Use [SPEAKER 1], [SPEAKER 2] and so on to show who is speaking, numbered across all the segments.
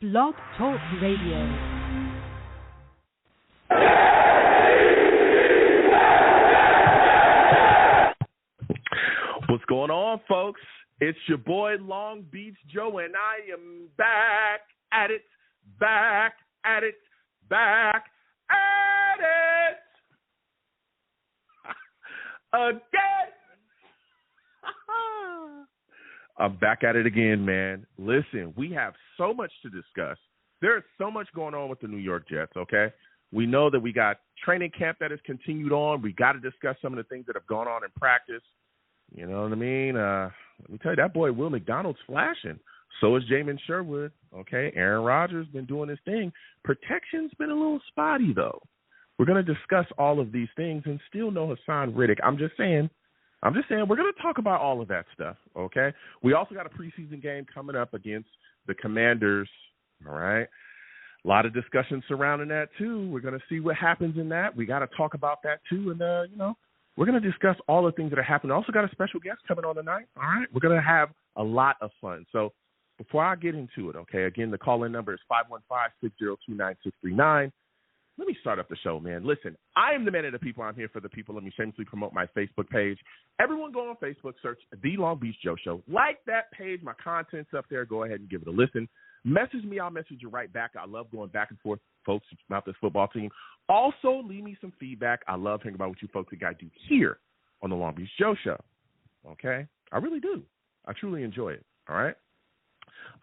[SPEAKER 1] Blog Talk Radio.
[SPEAKER 2] What's going on, folks? It's your boy Long Beach Joe, and I am back at it again. I'm back at it again, man. Listen, we have so much to discuss. There's so much going on with the New York Jets, okay? We know that we got training camp that has continued on. We got to discuss some of the things that have gone on in practice. You know what I mean? Let me tell you, that boy Will McDonald's flashing. So is Jamin Sherwood, okay? Aaron Rodgers been doing his thing. Protection's been a little spotty, though. We're going to discuss all of these things and still no Haason Reddick. I'm just saying, we're going to talk about all of that stuff, okay? We also got a preseason game coming up against the Commanders, all right? A lot of discussion surrounding that, too. We're going to see what happens in that. We got to talk about that, too, and, we're going to discuss all the things that are happening. Also got a special guest coming on tonight, all right? We're going to have a lot of fun. So before I get into it, okay, again, the call-in number is 515-602-9639. Let me start up the show, man. Listen, I am the man of the people. I'm here for the people. Let me shamelessly promote my Facebook page. Everyone go on Facebook, search The Long Beach Joe Show. Like that page. My content's up there. Go ahead and give it a listen. Message me. I'll message you right back. I love going back and forth, folks, about this football team. Also, leave me some feedback. I love hearing about what you folks got to do here on the Long Beach Joe Show. Okay? I really do. I truly enjoy it. All right?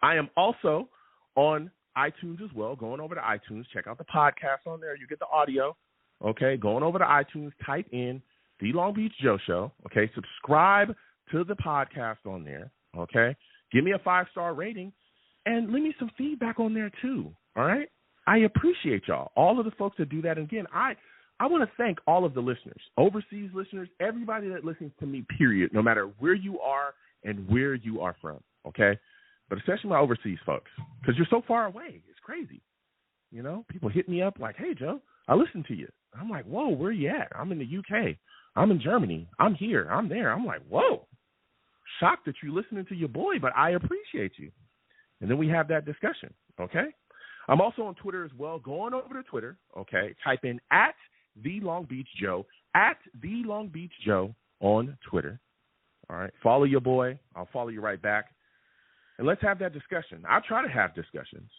[SPEAKER 2] I am also on iTunes as well. Going over to iTunes, check out the podcast on there. You get the audio. Okay? Going over to iTunes, type in The Long Beach Joe Show. Okay? Subscribe to the podcast on there. Okay? Give me a 5-star rating and leave me some feedback on there too. All right? I appreciate y'all, all of the folks that do that. And again, I want to thank all of the listeners, overseas listeners, everybody that listens to me, period, no matter where you are and where you are from, okay? But especially my overseas folks, because you're so far away. It's crazy. You know, people hit me up like, hey, Joe, I listen to you. I'm like, whoa, where you at? I'm in the UK. I'm in Germany. I'm here. I'm there. I'm like, whoa, shocked that you're listening to your boy, but I appreciate you. And then we have that discussion, okay? I'm also on Twitter as well. Going over to Twitter, okay, type in at The Long Beach Joe, at The Long Beach Joe on Twitter. All right, follow your boy. I'll follow you right back. And let's have that discussion. I try to have discussions.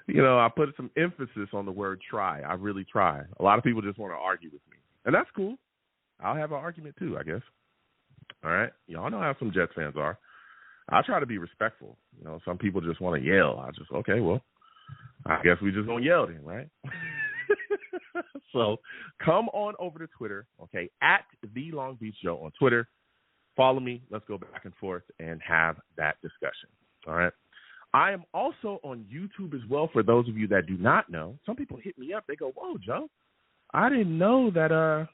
[SPEAKER 2] I put some emphasis on the word try. I really try. A lot of people just want to argue with me. And that's cool. I'll have an argument too, I guess. All right? Y'all know how some Jets fans are. I try to be respectful. Some people just want to yell. Okay, well, I guess we just going to yell then, right? So come on over to Twitter, okay, at The Long Beach Joe on Twitter. Follow me. Let's go back and forth and have that discussion, all right? I am also on YouTube as well for those of you that do not know. Some people hit me up. They go, whoa, Joe, I didn't know that,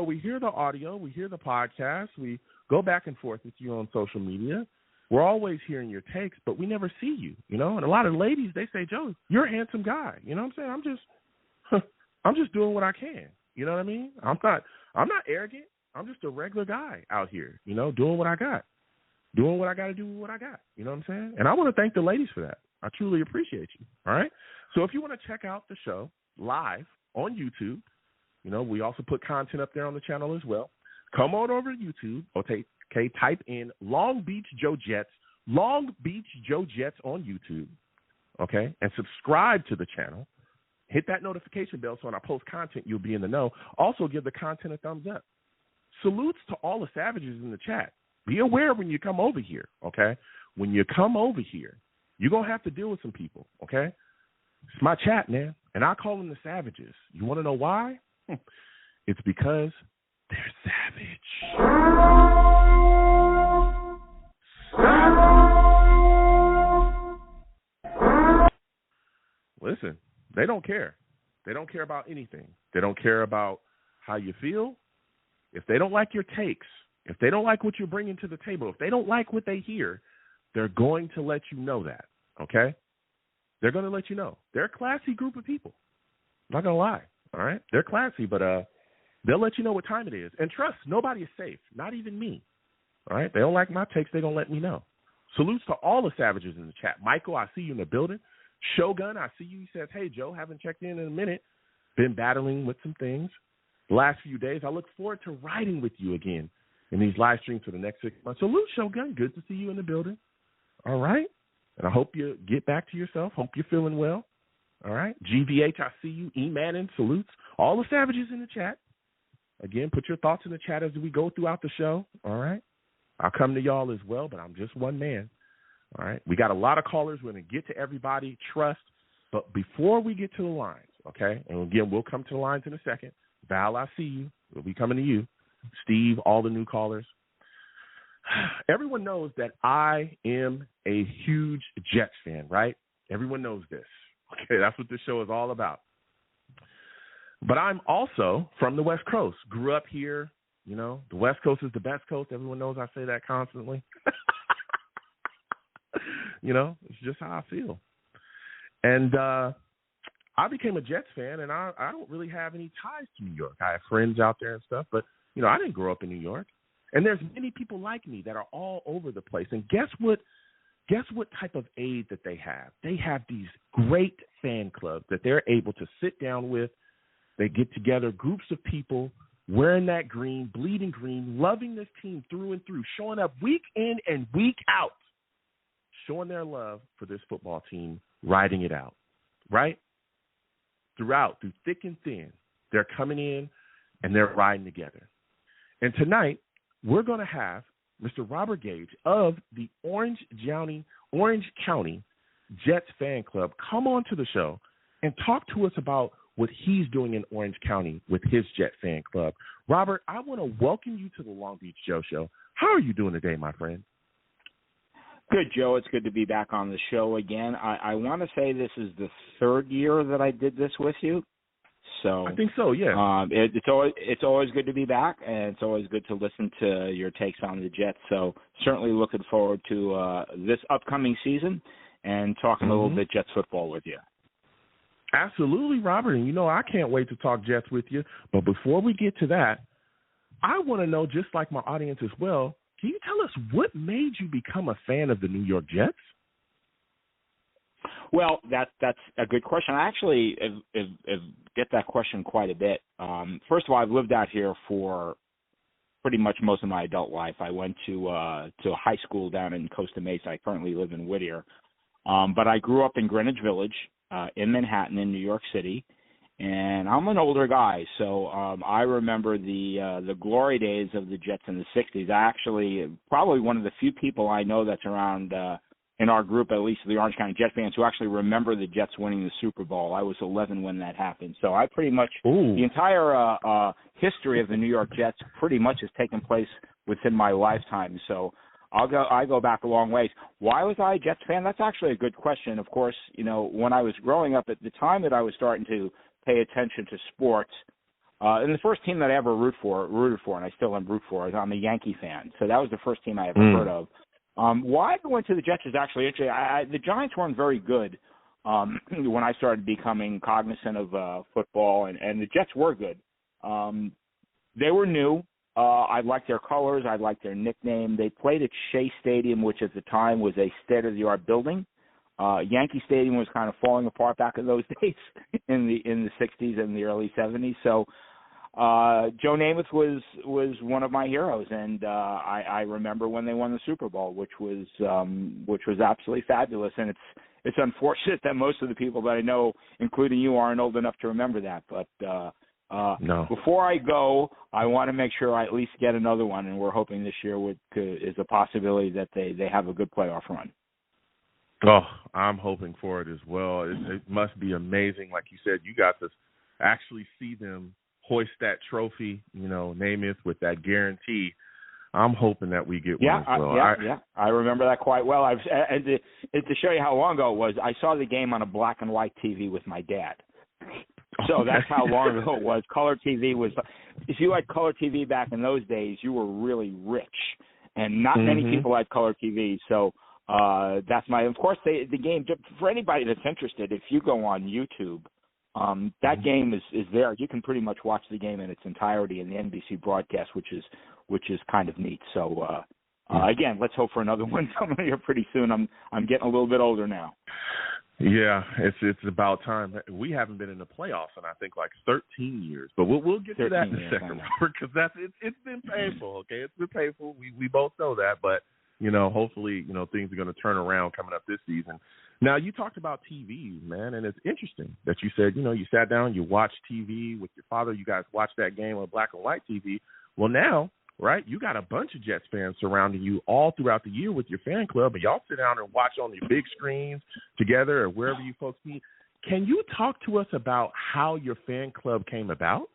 [SPEAKER 2] we hear the audio, we hear the podcast, we go back and forth with you on social media. We're always hearing your takes, but we never see you, And a lot of ladies, they say, Joe, you're a handsome guy. You know what I'm saying? I'm just doing what I can. You know what I mean? I'm not arrogant. I'm just a regular guy out here, doing what I got. Doing what I got to do with what I got. You know what I'm saying? And I want to thank the ladies for that. I truly appreciate you. All right? So if you want to check out the show live on YouTube, we also put content up there on the channel as well. Come on over to YouTube, okay, type in Long Beach Joe Jets on YouTube, okay, and subscribe to the channel. Hit that notification bell so when I post content, you'll be in the know. Also, give the content a thumbs up. Salutes to all the savages in the chat. Be aware when you come over here, okay? When you come over here, you're going to have to deal with some people, okay? It's my chat, man, and I call them the savages. You want to know why? It's because they're savage. Listen, they don't care. They don't care about anything. They don't care about how you feel. If they don't like your takes, if they don't like what you're bringing to the table, if they don't like what they hear, they're going to let you know that, okay? They're going to let you know. They're a classy group of people. I'm not going to lie, all right? They're classy, but they'll let you know what time it is. And trust, nobody is safe, not even me. All right? They don't like my takes. They don't let me know. Salutes to all the savages in the chat. Michael, I see you in the building. Shogun, I see you. He says, hey, Joe, haven't checked in a minute. Been battling with some things the last few days. I look forward to riding with you again in these live streams for the next 6 months. Salute, Shogun. Good to see you in the building. All right? And I hope you get back to yourself. Hope you're feeling well. All right? GVH, I see you. E-Manning, salutes. All the savages in the chat. Again, put your thoughts in the chat as we go throughout the show. All right? I'll come to y'all as well, but I'm just one man. All right? We got a lot of callers. We're going to get to everybody. Trust. But before we get to the lines, okay, and again, we'll come to the lines in a second. Val, I see you. We'll be coming to you. Steve, all the new callers. Everyone knows that I am a huge Jets fan, right? Everyone knows this. Okay, that's what this show is all about. But I'm also from the West Coast. Grew up here. You know, the West Coast is the best coast. Everyone knows I say that constantly. You know, it's just how I feel. And I became a Jets fan, and I don't really have any ties to New York. I have friends out there and stuff, but, you know, I didn't grow up in New York. And there's many people like me that are all over the place. And guess what type of aid that they have? They have these great fan clubs that they're able to sit down with. They get together, groups of people wearing that green, bleeding green, loving this team through and through, showing up week in and week out, showing their love for this football team, riding it out, right? Through thick and thin, they're coming in and they're riding together. And tonight, we're going to have Mr. Robert Gage of the Orange County Jets fan club come on to the show and talk to us about what he's doing in Orange County with his Jet fan club. Robert, I want to welcome you to the Long Beach Joe Show. How are you doing today, my friend?
[SPEAKER 3] Good, Joe. It's good to be back on the show again. I want to say this is the third year that I did this with you. So
[SPEAKER 2] I think so, yeah.
[SPEAKER 3] It's always good to be back, and it's always good to listen to your takes on the Jets. So certainly looking forward to this upcoming season and talking a little bit Jets football with you.
[SPEAKER 2] Absolutely, Robert. And, you know, I can't wait to talk Jets with you. But before we get to that, I want to know, just like my audience as well, can you tell us what made you become a fan of the New York Jets?
[SPEAKER 3] Well, that's a good question. I actually get that question quite a bit. First of all, I've lived out here for pretty much most of my adult life. I went to high school down in Costa Mesa. I currently live in Whittier. But I grew up in Greenwich Village, in Manhattan, in New York City. And I'm an older guy, so I remember the glory days of the Jets in the 60s. I actually, probably one of the few people I know that's around in our group, at least the Orange County Jet fans, who actually remember the Jets winning the Super Bowl. I was 11 when that happened. So I pretty much, the entire history of the New York Jets pretty much has taken place within my lifetime. So I go back a long ways. Why was I a Jets fan? That's actually a good question. Of course, you know, when I was growing up, at the time that I was starting to pay attention to sports, and the first team that I ever rooted for, and I still am root for, is I'm a Yankee fan. So that was the first team I ever heard of. Why I went to the Jets is actually interesting. The Giants weren't very good when I started becoming cognizant of football, and the Jets were good. They were new. I liked their colors. I liked their nickname. They played at Shea Stadium, which at the time was a state-of-the-art building. Yankee Stadium was kind of falling apart back in those days in the 60s and the early 70s. So Joe Namath was one of my heroes, and I remember when they won the Super Bowl, which was absolutely fabulous. And it's unfortunate that most of the people that I know, including you, aren't old enough to remember that. But no. Before I go, I want to make sure I at least get another one, and we're hoping this year is a possibility that they have a good playoff run.
[SPEAKER 2] Oh, I'm hoping for it as well. It must be amazing. Like you said, you got to actually see them hoist that trophy, you know, Namath, with that guarantee. I'm hoping that we get one as well.
[SPEAKER 3] Yeah. I remember that quite well. And to show you how long ago it was, I saw the game on a black and white TV with my dad. So that's how long ago it was. Color TV was – if you had color TV back in those days, you were really rich. And not many people had color TV. So that's my – of course, the game – for anybody that's interested, if you go on YouTube, that game is there. You can pretty much watch the game in its entirety in the NBC broadcast, which is kind of neat. So Again, let's hope for another one coming here pretty soon. I'm getting a little bit older now.
[SPEAKER 2] Yeah, it's about time. We haven't been in the playoffs in I think like 13 years, but we'll get to that in a second, Robert, because it's been painful. Okay, it's been painful. We both know that, but hopefully things are going to turn around coming up this season. Now you talked about TV, man, and it's interesting that you said you sat down, you watched TV with your father, you guys watched that game on black and white TV. Well, now, right, you got a bunch of Jets fans surrounding you all throughout the year with your fan club, and y'all sit down and watch on your big screens together or wherever you folks meet. Can you talk to us about how your fan club came about?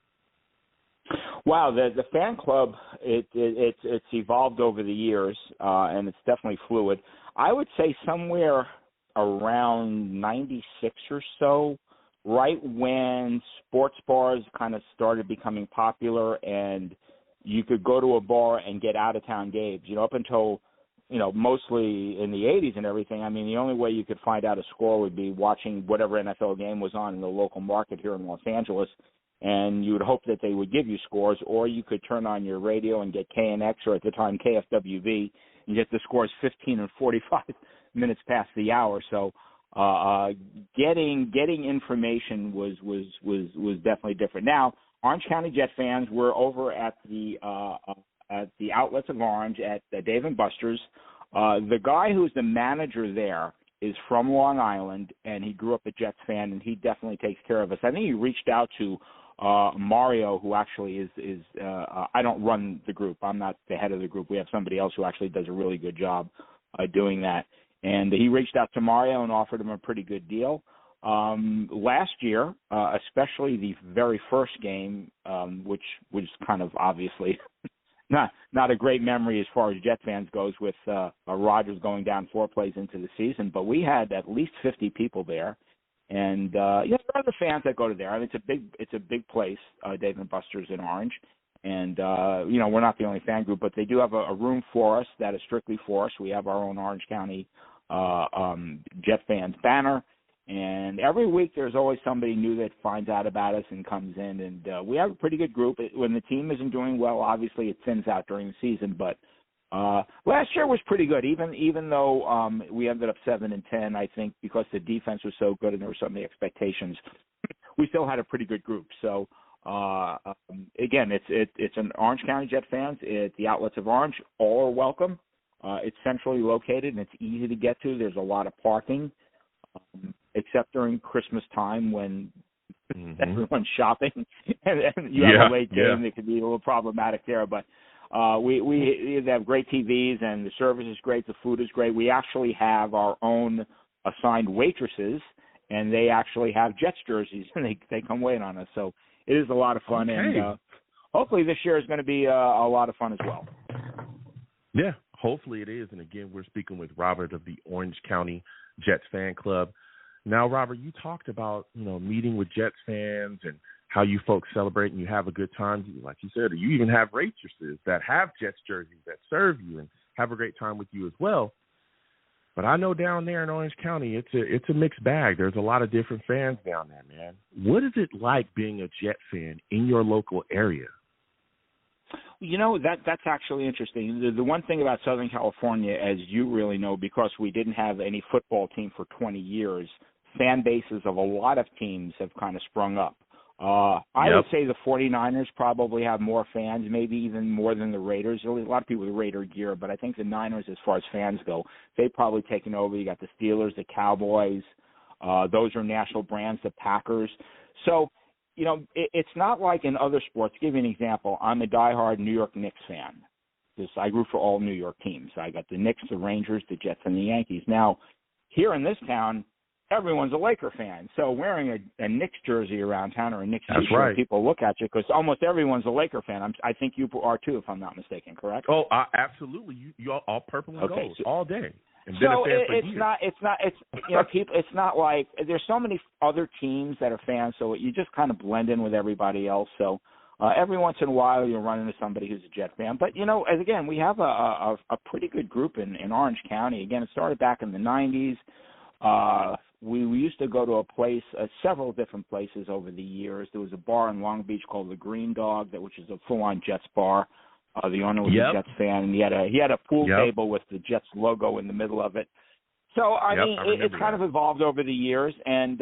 [SPEAKER 3] Wow, the fan club, it's evolved over the years, and it's definitely fluid. I would say somewhere around 96 or so, right when sports bars kind of started becoming popular and you could go to a bar and get out-of-town games. Up until, mostly in the 80s and everything, I mean, the only way you could find out a score would be watching whatever NFL game was on in the local market here in Los Angeles, and you would hope that they would give you scores, or you could turn on your radio and get KNX, or at the time KFWV, and get the scores 15 and 45 minutes past the hour. So getting information was definitely different. Now, Orange County Jet fans were over at the outlets of Orange at Dave & Buster's. The guy who's the manager there is from Long Island, and he grew up a Jets fan, and he definitely takes care of us. I think he reached out to Mario, who actually is I don't run the group. I'm not the head of the group. We have somebody else who actually does a really good job doing that. And he reached out to Mario and offered him a pretty good deal. Last year, especially the very first game, which was kind of obviously not a great memory as far as Jet fans goes, with Rodgers going down 4 plays into the season, but we had at least 50 people there. And there are other fans that go to there. I mean, it's a big place, Dave & Buster's in Orange. And we're not the only fan group, but they do have a room for us that is strictly for us. We have our own Orange County Jet fans banner, and every week there's always somebody new that finds out about us and comes in, and we have a pretty good group. When the team isn't doing well, obviously it thins out during the season, but last year was pretty good, even though we ended up 7-10. I think because the defense was so good and there were so many expectations, we still had a pretty good group. So again, it's an Orange County Jet fans. It's the outlets of Orange. All are welcome. It's centrally located and it's easy to get to. There's a lot of parking, except during Christmas time when everyone's shopping and you have a late game. It could be a little problematic there, but we have great TVs and the service is great. The food is great. We actually have our own assigned waitresses, and they actually have Jets jerseys, and they come wait on us. So it is a lot of fun, and hopefully this year is going to be a lot of fun as well.
[SPEAKER 2] Yeah, hopefully it is. And again, we're speaking with Robert of the Orange County Jets fan club. Now, Robert, you talked about, meeting with Jets fans and how you folks celebrate and you have a good time. Like you said, you even have waitresses that have Jets jerseys that serve you and have a great time with you as well. But I know down there in Orange County, it's a mixed bag. There's a lot of different fans down there, man. What is it like being a Jet fan in your local area?
[SPEAKER 3] That's actually interesting. The one thing about Southern California, as you really know, because we didn't have any football team for 20 years, fan bases of a lot of teams have kind of sprung up. I would say the 49ers probably have more fans, maybe even more than the Raiders. There's a lot of people with Raider gear, but I think the Niners, as far as fans go, they've probably taken over. You got the Steelers, the Cowboys. Those are national brands, the Packers. So, it's not like in other sports. To give you an example, I'm a diehard New York Knicks fan. I root for all New York teams. I got the Knicks, the Rangers, the Jets, and the Yankees. Now, here in this town, everyone's a Laker fan. So wearing a Knicks jersey around town or a Knicks t-shirt, people look at you because almost everyone's a Laker fan. I think you are too, if I'm not mistaken, correct?
[SPEAKER 2] Oh, absolutely. You all purple and gold all day. And
[SPEAKER 3] so it's not like there's so many other teams that are fans, so you just kind of blend in with everybody else. So every once in a while you'll run into somebody who's a Jet fan. But, again, we have a pretty good group in Orange County. Again, it started back in the 90s. We used to go to a place, several different places over the years. There was a bar in Long Beach called the Green Dog, which is a full-on Jets bar. The owner was a Jets fan, and he had a pool table with the Jets logo in the middle of it. So I mean, it's kind of evolved over the years, and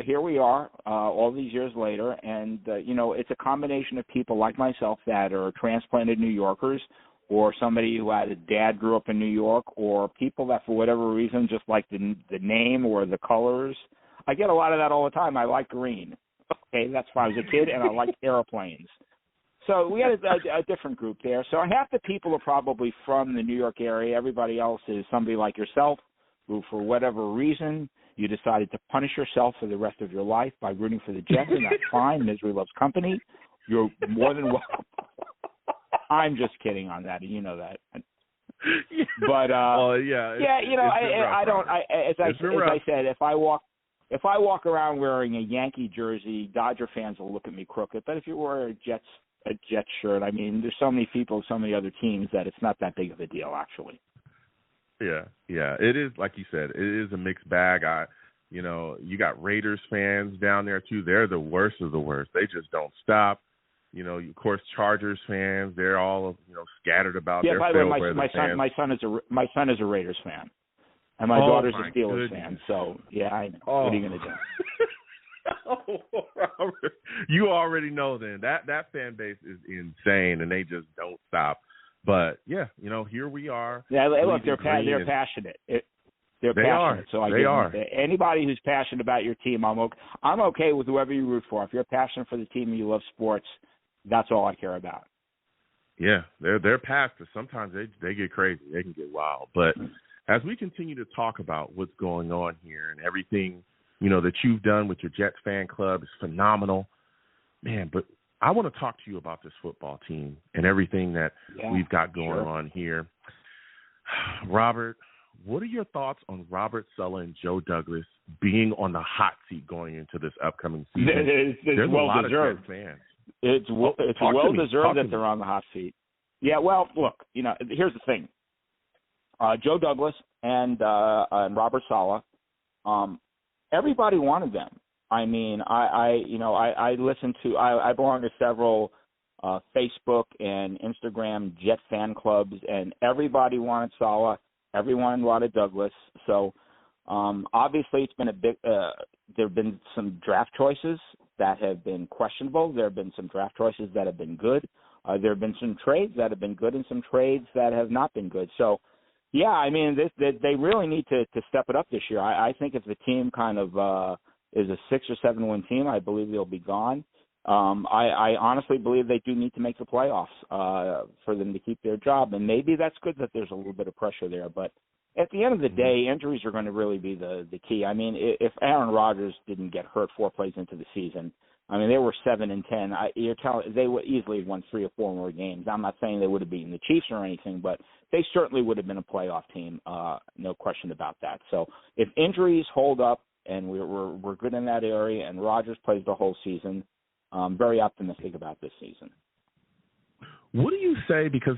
[SPEAKER 3] here we are, all these years later, and it's a combination of people like myself that are transplanted New Yorkers, or somebody who had a dad grew up in New York, or people that for whatever reason just like the name or the colors. I get a lot of that all the time. I like green. Okay, that's why I was a kid, and I like airplanes. So we had a different group there. So half the people are probably from the New York area. Everybody else is somebody like yourself who, for whatever reason, you decided to punish yourself for the rest of your life by rooting for the Jets, and that's fine. Misery loves company. You're more than welcome. I'm just kidding on that, and you know that. But as I said, if I walk around wearing a Yankee jersey, Dodger fans will look at me crooked. But if you wear a Jets shirt, I mean, there's so many people, so many other teams that it's not that big of a deal, actually.
[SPEAKER 2] Yeah. It is, like you said, it is a mixed bag. You got Raiders fans down there too. They're the worst of the worst. They just don't stop. Of course, Chargers fans, they're all scattered about.
[SPEAKER 3] Yeah, by the way, my son is a Raiders fan, and my daughter's a Steelers fan. So yeah, I know. What are you going to do?
[SPEAKER 2] Robert, you already know then that fan base is insane, and they just don't stop. But yeah, here we are.
[SPEAKER 3] Yeah, look, they're passionate. They're passionate. So they are. Anybody who's passionate about your team, I'm okay with whoever you root for. If you're passionate for the team and you love sports, that's all I care about.
[SPEAKER 2] Yeah, they're passionate. Sometimes they get crazy. They can get wild. But as we continue to talk about what's going on here and everything, that you've done with your Jets fan club is phenomenal, man. But I want to talk to you about this football team and everything that we've got going on here. Robert, what are your thoughts on Robert Saleh and Joe Douglas being on the hot seat going into this upcoming season?
[SPEAKER 3] It's well deserved.
[SPEAKER 2] Fans.
[SPEAKER 3] It's well deserved that they're on the hot seat. Yeah, well, look, here's the thing. Joe Douglas and Robert Saleh, everybody wanted them. I mean, I belong to several Facebook and Instagram Jet fan clubs, and everybody wanted Saleh. Everyone wanted Douglas. So obviously, it's been a big. There have been some draft choices that have been questionable. There have been some draft choices that have been good. There have been some trades that have been good and some trades that have not been good. So, yeah, I mean, they really need to step it up this year. I think if the team kind of is a 6 or 7 win team, I believe they'll be gone. I honestly believe they do need to make the playoffs for them to keep their job, and maybe that's good that there's a little bit of pressure there. But at the end of the day, injuries are going to really be the key. I mean, if Aaron Rodgers didn't get hurt 4 plays into the season, I mean, they were 7-10. They would easily have won 3 or 4 more games. I'm not saying they would have beaten the Chiefs or anything, but they certainly would have been a playoff team, no question about that. So if injuries hold up and we're good in that area, and Rodgers plays the whole season, I'm very optimistic about this season.
[SPEAKER 2] What do you say? Because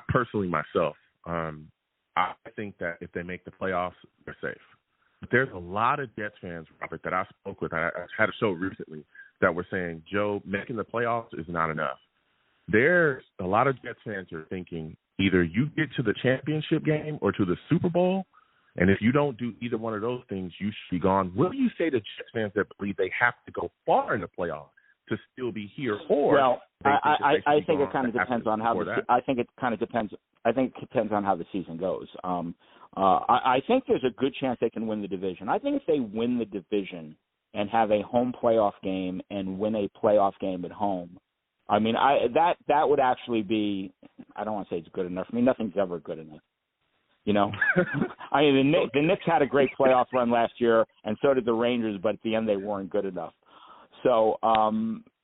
[SPEAKER 2] personally myself, I think that if they make the playoffs, they're safe. But there's a lot of Jets fans, Robert, that I spoke with. I had a show recently that were saying, Joe, making the playoffs is not enough. There's a lot of Jets fans who are thinking either you get to the championship game or to the Super Bowl, and if you don't do either one of those things, you should be gone. What do you say to Jets fans that believe they have to go far in the playoffs to still be here? Or
[SPEAKER 3] I think it kind of depends on how I think it depends on how the season goes. I think there's a good chance they can win the division. I think if they win the division and have a home playoff game and win a playoff game at home, I mean, that would actually be, I don't want to say it's good enough. I mean, nothing's ever good enough. I mean, the Knicks had a great playoff run last year, and so did the Rangers, but at the end they weren't good enough. So,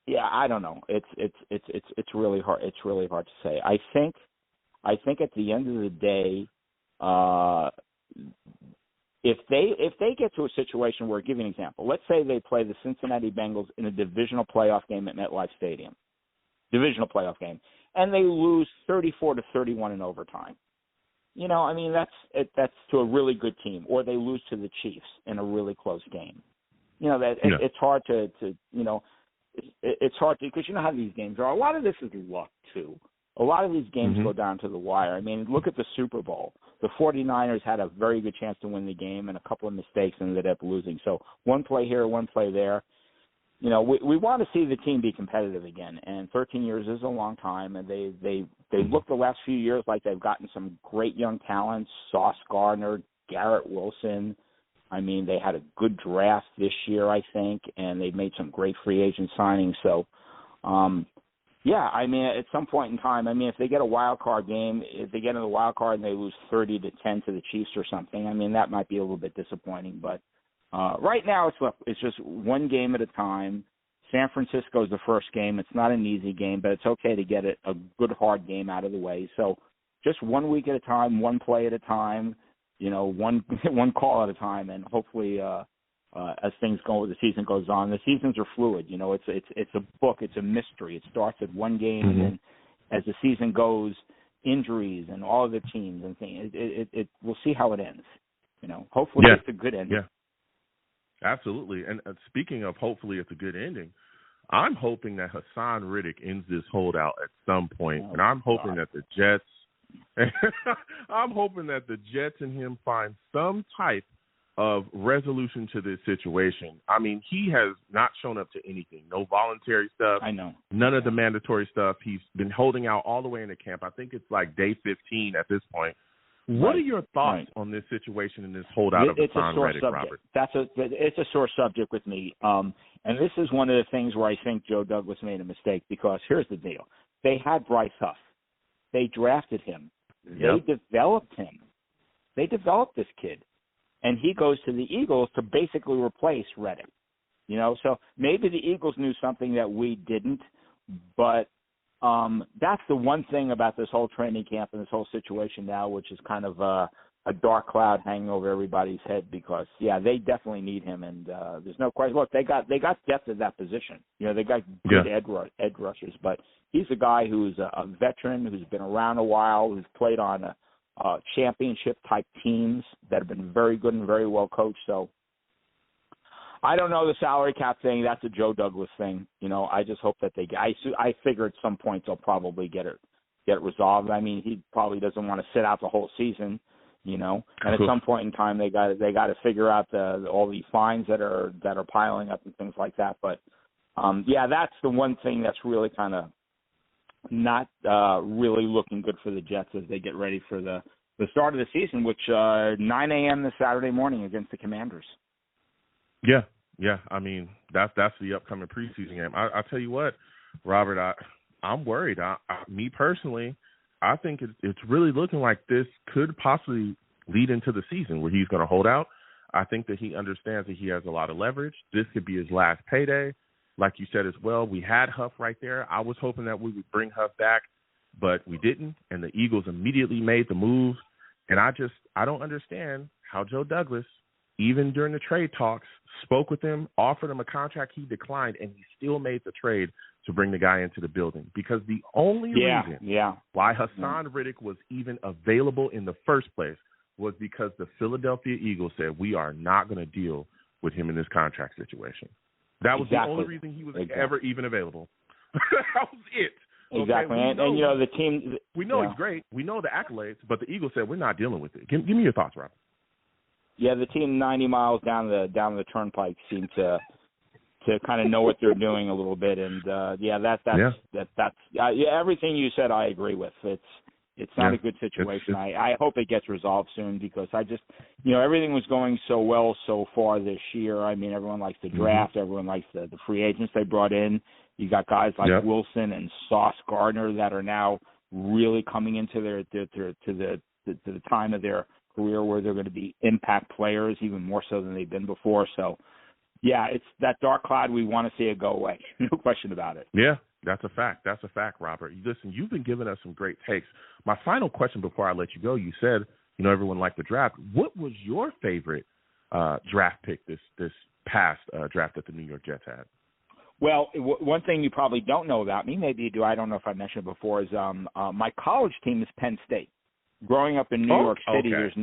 [SPEAKER 3] yeah, I don't know. It's really hard. It's really hard to say. I think at the end of the day, if they get to a situation where, give you an example, let's say they play the Cincinnati Bengals in a divisional playoff game at MetLife Stadium, and they lose 34-31 in overtime. I mean, that's to a really good team, or they lose to the Chiefs in a really close game. It's hard to it's hard to, because you know how these games are. A lot of this is luck too. A lot of these games go down to the wire. I mean, look at the Super Bowl. The 49ers had a very good chance to win the game, and a couple of mistakes ended up losing. So one play here, one play there. You know, we want to see the team be competitive again, and 13 years is a long time, and they look the last few years like they've gotten some great young talents, Sauce Gardner, Garrett Wilson. I mean, they had a good draft this year, I think, and they've made some great free agent signings. So, yeah, I mean, at some point in time, I mean, if they get a wild card game, if they get in the wild card and they lose 30-10 to the Chiefs or something, I mean, that might be a little bit disappointing. But right now, it's just one game at a time. San Francisco is the first game. It's not an easy game, but it's okay to get a good, hard game out of the way. So just 1 week at a time, one play at a time, you know, one call at a time, and hopefully as things go, the season goes on. The seasons are fluid. You know, it's a book. It's a mystery. It starts at one game, and then as the season goes, injuries and all of the teams and things. We'll see how it ends. You know, hopefully it's a good ending.
[SPEAKER 2] Yeah, absolutely. And speaking of hopefully it's a good ending, I'm hoping that Haason Reddick ends this holdout at some point, and I'm hoping that the Jets, I'm hoping that the Jets and him find some type of resolution to this situation. I mean, he has not shown up to anything. No voluntary stuff.
[SPEAKER 3] I know.
[SPEAKER 2] None of the mandatory stuff. He's been holding out all the way into camp. I think it's like day 15 at this point. What are your thoughts on this situation and this holdout of Haason Reddick, Robert?
[SPEAKER 3] It's a sore subject with me. And this is one of the things where I think Joe Douglas made a mistake, because here's the deal. They had Bryce Huff. They drafted him. They developed him. They developed this kid. And he goes to the Eagles to basically replace Reddick. You know, so maybe the Eagles knew something that we didn't, but that's the one thing about this whole training camp and this whole situation now, which is kind of a dark cloud hanging over everybody's head, because, yeah, they definitely need him, and there's no question. Look, they got depth at that position. You know, they got good edge rushers, but he's a guy who's a veteran, who's been around a while, who's played on championship-type teams that have been very good and very well coached. So I don't know the salary cap thing. That's a Joe Douglas thing. You know, I just hope that I figure at some point they'll probably get it resolved. I mean, he probably doesn't want to sit out the whole season, you know. And at some point in time, they got to figure out all the fines that are piling up and things like that. But yeah, that's the one thing that's really kind of not really looking good for the Jets as they get ready for the start of the season, which 9 a.m. this Saturday morning against the Commanders.
[SPEAKER 2] Yeah. I mean, that's the upcoming preseason game. I tell you what, Robert, I'm worried. Me personally, I think it's really looking like this could possibly lead into the season where he's going to hold out. I think that he understands that he has a lot of leverage. This could be his last payday. Like you said as well, we had Huff right there. I was hoping that we would bring Huff back, but we didn't, and the Eagles immediately made the move. And I don't understand how Joe Douglas, even during the trade talks, spoke with him, offered him a contract he declined, and he still made the trade to bring the guy into the building. Because the only reason why Haason Reddick was even available in the first place was because the Philadelphia Eagles said, we are not going to deal with him in this contract situation. That was the only reason he was ever even available. That was it.
[SPEAKER 3] Exactly.
[SPEAKER 2] Okay,
[SPEAKER 3] and, you know, the team.
[SPEAKER 2] We know he's great. We know the accolades, but the Eagles said, we're not dealing with it. Give me your thoughts, Robert.
[SPEAKER 3] Yeah, the team 90 miles down the turnpike seemed to kind of know what they're doing a little bit, and that's everything you said I agree with. It's not a good situation. I hope it gets resolved soon, because I just, you know, everything was going so well so far this year. I mean, everyone likes the draft, everyone likes the free agents they brought in. You got guys like Wilson and Sauce Gardner that are now really coming into the time of their career where they're going to be impact players, even more so than they've been before. So, yeah, it's that dark cloud. We want to see it go away. No question about it.
[SPEAKER 2] Yeah, that's a fact. That's a fact, Robert. Listen, you've been giving us some great takes. My final question before I let you go, you said, you know, everyone liked the draft. What was your favorite draft pick this past draft that the New York Jets had?
[SPEAKER 3] Well, one thing you probably don't know about me, maybe you do, I don't know if I mentioned it before, is my college team is Penn State. Growing up in New York City, there's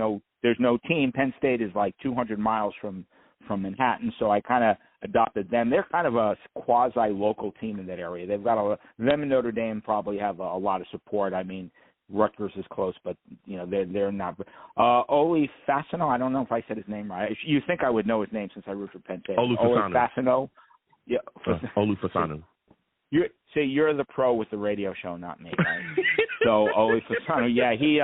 [SPEAKER 3] no team. Penn State is like 200 miles from from Manhattan, so I kind of adopted them. They're kind of a quasi-local team in that area. They've got them and Notre Dame probably have a lot of support. I mean, Rutgers is close, but they're not. Oli Fasano, I don't know if I said his name right. You think I would know his name since I root for Penn State.
[SPEAKER 2] Oli
[SPEAKER 3] Fasano. Yeah,
[SPEAKER 2] Olu Fasano.
[SPEAKER 3] You're the pro with the radio show, not me. Right? So Oli Fasano, yeah, he.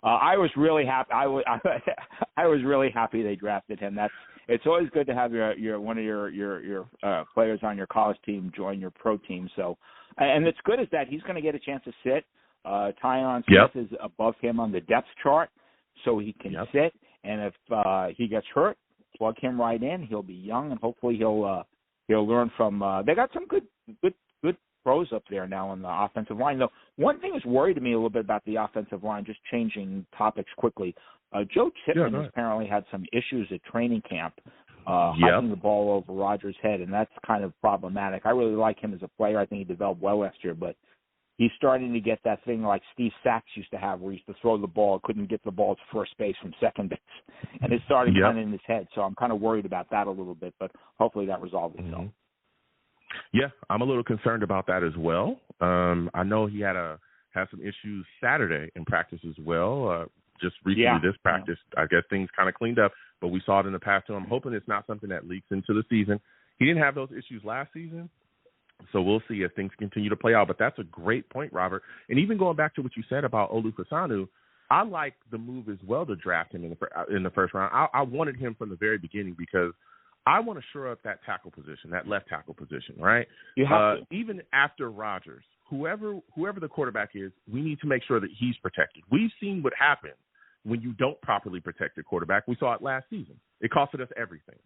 [SPEAKER 3] I was really happy. I was really happy they drafted him. It's always good to have your one of your players on your college team join your pro team. So, and it's good is that he's going to get a chance to sit. Tyon Smith is above him on the depth chart, so he can sit. And if he gets hurt, plug him right in. He'll be young, and hopefully he'll learn from. They got some good pros up there now on the offensive line. Though one thing has worried me a little bit about the offensive line. Just changing topics quickly. Joe Chipman has apparently had some issues at training camp, hiking the ball over Rodgers' head, and that's kind of problematic. I really like him as a player. I think he developed well last year, but he's starting to get that thing like Steve Sachs used to have where he used to throw the ball, couldn't get the ball to first base from second base. And it started kind of in his head. So I'm kind of worried about that a little bit, but hopefully that resolves itself.
[SPEAKER 2] Yeah, I'm a little concerned about that as well. I know he had some issues Saturday in practice as well. Just recently this practice, I guess things kind of cleaned up, but we saw it in the past. So I'm hoping it's not something that leaks into the season. He didn't have those issues last season. So we'll see if things continue to play out. But that's a great point, Robert. And even going back to what you said about Olu Fasanu, I like the move as well to draft him in the first round. I wanted him from the very beginning because I want to shore up that tackle position, that left tackle position, right?
[SPEAKER 3] You have to.
[SPEAKER 2] Even after Rodgers, whoever the quarterback is, we need to make sure that he's protected. We've seen what happens when you don't properly protect your quarterback. We saw it last season. It costed us everything.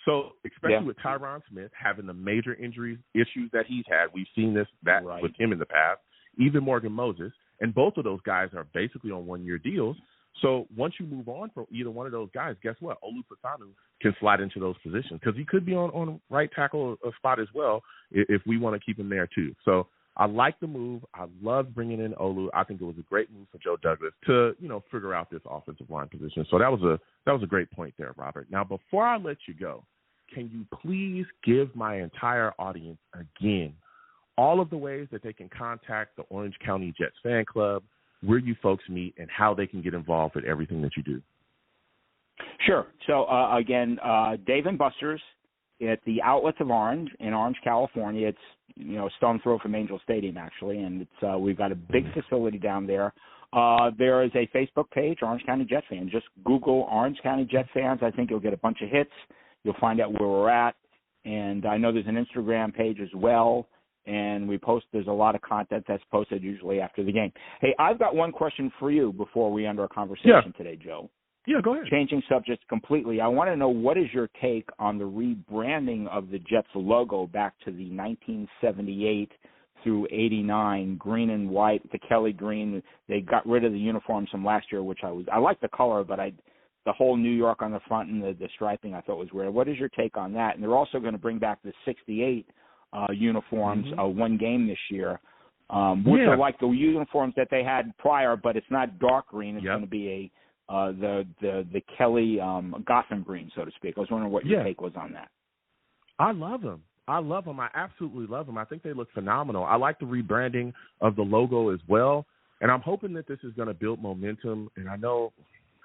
[SPEAKER 2] So, especially with Tyron Smith having the major injuries issues that he's had, we've seen that with him in the past, even Morgan Moses, and both of those guys are basically on one-year deals. So once you move on from either one of those guys, guess what? Olu Fasanu can slide into those positions because he could be on right tackle a spot as well if we want to keep him there too. So I like the move. I love bringing in Olu. I think it was a great move for Joe Douglas to, figure out this offensive line position. So that was a great point there, Robert. Now, before I let you go, can you please give my entire audience again all of the ways that they can contact the Orange County Jets fan club, where you folks meet, and how they can get involved with everything that you do?
[SPEAKER 3] Sure. So, again, Dave & Buster's at the Outlets of Orange in Orange, California. It's, a stone throw from Angel Stadium, actually, and it's we've got a big facility down there. There is a Facebook page, Orange County Jet Fans. Just Google Orange County Jet Fans. I think you'll get a bunch of hits. You'll find out where we're at. And I know there's an Instagram page as well. And there's a lot of content that's posted usually after the game. Hey, I've got one question for you before we end our conversation today, Joe.
[SPEAKER 2] Yeah, go ahead.
[SPEAKER 3] Changing subjects completely. I want to know, what is your take on the rebranding of the Jets logo back to the 1978 through 89, green and white, the Kelly green? They got rid of the uniforms from last year, which I like the color, but the whole New York on the front and the striping I thought was weird. What is your take on that? And they're also going to bring back the 68 uniforms, one game this year, which are like the uniforms that they had prior, but it's not dark green. It's going to be the Kelly Gotham green, so to speak. I was wondering what your take was on that.
[SPEAKER 2] I love them. I absolutely love them. I think they look phenomenal. I like the rebranding of the logo as well, and I'm hoping that this is going to build momentum. And I know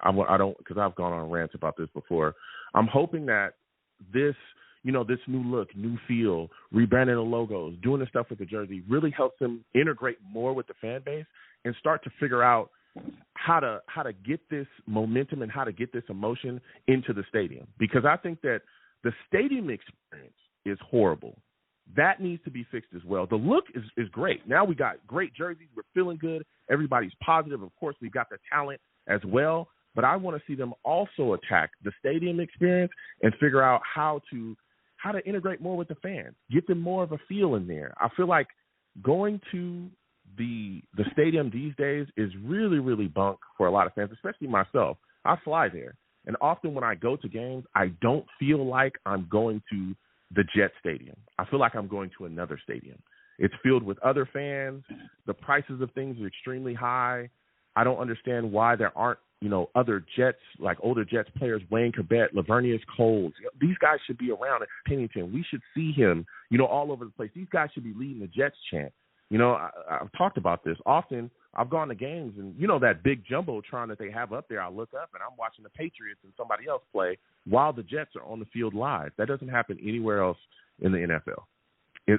[SPEAKER 2] I don't, because I've gone on rants about this before. I'm hoping that this new look, new feel, rebranding the logos, doing the stuff with the jersey really helps them integrate more with the fan base and start to figure out how to get this momentum and how to get this emotion into the stadium. Because I think that the stadium experience is horrible. That needs to be fixed as well. The look is great. Now we got great jerseys. We're feeling good. Everybody's positive. Of course, we've got the talent as well. But I want to see them also attack the stadium experience and figure out how to integrate more with the fans, get them more of a feel in there. I feel like going to the stadium these days is really, really bunk for a lot of fans, especially myself. I fly there, and often when I go to games, I don't feel like I'm going to the Jet Stadium. I feel like I'm going to another stadium. It's filled with other fans. The prices of things are extremely high. I don't understand why there aren't other Jets, like older Jets players, Wayne Corbett, Lavernius Coles. These guys should be around at Pennington. We should see him, all over the place. These guys should be leading the Jets chant. I've talked about this often. I've gone to games, and that big jumbotron that they have up there, I look up and I'm watching the Patriots and somebody else play while the Jets are on the field live. That doesn't happen anywhere else in the NFL.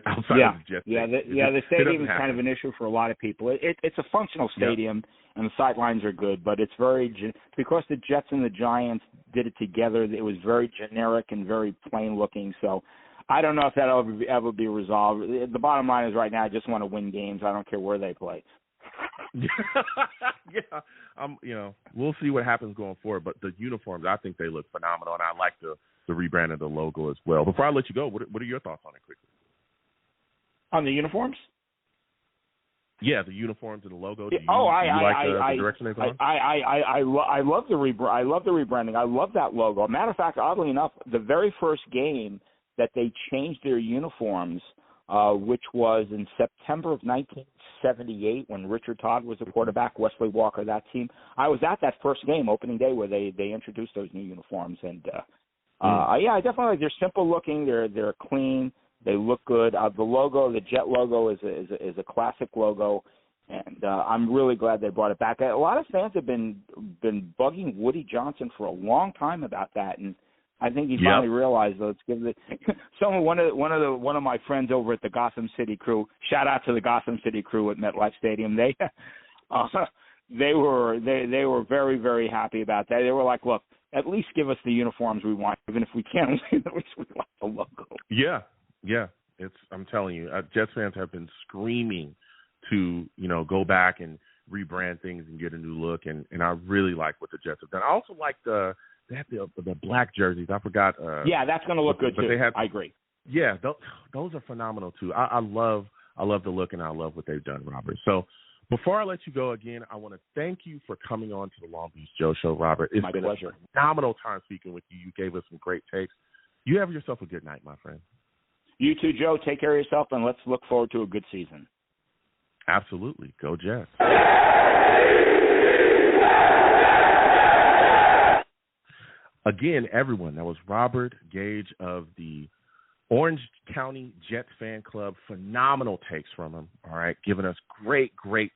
[SPEAKER 2] Outside of the Jets.
[SPEAKER 3] The stadium is kind of an issue for a lot of people. It's a functional stadium, and the sidelines are good, but it's because the Jets and the Giants did it together, it was very generic and very plain looking. So I don't know if that'll ever be resolved. The bottom line is right now I just want to win games. I don't care where they play. We'll see what happens going forward, but the uniforms, I think they look phenomenal, and I like the rebrand of the logo as well. Before I let you go, what are your thoughts on it quickly? On the uniforms?
[SPEAKER 2] Yeah, the uniforms and the logo.
[SPEAKER 3] The direction they've gone? I love the rebranding. I love that logo. Matter of fact, oddly enough, the very first game that they changed their uniforms, which was in September of 1978 when Richard Todd was the quarterback, Wesley Walker, that team. I was at that first game, opening day, where they introduced those new uniforms. And, I definitely like. They're simple looking. They're clean. They look good. The logo, the Jet logo, is a classic logo, and I'm really glad they brought it back. A lot of fans have been bugging Woody Johnson for a long time about that, and I think he finally realized. Let's give it. One of my friends over at the Gotham City crew. Shout out to the Gotham City crew at MetLife Stadium. They were very, very happy about that. They were like, look, at least give us the uniforms we want, even if we can't. At least we like the logo.
[SPEAKER 2] Yeah. Yeah, I'm telling you, Jets fans have been screaming to, go back and rebrand things and get a new look, and I really like what the Jets have done. I also like they have the black jerseys. I forgot.
[SPEAKER 3] That's going to look good too. I agree.
[SPEAKER 2] Yeah, those are phenomenal too. I love the look, and I love what they've done, Robert. So before I let you go again, I want to thank you for coming on to the Long Beach Joe Show, Robert. It's been
[SPEAKER 3] pleasure.
[SPEAKER 2] A phenomenal time speaking with you. You gave us some great takes. You have yourself a good night, my friend.
[SPEAKER 3] You too, Joe. Take care of yourself, and let's look forward to a good season.
[SPEAKER 2] Absolutely. Go Jets. Again, everyone, that was Robert Gage of the Orange County Jets Fan Club. Phenomenal takes from him, all right, giving us great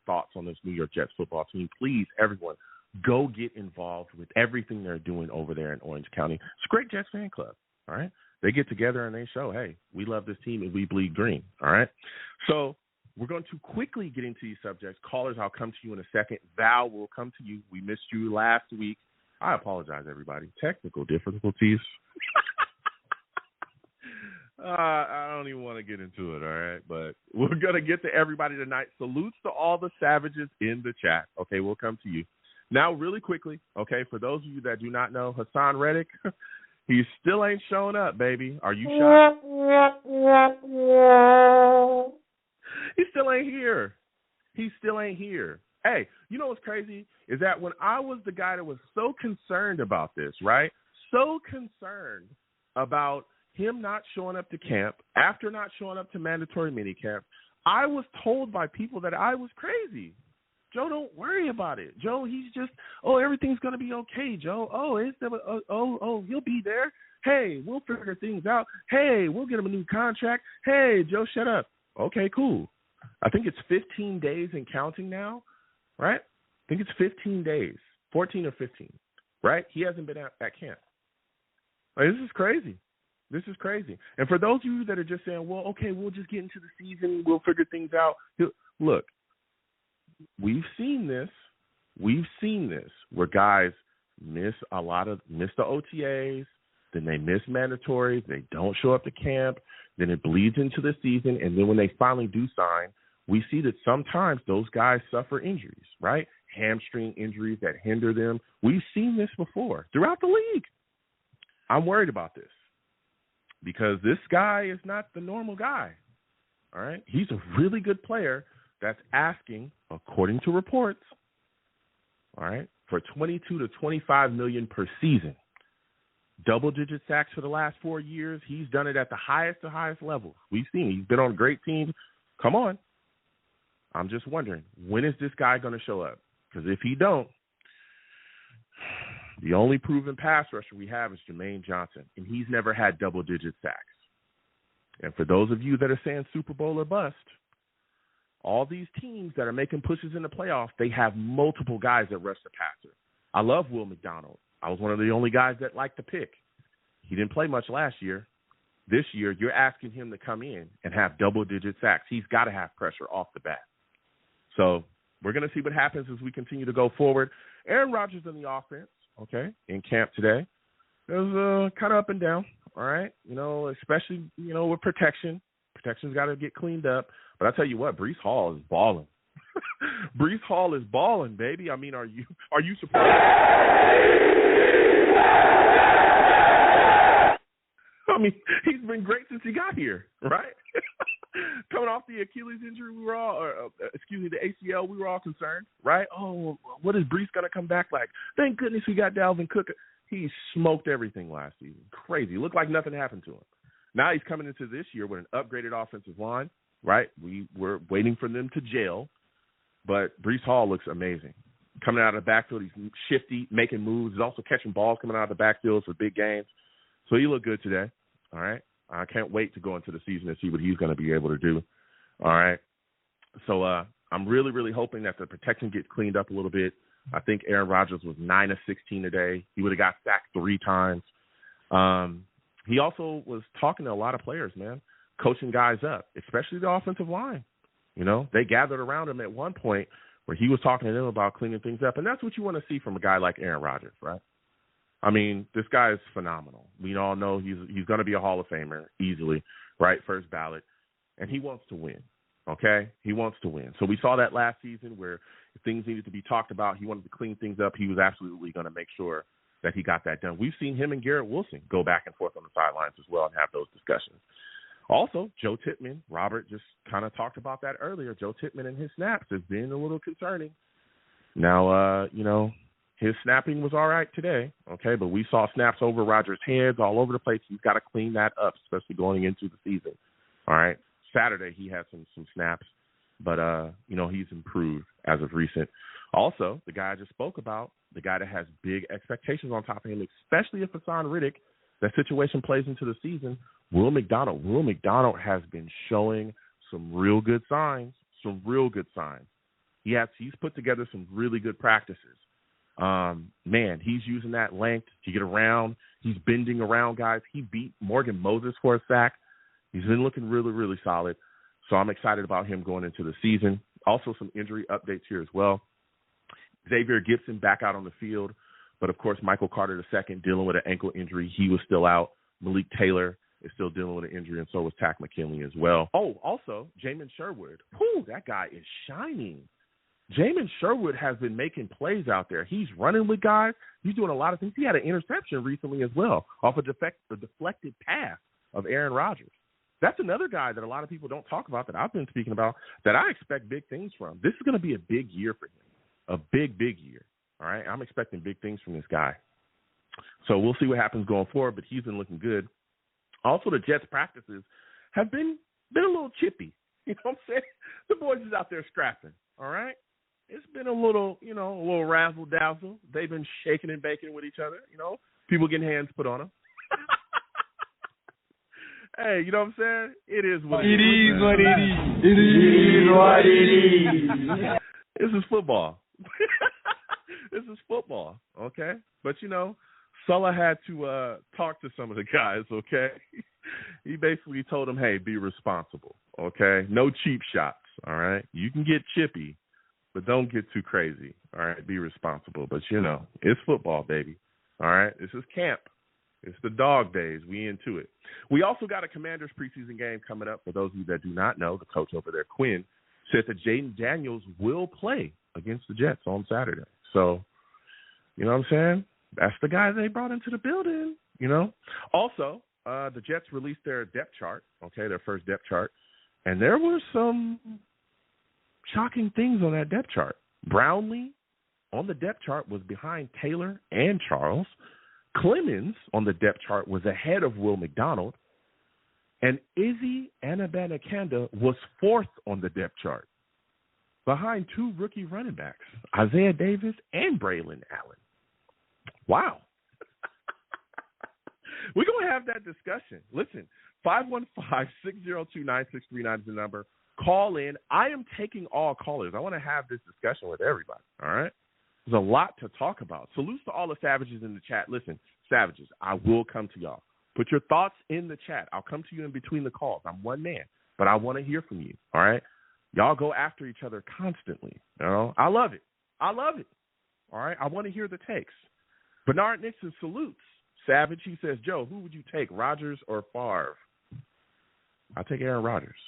[SPEAKER 2] thoughts on this New York Jets football team. Please, everyone, go get involved with everything they're doing over there in Orange County. It's a great Jets Fan Club, all right? They get together and they show, hey, we love this team and we bleed green, all right? So we're going to quickly get into these subjects. Callers, I'll come to you in a second. Val will come to you. We missed you last week. I apologize, everybody. Technical difficulties. I don't even want to get into it, all right? But we're going to get to everybody tonight. Salutes to all the savages in the chat. Okay, we'll come to you. Now, really quickly, okay, for those of you that do not know, Haason Reddick, he still ain't showing up, baby. Are you shocked? He still ain't here. He still ain't here. Hey, you know what's crazy is that when I was the guy that was so concerned about this, right? So concerned about him not showing up to camp, after not showing up to mandatory minicamp, I was told by people that I was crazy. Joe, don't worry about it. Joe, he's just, everything's going to be okay, Joe. He'll be there. Hey, we'll figure things out. Hey, we'll get him a new contract. Hey, Joe, shut up. Okay, cool. I think it's 15 days and counting now, right? I think it's 15 days, 14 or 15, right? He hasn't been at camp. Like, this is crazy. This is crazy. And for those of you that are just saying, well, okay, we'll just get into the season. We'll figure things out. Look. We've seen this where guys miss the OTAs, then they miss mandatories, they don't show up to camp, then it bleeds into the season, and then when they finally do sign, we see that sometimes those guys suffer injuries, right? Hamstring injuries that hinder them. We've seen this before throughout the league. I'm worried about this because this guy is not the normal guy, all right? He's a really good player that's asking, according to reports, all right, for $22 to $25 million per season. Double-digit sacks for the last 4 years. He's done it at the highest levels. We've seen he's been on great teams. Come on. I'm just wondering, when is this guy going to show up? Because if he don't, The only proven pass rusher we have is Jermaine Johnson, and he's never had double-digit sacks. And for those of you that are saying Super Bowl or bust, all these teams that are making pushes in the playoffs, they have multiple guys that rush the passer. I love Will McDonald. I was one of the only guys that liked to pick. He didn't play much last year. This year, you're asking him to come in and have double-digit sacks. He's got to have pressure off the bat. So we're going to see what happens as we continue to go forward. Aaron Rodgers in the offense, okay, in camp today. It was kind of up and down, all right, especially, with protection. Protection's got to get cleaned up. But I tell you what, Breece Hall is balling. Breece Hall is balling, baby. I mean, are you surprised? I mean, he's been great since he got here, right? Coming off the Achilles injury, the ACL, we were all concerned, right? Oh, what is Breece going to come back like? Thank goodness we got Dalvin Cook. He smoked everything last season. Crazy. It looked like nothing happened to him. Now he's coming into this year with an upgraded offensive line, right? We were waiting for them to gel, but Breece Hall looks amazing. Coming out of the backfield, he's shifty, making moves. He's also catching balls coming out of the backfield for big games. So he looked good today, all right? I can't wait to go into the season and see what he's going to be able to do, all right? So I'm really, really hoping that the protection gets cleaned up a little bit. I think Aaron Rodgers was 9 of 16 today. He would have got sacked 3 times. He also was talking to a lot of players, man, coaching guys up, especially the offensive line. They gathered around him at one point where he was talking to them about cleaning things up, and that's what you want to see from a guy like Aaron Rodgers, right? I mean, this guy is phenomenal. We all know he's going to be a Hall of Famer easily, right? First ballot. And he wants to win, okay? He wants to win. So we saw that last season where things needed to be talked about. He wanted to clean things up. He was absolutely going to make sure that he got that done. We've seen him and Garrett Wilson go back and forth on the sidelines as well and have those discussions. Also, Joe Tippmann, Robert just kind of talked about that earlier. Joe Tippmann and his snaps has been a little concerning. Now, his snapping was all right today, okay, but we saw snaps over Rodgers' heads all over the place. He's got to clean that up, especially going into the season, all right? Saturday he had some snaps, but, he's improved as of recent. Also, the guy I just spoke about, the guy that has big expectations on top of him, especially if Haason Reddick, that situation plays into the season, Will McDonald. Will McDonald has been showing some real good signs, He's put together some really good practices. Man, he's using that length to get around. He's bending around guys. He beat Morgan Moses for a sack. He's been looking really, really solid. So I'm excited about him going into the season. Also, some injury updates here as well. Xavier Gibson back out on the field, but of course, Michael Carter II dealing with an ankle injury. He was still out. Malik Taylor is still dealing with an injury, and so was Tack McKinley as well. Oh, also, Jamin Sherwood. That guy is shining. Jamin Sherwood has been making plays out there. He's running with guys. He's doing a lot of things. He had an interception recently as well off a deflected pass of Aaron Rodgers. That's another guy that a lot of people don't talk about that I've been speaking about that I expect big things from. This is going to be a big year for him, a big, big year. All right, I'm expecting big things from this guy. So we'll see what happens going forward, but he's been looking good. Also, the Jets' practices have been a little chippy. You know what I'm saying? The boys is out there scrapping, all right? It's been a little razzle-dazzle. They've been shaking and baking with each other, people getting hands put on them. Hey, you know what I'm saying? It is what it is. It is what it is. It is what it is. This is football. This is football, okay? But, Sulla had to talk to some of the guys, okay? He basically told them, hey, be responsible, okay? No cheap shots, all right? You can get chippy, but don't get too crazy, all right? Be responsible. But, it's football, baby, all right? This is camp. It's the dog days. We into it. We also got a Commanders preseason game coming up. For those of you that do not know, the coach over there, Quinn, said that Jaden Daniels will play against the Jets on Saturday. So, you know what I'm saying? That's the guy they brought into the building, Also, the Jets released their depth chart, okay, their first depth chart, and there were some shocking things on that depth chart. Brownlee on the depth chart was behind Taylor and Charles. Clemens on the depth chart was ahead of Will McDonald, and Izzy Anabanakanda was fourth on the depth chart, behind 2 rookie running backs, Isaiah Davis and Braylon Allen. Wow. We're going to have that discussion. Listen, 515-602-9639 is the number. Call in. I am taking all callers. I want to have this discussion with everybody, all right? There's a lot to talk about. Salutes to all the Savages in the chat. Listen, Savages, I will come to y'all. Put your thoughts in the chat. I'll come to you in between the calls. I'm one man, but I want to hear from you, all right? Y'all go after each other constantly. You know? I love it. I love it, all right? I want to hear the takes. Bernard Nixon salutes. Savage, he says, Joe, who would you take, Rodgers or Favre? I'll take Aaron Rodgers.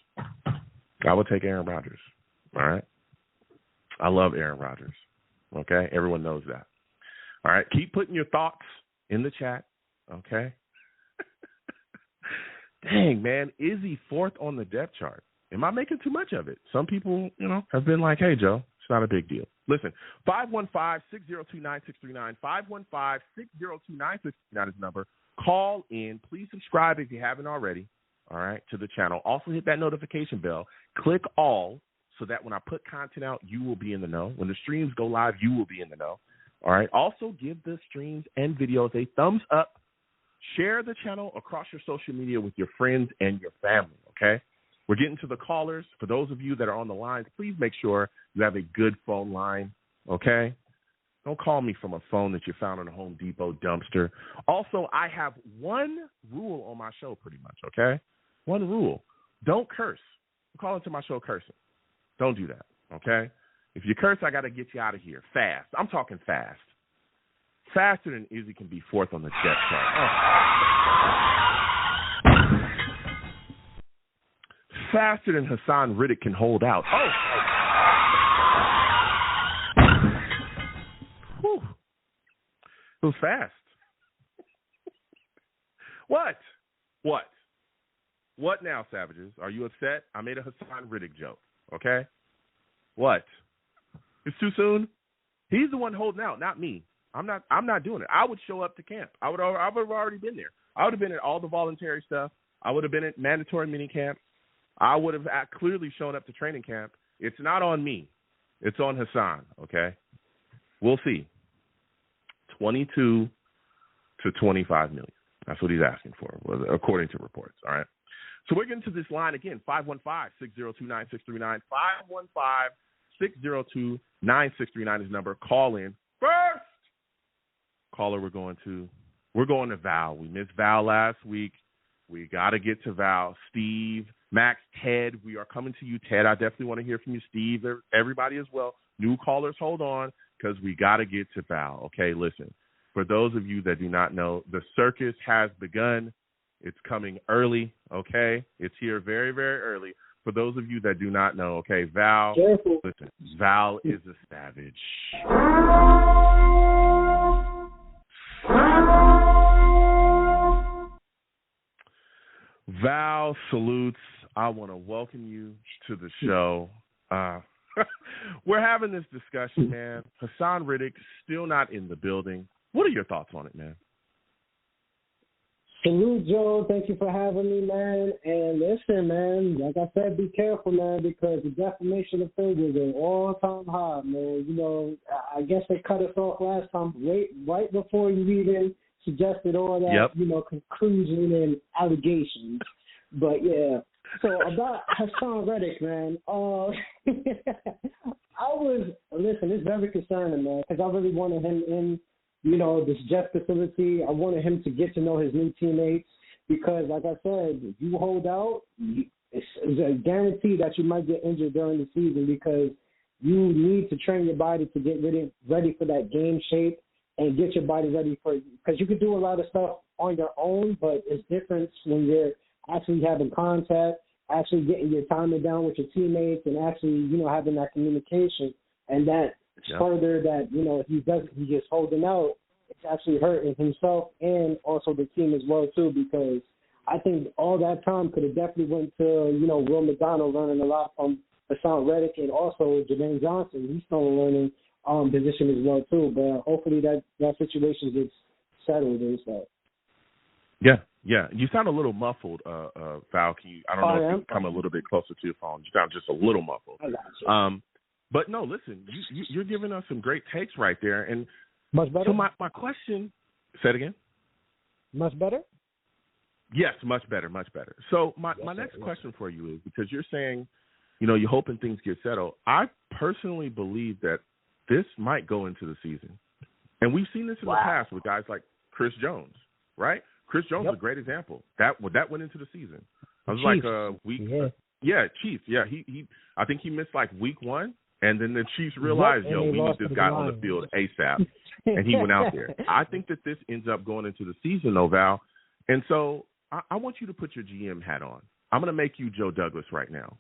[SPEAKER 2] I would take Aaron Rodgers, all right? I love Aaron Rodgers, okay? Everyone knows that. All right, keep putting your thoughts in the chat, okay? Dang, man, is he fourth on the depth chart? Am I making too much of it? Some people, have been like, hey, Joe, it's not a big deal. Listen, 515-602-9639, 515-602-9639 is the number. Call in. Please subscribe if you haven't already, all right, to the channel. Also hit that notification bell. Click all so that when I put content out, you will be in the know. When the streams go live, you will be in the know, all right? Also give the streams and videos a thumbs up. Share the channel across your social media with your friends and your family, okay? We're getting to the callers. For those of you that are on the lines, please make sure you have a good phone line, okay? Don't call me from a phone that you found in a Home Depot dumpster. Also, I have one rule on my show pretty much, okay? One rule. Don't curse. I'm calling to my show cursing. Don't do that, okay? If you curse, I got to get you out of here fast. I'm talking fast. Faster than Izzy can be fourth on the depth chart. Oh. Faster than Haason Reddick can hold out. Oh. Whew. It was fast. What? What now, Savages? Are you upset? I made a Haason Reddick joke, okay? What? It's too soon? He's the one holding out, not me. I'm not doing it. I would show up to camp. I would have already been there. I would have been at all the voluntary stuff. I would have been at mandatory mini camp. I would have clearly shown up to training camp. It's not on me. It's on Haason, okay? We'll see. 22 to 25 million. That's what he's asking for, according to reports, all right? So we're getting to this line again, 515-602-9639. 515-602-9639 is number. Call in. First caller we're going to Val. We missed Val last week. We got to get to Val. Steve, Max, Ted, we are coming to you. Ted, I definitely want to hear from you. Steve, everybody as well. New callers, hold on, because we got to get to Val. Okay, listen. For those of you that do not know, the circus has begun. It's coming early, okay? It's here very, very early. For those of you that do not know, okay, Val, listen, Val is a savage. Val salutes. I want to welcome you to the show. We're having this discussion, man. Haason Reddick still not in the building. What are your thoughts on it, man?
[SPEAKER 4] Salute, Joe. Thank you for having me, man. And listen, man, like I said, be careful, man, because the defamation of thing is an all-time high, man. I guess they cut us off last time right before you even suggested all that, conclusion and allegations. But, yeah. So, about Haason Reddick, man, it's very concerning, man, because I really wanted him in, this Jet facility. I wanted him to get to know his new teammates because, like I said, if you hold out, it's a guarantee that you might get injured during the season because you need to train your body to get ready for that game shape and get your body ready for it. Because you can do a lot of stuff on your own, but it's different when you're actually having contact, actually getting your timing down with your teammates, and actually, having that communication. And that further that, if he gets holding out, it's actually hurting himself and also the team as well, too, because I think all that time could have definitely went to, Will McDonald learning a lot from Haason Reddick and also Jermaine Johnson. He's still a learning position as well, too. But hopefully that situation gets settled and stuff.
[SPEAKER 2] Yeah. You sound a little muffled, Val. If you come a little bit closer to your phone. You sound just a little muffled.
[SPEAKER 4] I got you.
[SPEAKER 2] But no, listen, you're giving us some great takes right there. And
[SPEAKER 4] Much better?
[SPEAKER 2] So my question, say it again.
[SPEAKER 4] Much better?
[SPEAKER 2] Yes, much better, much better. So my next question for you is, because you're saying, you're hoping things get settled. I personally believe that this might go into the season. And we've seen this in the past with guys like Chris Jones, right? Chris Jones is a great example. That went into the season. I was
[SPEAKER 4] Chiefs.
[SPEAKER 2] like week Chiefs. Yeah, he I think he missed like week 1, and then the Chiefs realized, we need this guy on the field ASAP. And he went out there. I think that this ends up going into the season, though, Val. And so I want you to put your GM hat on. I'm going to make you Joe Douglas right now.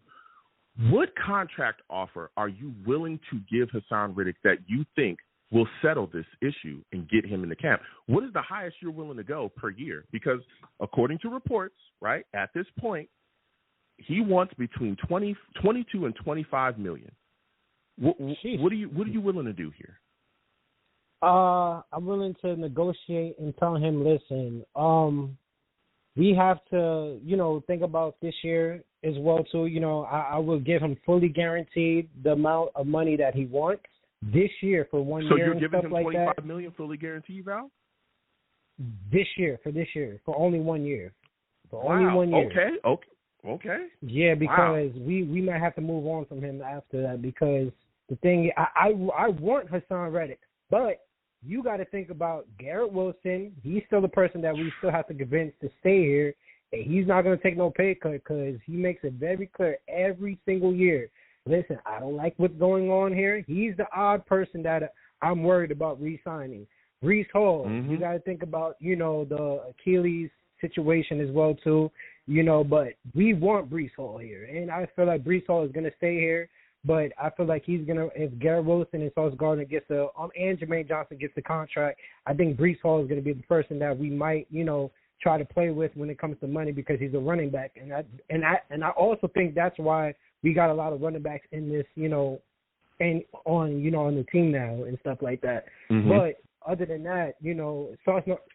[SPEAKER 2] What contract offer are you willing to give Haason Reddick that you think will settle this issue and get him in the camp? What is the highest you're willing to go per year? Because according to reports, right, at this point, he wants between 22 and 25 million. What are you willing to do here?
[SPEAKER 4] I'm willing to negotiate and tell him, listen, we have to, think about this year as well, too. I will give him fully guaranteed the amount of money that he wants this year for 1 year.
[SPEAKER 2] So you're giving him
[SPEAKER 4] $25
[SPEAKER 2] million fully guaranteed, Val?
[SPEAKER 4] This year, for only 1 year. Only 1 year.
[SPEAKER 2] Okay.
[SPEAKER 4] Yeah, because we might have to move on from him after that, because the thing, I want Haason Reddick, but you got to think about Garrett Wilson. He's still the person that we still have to convince to stay here, and he's not going to take no pay cut because he makes it very clear every single year. Listen, I don't like what's going on here. He's the odd person that I'm worried about re-signing. Breece Hall, you got to think about, the Achilles situation as well, too. But we want Breece Hall here, and I feel like Breece Hall is going to stay here. But I feel like he's gonna, if Garrett Wilson and Sauce Gardner gets and Jermaine Johnson gets the contract, I think Breece Hall is gonna be the person that we might, try to play with when it comes to money, because he's a running back, and I also think that's why we got a lot of running backs in this, and on the team now and stuff like that. But other than that,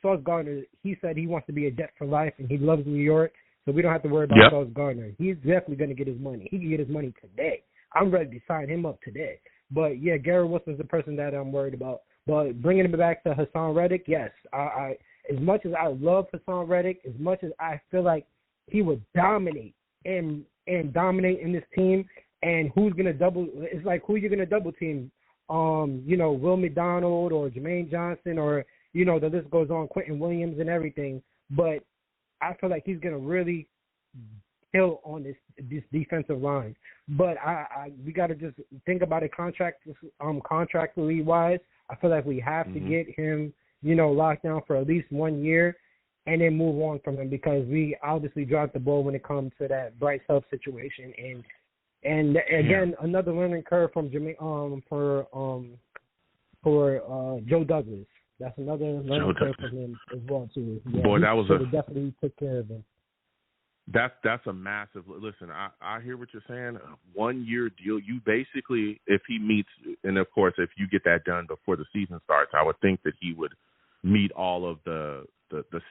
[SPEAKER 4] Sauce Gardner, he said he wants to be a Jet for life, and he loves New York, so we don't have to worry about Sauce Gardner. He's definitely gonna get his money. He can get his money today. I'm ready to sign him up today. But, yeah, Garrett Wilson's the person that I'm worried about. But bringing him back to Haason Reddick, yes. I as much as I love Haason Reddick, as much as I feel like he would dominate and dominate in this team, and who's going to double – it's like who you're going to double team, Will McDonald or Jermaine Johnson or, the list goes on, Quentin Williams and everything. But I feel like he's going to really kill on this defensive line. But we got to just think about it contractually wise. I feel like we have to get him, locked down for at least 1 year and then move on from him, because we obviously dropped the ball when it comes to that Bryce Huff situation. And again, another learning curve from for Joe Douglas. That's another learning curve for him as well too. Yeah,
[SPEAKER 2] boy, that was
[SPEAKER 4] definitely took care of him.
[SPEAKER 2] That's a massive. Listen, I hear what you're saying. 1 year deal. You basically, if he meets, and of course, if you get that done before the season starts, I would think that he would meet all of the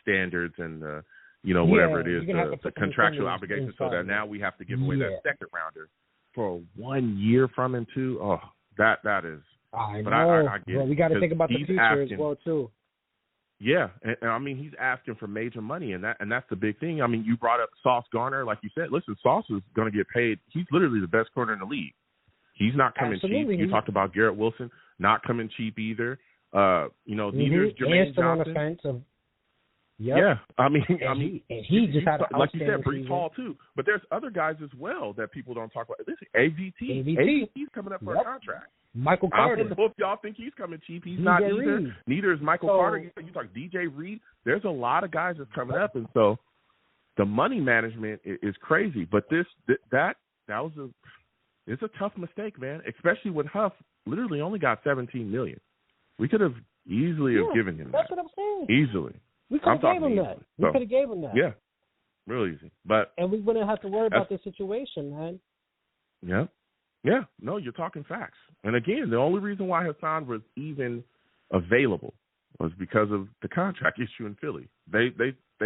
[SPEAKER 2] standards and the, whatever it is, the contractual obligations. So that now we have to give away that second rounder for 1 year from him too. Oh, that is.
[SPEAKER 4] I know.
[SPEAKER 2] I get
[SPEAKER 4] well, we got to think about the future as well too.
[SPEAKER 2] Yeah, and I mean, he's asking for major money, and that's the big thing. I mean, you brought up Sauce Gardner, like you said. Listen, Sauce is going to get paid. He's literally the best corner in the league. He's not coming cheap. You talked about Garrett Wilson not coming cheap either. Neither is Jermaine Johnson. Yeah, I mean,
[SPEAKER 4] he just had
[SPEAKER 2] like you said, Breece Hall too. But there's other guys as well that people don't talk about. Listen, AVT, he's coming up for a contract.
[SPEAKER 4] Michael Carter.
[SPEAKER 2] I don't know if y'all think he's coming cheap. He's not either. Reed. Neither is Michael Carter. You talk DJ Reed. There's a lot of guys that's coming up, and so the money management is crazy. But it's a tough mistake, man. Especially when Huff literally only got $17 million. We could have easily have given him
[SPEAKER 4] that's
[SPEAKER 2] that.
[SPEAKER 4] That's what I'm saying.
[SPEAKER 2] Easily.
[SPEAKER 4] We could have gave him that. We could have gave him that.
[SPEAKER 2] Yeah, real easy. And
[SPEAKER 4] we wouldn't have to worry about the situation, man.
[SPEAKER 2] Yeah. Yeah, no, you're talking facts. And again, the only reason why Haason was even available was because of the contract issue in Philly. They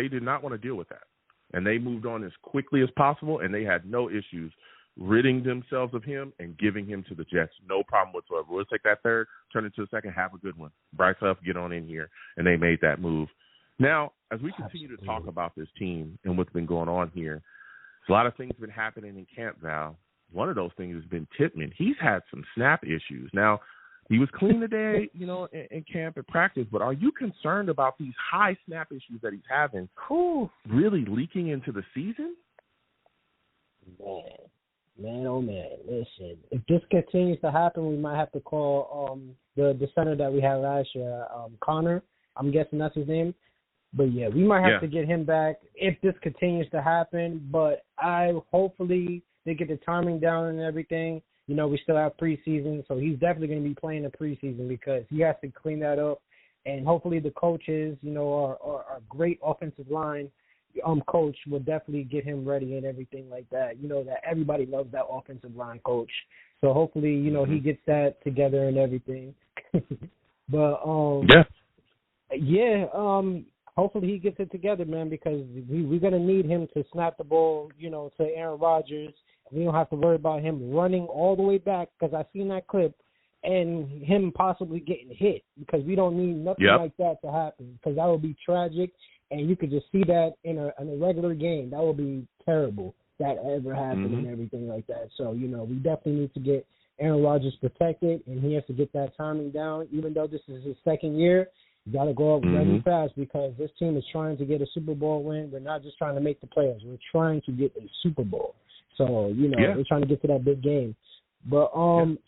[SPEAKER 2] did not want to deal with that, and they moved on as quickly as possible, and they had no issues ridding themselves of him and giving him to the Jets. No problem whatsoever. We'll take that third, turn it to a second, have a good one. Bryce Huff, get on in here. And they made that move. Now, as we continue to talk about this team and what's been going on here, a lot of things have been happening in camp, Val. One of those things has been Tippmann. He's had some snap issues. Now, he was clean today, in camp and practice, but are you concerned about these high snap issues that he's having really leaking into the season?
[SPEAKER 4] Man, oh man, listen. If this continues to happen, we might have to call the center that we had last year, Connor. I'm guessing that's his name. But yeah, we might have to get him back if this continues to happen. But hopefully they get the timing down and everything. We still have preseason, so he's definitely going to be playing the preseason because he has to clean that up. And hopefully the coaches, our great offensive line coach will definitely get him ready and everything like that. That everybody loves that offensive line coach. So hopefully, he gets that together and everything. But hopefully he gets it together, man, because we're going to need him to snap the ball, to Aaron Rodgers. We don't have to worry about him running all the way back because I've seen that clip and him possibly getting hit because we don't need nothing like that to happen because that would be tragic. And you could just see that in a regular game. That would be terrible if that ever happened and everything like that. So, we definitely need to get Aaron Rodgers protected, and he has to get that timing down. Even though this is his second year, you got to go up very fast because this team is trying to get a Super Bowl win. We're not just trying to make the playoffs. We're trying to get a Super Bowl. So, we're trying to get to that big game. But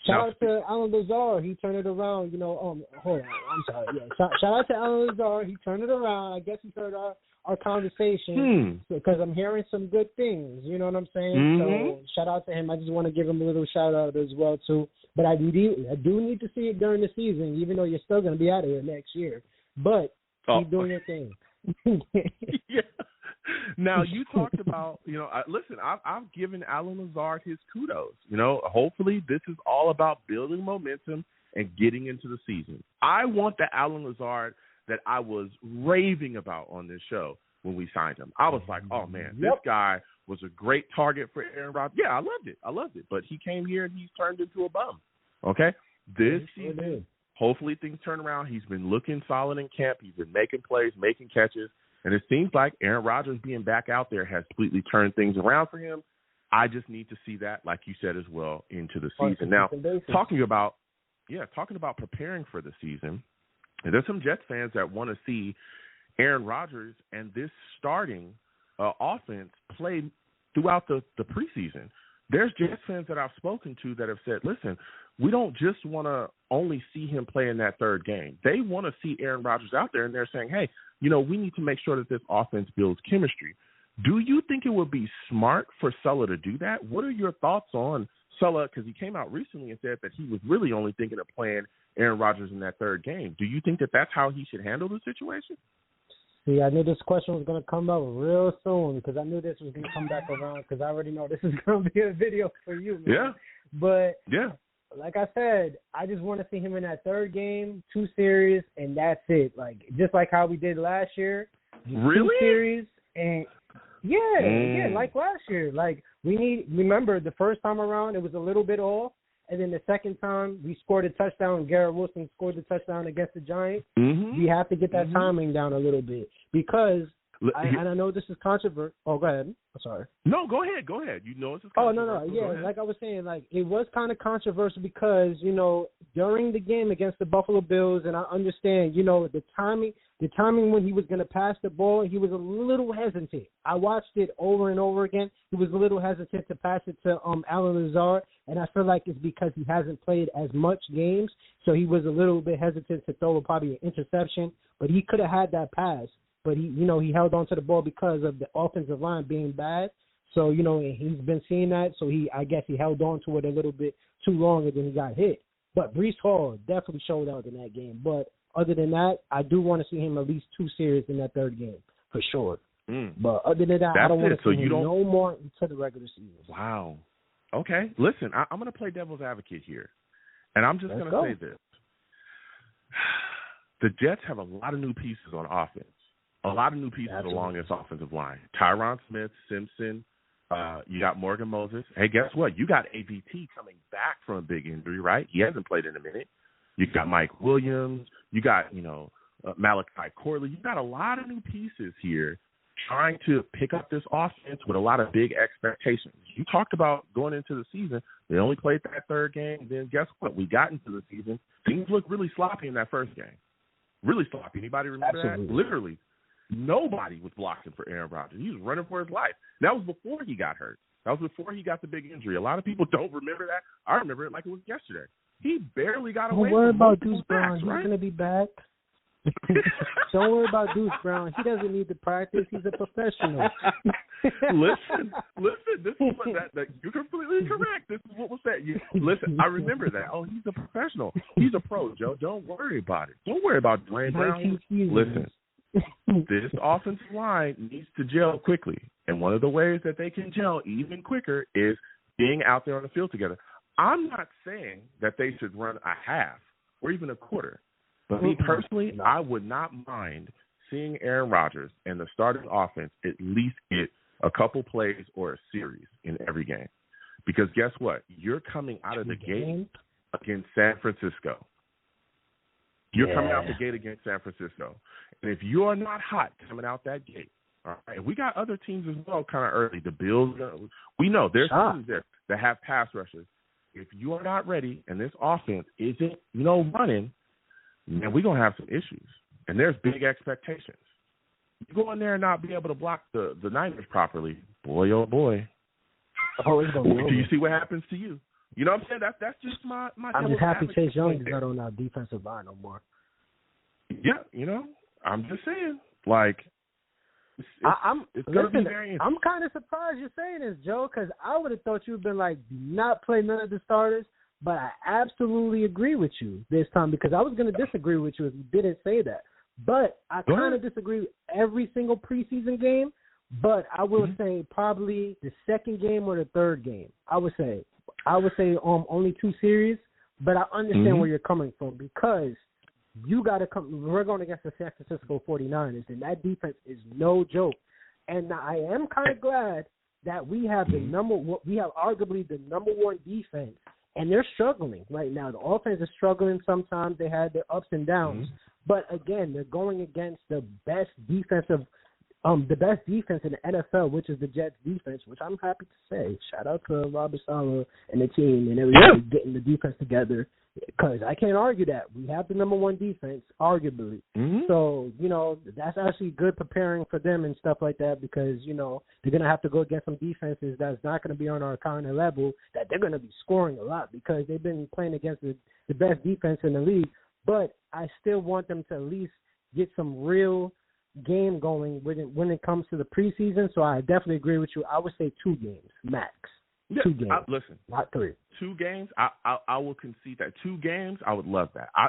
[SPEAKER 4] shout out to Alan Lazard. He turned it around. Hold on. I'm sorry. Yeah, shout out to Alan Lazard. He turned it around. I guess he heard our conversation because I'm hearing some good things. You know what I'm saying? So shout out to him. I just want to give him a little shout out as well too. But I do need to see it during the season, even though you're still going to be out of here next year. But keep doing your thing.
[SPEAKER 2] Now, you talked about, listen, I've given Alan Lazard his kudos. Hopefully this is all about building momentum and getting into the season. I want the Alan Lazard that I was raving about on this show when we signed him. I was like, oh, man, this guy was a great target for Aaron Rodgers. Yeah, I loved it. But he came here and he's turned into a bum. Okay? This season, hopefully things turn around. He's been looking solid in camp. He's been making plays, making catches. And it seems like Aaron Rodgers being back out there has completely turned things around for him. I just need to see that, like you said as well, into the season. Now, talking about preparing for the season, and there's some Jets fans that want to see Aaron Rodgers and this starting offense play throughout the preseason. There's Jets fans that I've spoken to that have said, listen, we don't just want to only see him play in that third game. They want to see Aaron Rodgers out there, and they're saying, hey, we need to make sure that this offense builds chemistry. Do you think it would be smart for Sulla to do that? What are your thoughts on Sulla? Because he came out recently and said that he was really only thinking of playing Aaron Rodgers in that third game. Do you think that that's how he should handle the situation?
[SPEAKER 4] See, I knew this question was going to come up real soon because I knew this was going to come back around because I already know this is going to be a video for you, man. Yeah. But like I said, I just want to see him in that third game, 2 series, and that's it. Like just like how we did last year.
[SPEAKER 2] Really?
[SPEAKER 4] 2 series and like last year. Like remember the first time around it was a little bit off, and then the second time we scored a touchdown. Garrett Wilson scored the touchdown against the Giants. We have to get that timing down a little bit because and I know this is controversial. Oh, go ahead. I'm sorry.
[SPEAKER 2] No, go ahead. This is controversial.
[SPEAKER 4] Oh, no. Yeah, like I was saying, like it was kind of controversial because, during the game against the Buffalo Bills, and I understand, the timing when he was going to pass the ball, he was a little hesitant. I watched it over and over again. He was a little hesitant to pass it to Alan Lazard, and I feel like it's because he hasn't played as much games, so he was a little bit hesitant to throw probably an interception, but he could have had that pass. But he held on to the ball because of the offensive line being bad. So, he's been seeing that. So I guess he held on to it a little bit too long and then he got hit. But Breece Hall definitely showed out in that game. But other than that, I do want to see him at least 2 series in that third game for sure. But other than that, I don't want to see him no more until the regular season.
[SPEAKER 2] Wow. Okay. Listen, I'm going to play devil's advocate here. And I'm just going to say this. The Jets have a lot of new pieces on offense. A lot of new pieces along this offensive line. Tyron Smith, Simpson, You got Morgan Moses. Hey, guess what? You got ABT coming back from a big injury, right? He hasn't played in a minute. You got Mike Williams. You got, Malachi Corley. You got a lot of new pieces here trying to pick up this offense with a lot of big expectations. You talked about going into the season. They only played that third game. Then guess what? We got into the season. Things looked really sloppy in that first game. Really sloppy. Anybody remember
[SPEAKER 4] Absolutely.
[SPEAKER 2] that? Literally. Nobody was blocking for Aaron Rodgers. He was running for his life. That was before he got hurt. That was before he got the big injury. A lot of people don't remember that. I remember it like it was yesterday. He barely got away
[SPEAKER 4] Don't worry
[SPEAKER 2] from
[SPEAKER 4] about
[SPEAKER 2] multiple
[SPEAKER 4] Deuce Brown.
[SPEAKER 2] sacks,
[SPEAKER 4] He's
[SPEAKER 2] right?
[SPEAKER 4] going to be back. Don't worry about Deuce Brown. He doesn't need to practice. He's a professional.
[SPEAKER 2] Listen. This is what that you're completely correct. This is what was said. Listen, I remember that. Oh, he's a professional. He's a pro, Joe. Don't worry about it. Don't worry about Dwayne Brown. Listen, this offensive line needs to gel quickly, and one of the ways that they can gel even quicker is being out there on the field together. I'm not saying that they should run a half or even a quarter. But me personally, I would not mind seeing Aaron Rodgers and the starting offense at least get a couple plays or a series in every game. Because guess what? You're coming out of the gate against San Francisco. You're coming out the gate against San Francisco. And if you are not hot coming out that gate, all right, we got other teams as well kind of early. The Bills, we know there's teams there that have pass rushers. If you are not ready and this offense isn't, running, man, we're going to have some issues. And there's big expectations. You go in there and not be able to block the Niners properly, boy, oh, boy.
[SPEAKER 4] Oh, it's going to be over.
[SPEAKER 2] Do you see what happens to you? You know what I'm saying? That's just my
[SPEAKER 4] I'm just happy Chase Young is not on our defensive line no more.
[SPEAKER 2] Yeah, I'm just saying. Like, it's going to be very interesting.
[SPEAKER 4] I'm kind of surprised you're saying this, Joe, because I would have thought you would have been like, do not play none of the starters. But I absolutely agree with you this time because I was going to disagree with you if you didn't say that. But I kind of disagree with every single preseason game. But I will say probably the second game or the third game. I would say only 2 series. But I understand where you're coming from because you got to come. We're going against the San Francisco 49ers, and that defense is no joke. And I am kind of glad that we have arguably the number one defense. And they're struggling right now. The offense is struggling sometimes. They had their ups and downs. But, again, they're going against the best defense in the NFL, which is the Jets defense, which I'm happy to say. Shout out to Robert Saleh and the team and everybody getting the defense together because I can't argue that. We have the number one defense, arguably. So, that's actually good preparing for them and stuff like that because, they're going to have to go against some defenses that's not going to be on our kind of level, that they're going to be scoring a lot because they've been playing against the best defense in the league. But I still want them to at least get some real game going when it comes to the preseason. So I definitely agree with you. I would say 2 games, max.
[SPEAKER 2] Yeah,
[SPEAKER 4] 2 games.
[SPEAKER 2] Listen,
[SPEAKER 4] not 3.
[SPEAKER 2] 2 games, I will concede that. 2 games, I would love that. I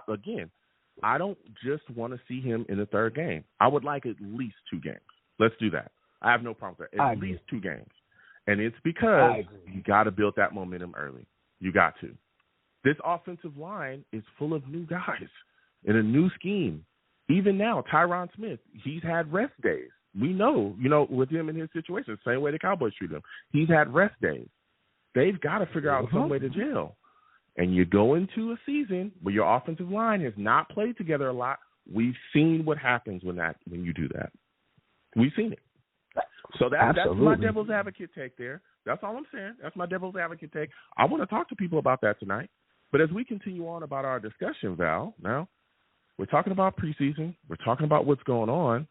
[SPEAKER 2] don't just want to see him in the third game. I would like at least 2 games. Let's do that. I have no problem with that. At least 2 games. And it's because you got to build that momentum early. You got to. This offensive line is full of new guys in a new scheme. Even now, Tyron Smith, he's had rest days. We know, with him in his situation, same way the Cowboys treat him. He's had rest days. They've got to figure out some way to gel. And you go into a season where your offensive line has not played together a lot. We've seen what happens when you do that. We've seen it. So that's my devil's advocate take there. That's all I'm saying. That's my devil's advocate take. I want to talk to people about that tonight. But as we continue on about our discussion, Val, now we're talking about preseason. We're talking about what's going on.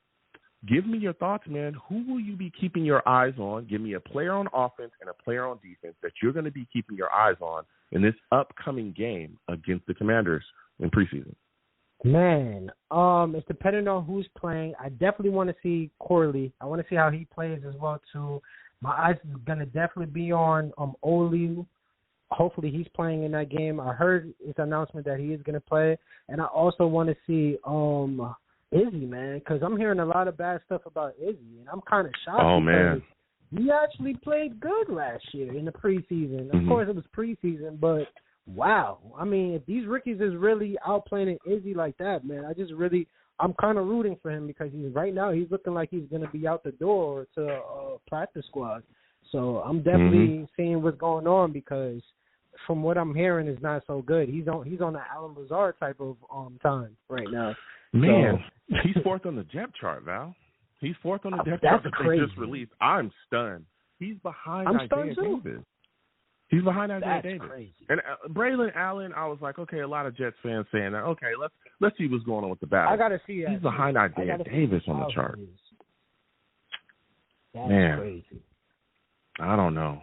[SPEAKER 2] Give me your thoughts, man. Who will you be keeping your eyes on? Give me a player on offense and a player on defense that you're going to be keeping your eyes on in this upcoming game against the Commanders in preseason.
[SPEAKER 4] Man, it's depending on who's playing. I definitely want to see Corley. I want to see how he plays as well, too. My eyes is going to definitely be on Olu. Hopefully he's playing in that game. I heard his announcement that he is going to play. And I also want to see Izzy, man, because I'm hearing a lot of bad stuff about Izzy, and I'm kind of shocked.
[SPEAKER 2] Oh, man.
[SPEAKER 4] He actually played good last year in the preseason. Of course, it was preseason, but wow. I mean, if these rookies is really outplaying Izzy like that, man, I'm kind of rooting for him because right now he's looking like he's going to be out the door to practice squad. So I'm definitely seeing what's going on because from what I'm hearing is not so good. He's on the Alan Lazard type of time right now.
[SPEAKER 2] Man, he's fourth on the depth chart, Val. He's fourth on the depth chart that they just released. I'm stunned. He's behind Isaiah Davis. He's behind Isaiah Davis. Crazy. And Braylon Allen, I was like, okay, a lot of Jets fans saying that. Okay, let's see what's going on with the battle.
[SPEAKER 4] I gotta see that.
[SPEAKER 2] He's behind Isaiah Davis on the chart.
[SPEAKER 4] That's crazy.
[SPEAKER 2] I don't know,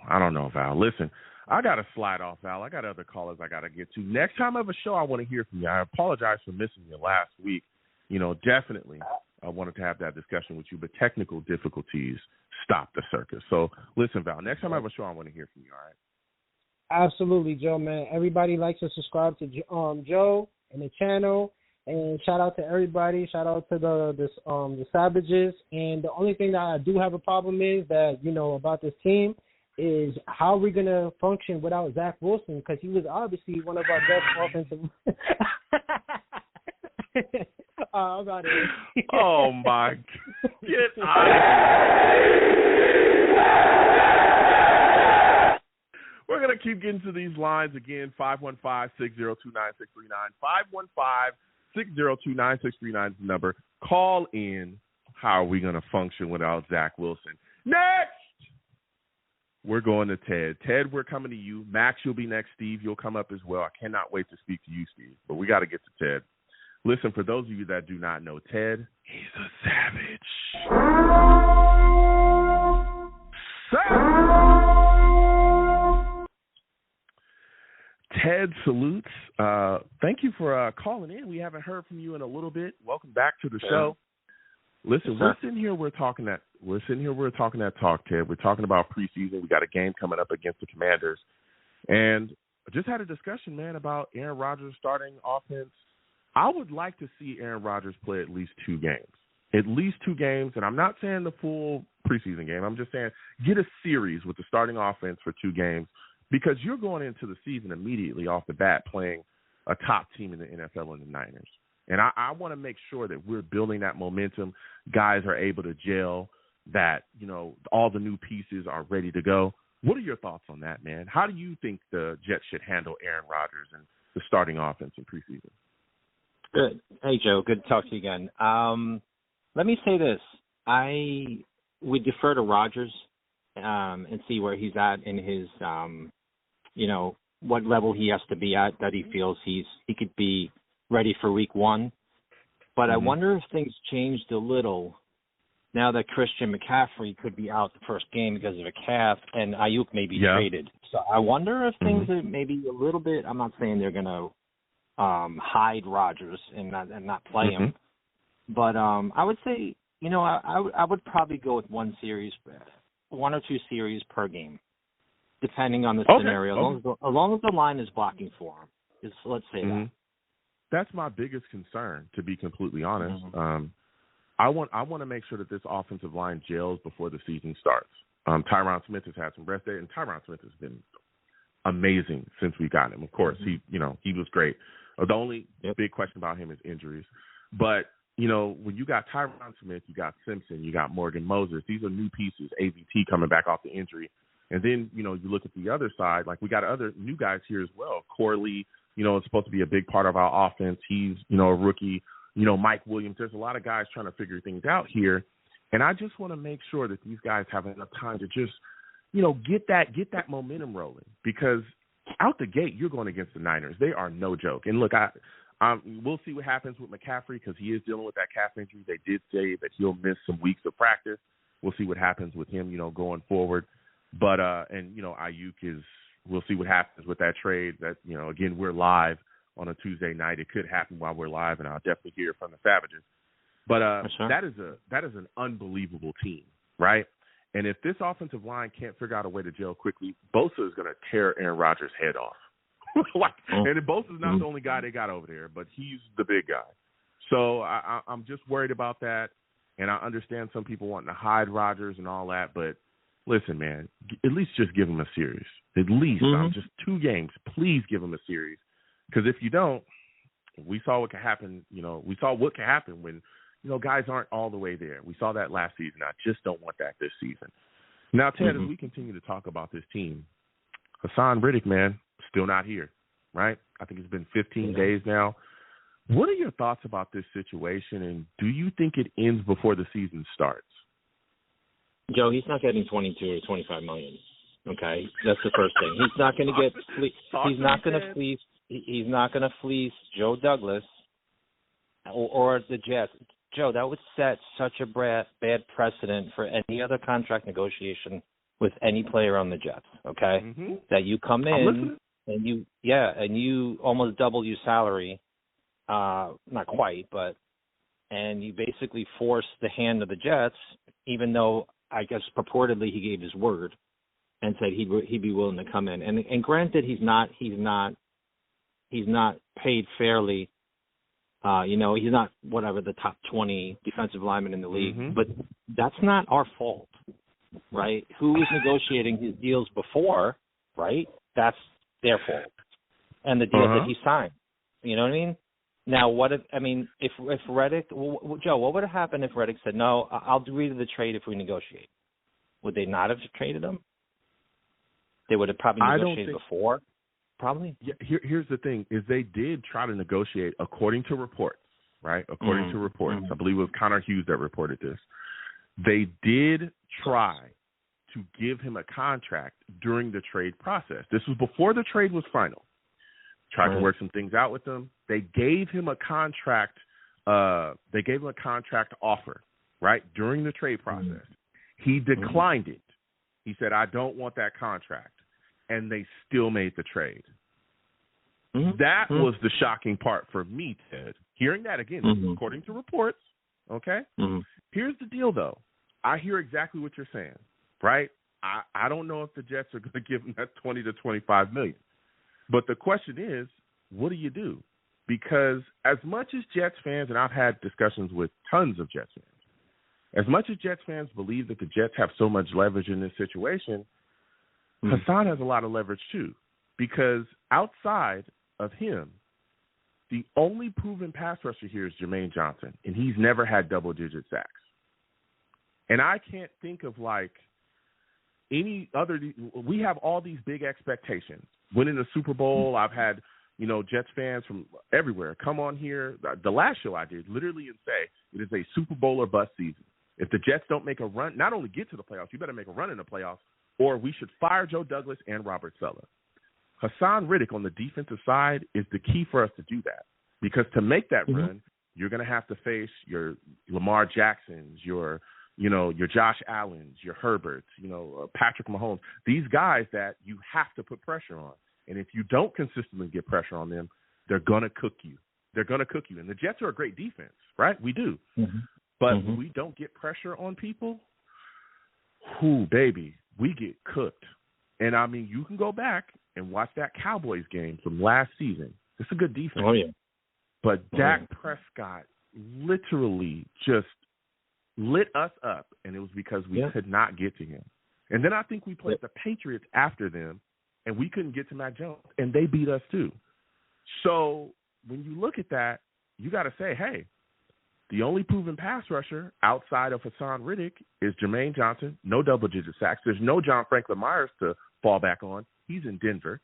[SPEAKER 2] Val. Listen, I got to slide off, Val. I got other callers I got to get to. Next time I have a show, I want to hear from you. I apologize for missing you last week. Definitely I wanted to have that discussion with you, but technical difficulties stopped the circus. So, listen, Val, next time I have a show, I want to hear from you, all right?
[SPEAKER 4] Absolutely, Joe, man. Everybody likes to subscribe to Joe and the channel. And shout out to everybody. Shout out to the Savages. And the only thing that I do have a problem is that, about this team is how are we going to function without Zach Wilson? Because he was obviously one of our best offensive. I'm about it.
[SPEAKER 2] Oh, my. Get out of here. We're going to keep getting to these lines again. 515-602-9639. 515-602-9639 is the number. Call in. How are we going to function without Zach Wilson? Next, we're going to Ted. Ted, we're coming to you. Max, you'll be next. Steve, you'll come up as well. I cannot wait to speak to you, Steve, but we got to get to Ted. Listen, for those of you that do not know Ted, he's a savage. Ted salutes. Thank you for calling in. We haven't heard from you in a little bit. Welcome back to the show. Listen, we're sitting here. We're talking that talk, Ted. We're talking about preseason. We got a game coming up against the Commanders, and I just had a discussion, man, about Aaron Rodgers starting offense. I would like to see Aaron Rodgers play at least 2 games. And I'm not saying the full preseason game. I'm just saying get a series with the starting offense for 2 games. Because you're going into the season immediately off the bat playing a top team in the NFL in the Niners. And I want to make sure that we're building that momentum. Guys are able to gel, that, all the new pieces are ready to go. What are your thoughts on that, man? How do you think the Jets should handle Aaron Rodgers and the starting offense in preseason?
[SPEAKER 5] Good. Hey, Joe. Good to talk to you again. Let me say this. I would defer to Rodgers and see where he's at in his what level he has to be at, that he feels he could be ready for week 1. But I wonder if things changed a little now that Christian McCaffrey could be out the first game because of a calf and Ayuk may be traded. So I wonder if things are maybe a little bit, I'm not saying they're going to hide Rodgers and not play him. But I would say, I would probably go with 1 or 2 series per game, depending on the scenario, as long as the line is blocking for him. Let's say that.
[SPEAKER 2] That's my biggest concern, to be completely honest. I want to make sure that this offensive line gels before the season starts. Tyron Smith has had some rest day, and Tyron Smith has been amazing since we got him. Of course, he was great. The only big question about him is injuries. But, when you got Tyron Smith, you got Simpson, you got Morgan Moses, these are new pieces, AVT coming back off the injury. And then, you look at the other side, like we got other new guys here as well. Corley, is supposed to be a big part of our offense. He's, a rookie. Mike Williams. There's a lot of guys trying to figure things out here. And I just want to make sure that these guys have enough time to just, get that momentum rolling. Because out the gate, you're going against the Niners. They are no joke. And look, we'll see what happens with McCaffrey because he is dealing with that calf injury. They did say that he'll miss some weeks of practice. We'll see what happens with him, going forward. But, Ayuk we'll see what happens with that trade. That, again, we're live on a Tuesday night. It could happen while we're live, and I'll definitely hear from the Savages. But that is an unbelievable team, right? And if this offensive line can't figure out a way to gel quickly, Bosa is going to tear Aaron Rodgers' head off. And Bosa's not the only guy they got over there, but he's the big guy. So I'm just worried about that. And I understand some people wanting to hide Rodgers and all that, but listen, man, at least just give him a series. At least just 2 games. Please give him a series. Because if you don't, we saw what could happen. We saw what could happen when, guys aren't all the way there. We saw that last season. I just don't want that this season. Now, Ted, as we continue to talk about this team, Haason Reddick, man, still not here, right? I think it's been 15 days now. What are your thoughts about this situation, and do you think it ends before the season starts?
[SPEAKER 5] Joe, he's not getting 22 or 25 million. Okay, that's the first thing. He's not going to get. He's not going to fleece. He's not going to fleece Joe Douglas or the Jets. Joe, that would set such a bad precedent for any other contract negotiation with any player on the Jets. Okay, that you come in and you almost double your salary. Not quite, but and you basically force the hand of the Jets, even though I guess purportedly he gave his word and said he'd be willing to come in. And granted, he's not paid fairly. He's not whatever the top 20 defensive lineman in the league, but that's not our fault, right? Who was negotiating his deals before, right? That's their fault, and the deal that he signed. You know what I mean? Now, if Reddick, Joe, what would have happened if Reddick said, no, I'll agree to the trade if we negotiate? Would they not have traded him? They would have probably negotiated before, probably.
[SPEAKER 2] Yeah, here's the thing, is they did try to negotiate according to reports, right? According to reports. I believe it was Connor Hughes that reported this. They did try to give him a contract during the trade process. This was before the trade was final. Tried to work some things out with him. They gave him a contract. They gave him a contract offer, right, during the trade process. He declined it. He said, "I don't want that contract," and they still made the trade. That was the shocking part for me, Ted. Hearing that again, according to reports. Okay. Here's the deal, though. I hear exactly what you're saying, right? I don't know if the Jets are going to give him that 20 to 25 million. But the question is, what do you do? Because as much as Jets fans, and I've had discussions with tons of Jets fans, as much as Jets fans believe that the Jets have so much leverage in this situation, Haason has a lot of leverage too. Because outside of him, the only proven pass rusher here is Jermaine Johnson, and he's never had double-digit sacks. And I can't think of any other. We have all these big expectations. Winning the Super Bowl, I've had, Jets fans from everywhere come on here. The last show I did, literally, and say it is a Super Bowl or bust season. If the Jets don't make a run, not only get to the playoffs, you better make a run in the playoffs, or we should fire Joe Douglas and Robert Saleh. Haason Reddick on the defensive side is the key for us to do that. Because to make that run, you're going to have to face your Lamar Jacksons, your Josh Allens, your Herberts, Patrick Mahomes, these guys that you have to put pressure on. And if you don't consistently get pressure on them, they're going to cook you. They're going to cook you. And the Jets are a great defense, right? We do. But when we don't get pressure on people, baby, we get cooked. And, I mean, you can go back and watch that Cowboys game from last season. It's a good defense.
[SPEAKER 5] Oh, yeah.
[SPEAKER 2] But Dak Prescott literally just lit us up, and it was because we could not get to him. And then I think we played the Patriots after them, and we couldn't get to Mac Jones, and they beat us too. So when you look at that, you got to say, hey, the only proven pass rusher outside of Haason Reddick is Jermaine Johnson, no double-digit sacks. There's no John Franklin Myers to fall back on. He's in Denver.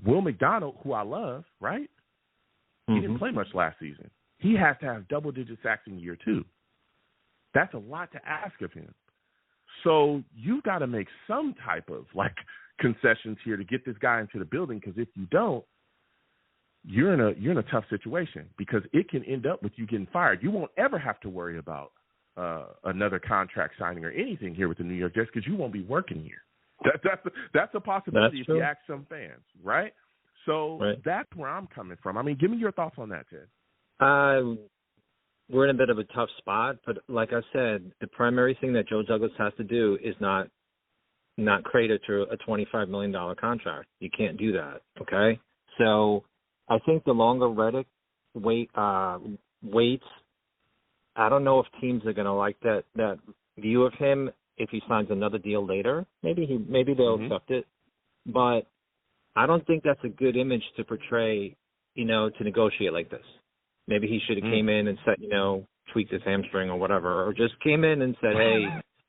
[SPEAKER 2] Will McDonald, who I love, right? He didn't play much last season. He has to have double-digit sacks in year two. That's a lot to ask of him. So you've got to make some type of concessions here to get this guy into the building, because if you don't, you're in a tough situation, because it can end up with you getting fired. You won't ever have to worry about another contract signing or anything here with the New York Jets, because you won't be working here. That's a possibility if you ask some fans, right? So that's where I'm coming from. I mean, give me your thoughts on that, Ted.
[SPEAKER 5] We're in a bit of a tough spot, but like I said, the primary thing that Joe Douglas has to do is not create a $25 million contract. You can't do that, okay? So I think the longer Reddick waits, I don't know if teams are going to like that view of him if he signs another deal later. Maybe they'll accept it, but I don't think that's a good image to portray, to negotiate like this. Maybe he should have came in and said, tweaked his hamstring or whatever, or just came in and said, hey,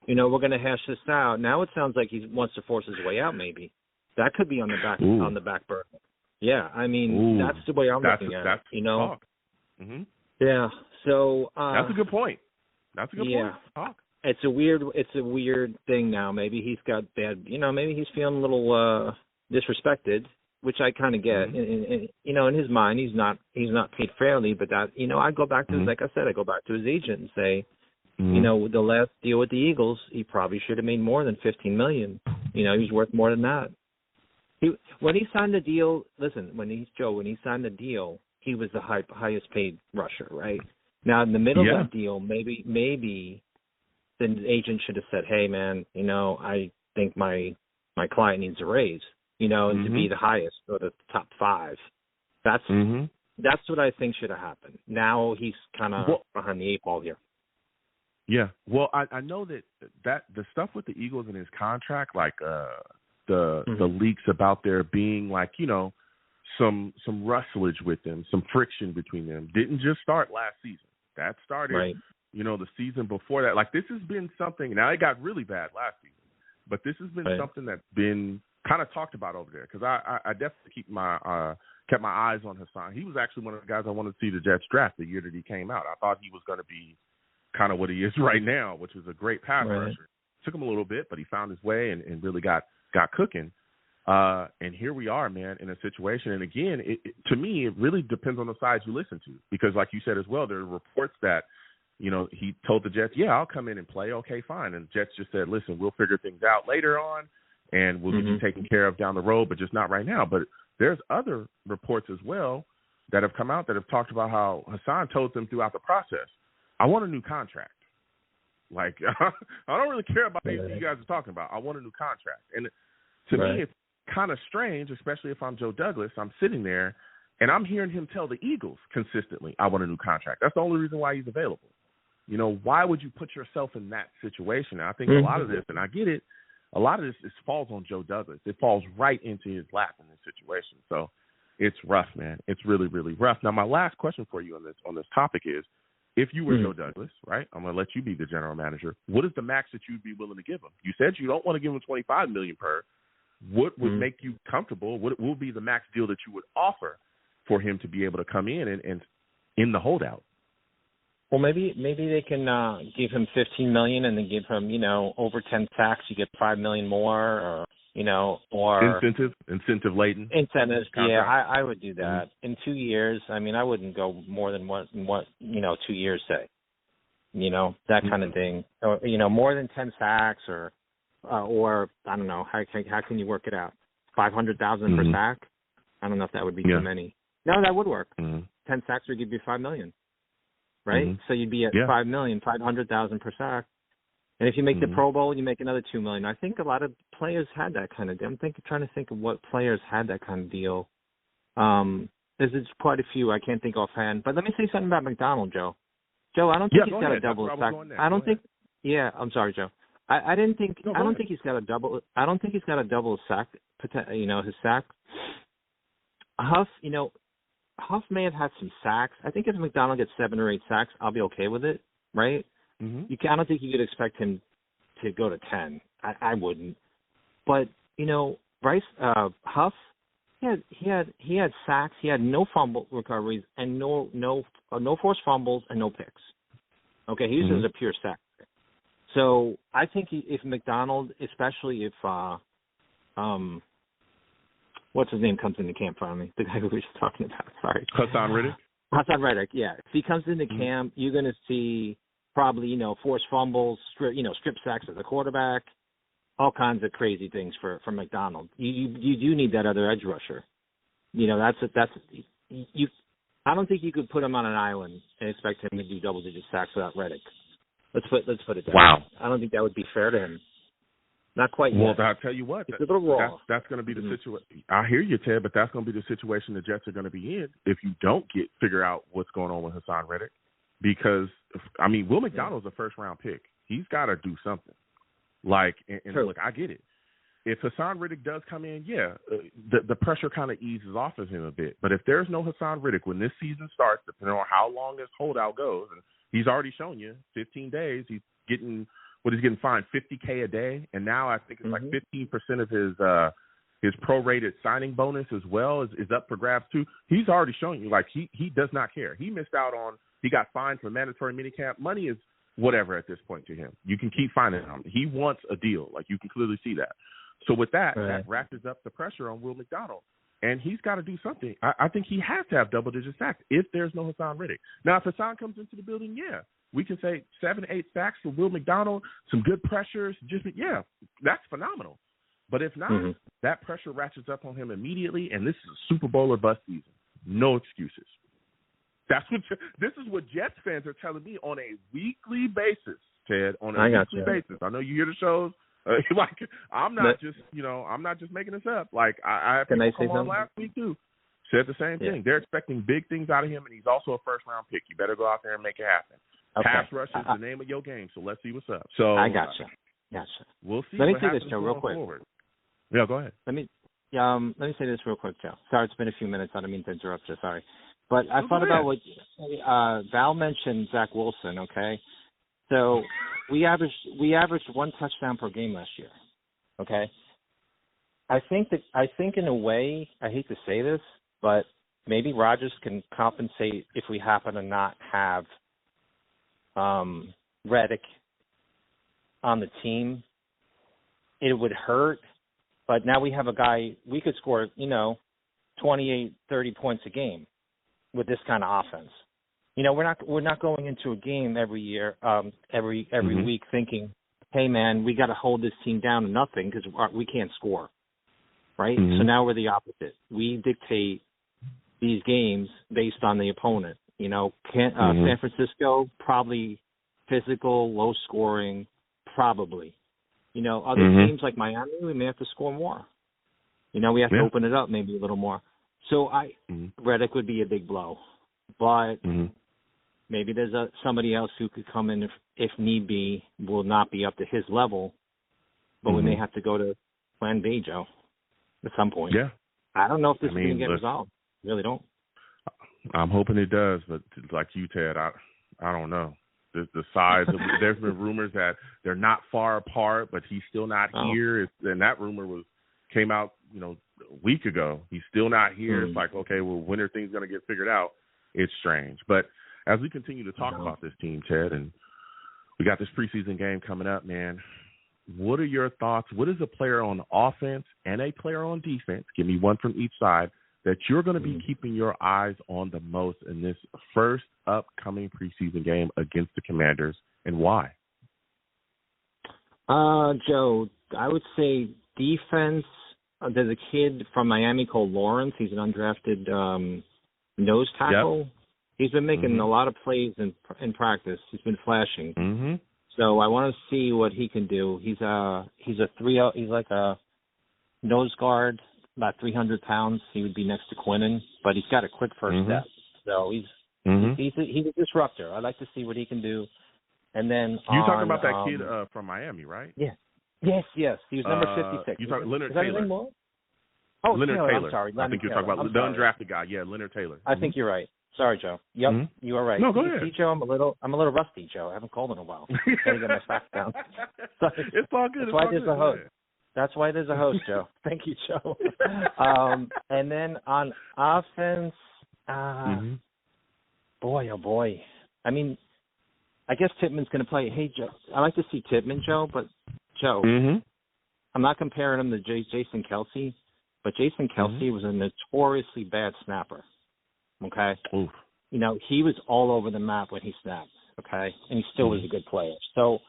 [SPEAKER 5] we're going to hash this out. Now it sounds like he wants to force his way out. Maybe that could be on the back burner. Yeah, I mean that's the way I'm looking at it.
[SPEAKER 2] Talk. Mm-hmm.
[SPEAKER 5] Yeah. So
[SPEAKER 2] that's a good point. That's a good point. Talk.
[SPEAKER 5] It's a weird thing now. Maybe he's got bad. Maybe he's feeling a little disrespected, which I kind of get. And in his mind, he's not paid fairly. But that I go back to like I said, I go back to his agent and say, with the last deal with the Eagles, he probably should have made more than $15 million. He's worth more than that. When he signed the deal, when he signed the deal, he was the highest paid rusher, right? Now in the middle of that deal, maybe the agent should have said, "Hey, man, I think my client needs a raise, and to be the highest or the top 5." That's what I think should have happened. Now he's kind of behind the 8 ball here.
[SPEAKER 2] Yeah. Well, I know that the stuff with the Eagles and his contract, like the leaks about there being like, some rustlage with them, some friction between them, didn't just start last season. That started, the season before that. Like this has been something. Now it got really bad last season, but this has been something that's been kind of talked about over there because I definitely kept my eyes on Haason. He was actually one of the guys I wanted to see the Jets draft the year that he came out. I thought he was going to be kind of what he is right now, which is a great pass rusher. Took him a little bit, but he found his way and really got cooking. And here we are, man, in a situation. And again, to me, it really depends on the sides you listen to, because like you said as well, there are reports that, he told the Jets, I'll come in and play. Okay, fine. And the Jets just said, listen, we'll figure things out later on and we'll get you taken care of down the road, but just not right now. But there's other reports as well that have come out that have talked about how Haason told them throughout the process, I want a new contract. Like, I don't really care about anything you guys are talking about. I want a new contract. And to me, it's kind of strange, especially if I'm Joe Douglas. I'm sitting there, and I'm hearing him tell the Eagles consistently, I want a new contract. That's the only reason why he's available. Why would you put yourself in that situation? And I think a lot of this, and I get it, a lot of this falls on Joe Douglas. It falls right into his lap in this situation. So it's rough, man. It's really, really rough. Now, my last question for you on this topic is, if you were Joe Douglas, right, I'm going to let you be the general manager, what is the max that you'd be willing to give him? You said you don't want to give him $25 million per. What would make you comfortable? What will be the max deal that you would offer for him to be able to come in and in the holdout?
[SPEAKER 5] Well, maybe they can give him $15 million and then give him, over 10 sacks, you get $5 million more, or incentive laden. Incentives, yeah, I would do that. In 2 years, I wouldn't go more than what 2 years say, that kind of thing, or more than 10 sacks, or I don't know, how can you work it out? 500,000 per sack? I don't know if that would be too many. No, that would work. 10 sacks would give you $5 million, right? So you'd be at $5 million, 500,000 per sack. And if you make the Pro Bowl, you make another $2 million. I think a lot of players had that kind of deal. I'm trying to think of what players had that kind of deal. There's quite a few. I can't think offhand. But let me say something about McDonald, Joe. Joe, I don't think he's got a double sack. I don't think. Yeah, I'm sorry, Joe. I didn't think. I don't think he's got a double. I don't think he's got a double sack. His sack. Huff may have had some sacks. I think if McDonald gets 7 or 8 sacks, I'll be okay with it, right? I don't think you could expect him to go to 10. I wouldn't. But Bryce Huff, he had sacks. He had no fumble recoveries and no forced fumbles and no picks. Okay, he uses a pure sack. So I think if McDonald, especially if what's his name comes into camp finally, the guy who we were just talking about. Sorry,
[SPEAKER 2] Haason Reddick.
[SPEAKER 5] Haason Reddick, yeah. If he comes into camp, you're going to see probably forced fumbles, strip sacks as a quarterback, all kinds of crazy things for McDonald. You do need that other edge rusher. I don't think you could put him on an island and expect him to do double-digit sacks without Reddick. Let's put it that way. I don't think that would be fair to him. Not quite yet.
[SPEAKER 2] Well, I'll tell you what.
[SPEAKER 5] It's a little raw.
[SPEAKER 2] That's going to be the situation. I hear you, Ted, but that's going to be the situation the Jets are going to be in if you don't figure out what's going on with Haason Reddick. Because, Will McDonald's a first-round pick. He's got to do something. And look, I get it. If Haason Reddick does come in, the pressure kind of eases off of him a bit. But if there's no Haason Reddick when this season starts, depending on how long this holdout goes, and he's already shown you 15 days, he's getting what he's getting fined $50K a day, and now I think it's like 15% of his prorated signing bonus as well is up for grabs too. He's already shown you like he does not care. He missed out on. He got fined for mandatory minicamp. Money is whatever at this point to him. You can keep finding him. He wants a deal. Like, you can clearly see that. So with that, that ratchets up the pressure on Will McDonald. And he's got to do something. I think he has to have double-digit sacks if there's no Haason Reddick. Now, if Haason comes into the building, yeah, we can say 7, 8 sacks for Will McDonald, some good pressures. Yeah, that's phenomenal. But if not, that pressure ratchets up on him immediately, and this is a Super Bowl or bust season. No excuses. This is what Jets fans are telling me on a weekly basis, Ted. On a weekly basis. I know you hear the shows. Like, I'm not just making this up. Like, I have people come on last week too. Said the same thing. They're expecting big things out of him, and he's also a first-round pick. You better go out there and make it happen. Okay. Pass rush is the name of your game, so let's see what's up. So
[SPEAKER 5] I gotcha.
[SPEAKER 2] We'll see.
[SPEAKER 5] Let me say this, Joe, real quick.
[SPEAKER 2] Forward. Yeah, go ahead.
[SPEAKER 5] Let me say this real quick, Joe. Sorry, it's been a few minutes. I don't mean to interrupt you. Sorry. But I thought about what Val mentioned, Zach Wilson, okay? So we averaged 1 touchdown per game last year, okay? I think in a way, I hate to say this, but maybe Rodgers can compensate if we happen to not have Reddick on the team. It would hurt, but now we have a guy, we could score, 28, 30 points a game with this kind of offense. We're not going into a game every year, every week thinking, hey man, we got to hold this team down to nothing because we can't score, right? So now we're the opposite. We dictate these games based on the opponent. San Francisco, probably physical, low scoring, probably. Other teams like Miami, we may have to score more. We have to open it up maybe a little more. So Reddick would be a big blow, but maybe there's somebody else who could come in if need be, will not be up to his level, but we may have to go to Plan B, Joe, at some point.
[SPEAKER 2] Yeah.
[SPEAKER 5] I don't know if this is going to get resolved. Really don't.
[SPEAKER 2] I'm hoping it does, but like you, Ted, I don't know. The size, there's been rumors that they're not far apart, but he's still not here. And that rumor came out, a week ago. He's still not here. It's like, okay, well, when are things going to get figured out? It's strange. But as we continue to talk about this team, Ted, and we got this preseason game coming up, man, what are your thoughts? What is a player on offense and a player on defense, give me one from each side, that you're going to be keeping your eyes on the most in this first upcoming preseason game against the Commanders, and why?
[SPEAKER 5] Joe, I would say defense. There's a kid from Miami called Lawrence. He's an undrafted nose tackle. Yep. He's been making a lot of plays in practice. He's been flashing. So I want to see what he can do. He's a 3-0. He's like a nose guard, about 300 pounds. He would be next to Quinnen, but he's got a quick first step. So he's a disruptor. I'd like to see what he can do. And then
[SPEAKER 2] you talking about that kid from Miami, right?
[SPEAKER 5] Yeah. Yes. He was number 56.
[SPEAKER 2] You talking Leonard
[SPEAKER 5] Taylor?
[SPEAKER 2] Oh, Leonard Taylor.
[SPEAKER 5] I'm sorry.
[SPEAKER 2] I think you're talking about the undrafted guy. Yeah, Leonard Taylor.
[SPEAKER 5] I think you're right. Sorry, Joe. Yep, you are right.
[SPEAKER 2] No, go ahead.
[SPEAKER 5] See, Joe, I'm a little rusty, Joe. I haven't called in a while. Gotta get my facts down.
[SPEAKER 2] It's all good.
[SPEAKER 5] That's why there's a host. That's why there's a host, Joe. Thank you, Joe. And then on offense, boy, oh boy. I mean, I guess Tippmann's going to play. Hey, Joe, I like to see Tippmann, Joe, but Joe, I'm not comparing him to Jason Kelce, but Jason Kelce was a notoriously bad snapper. Okay?
[SPEAKER 2] Oof.
[SPEAKER 5] He was all over the map when he snapped, okay? And he still was a good player. So,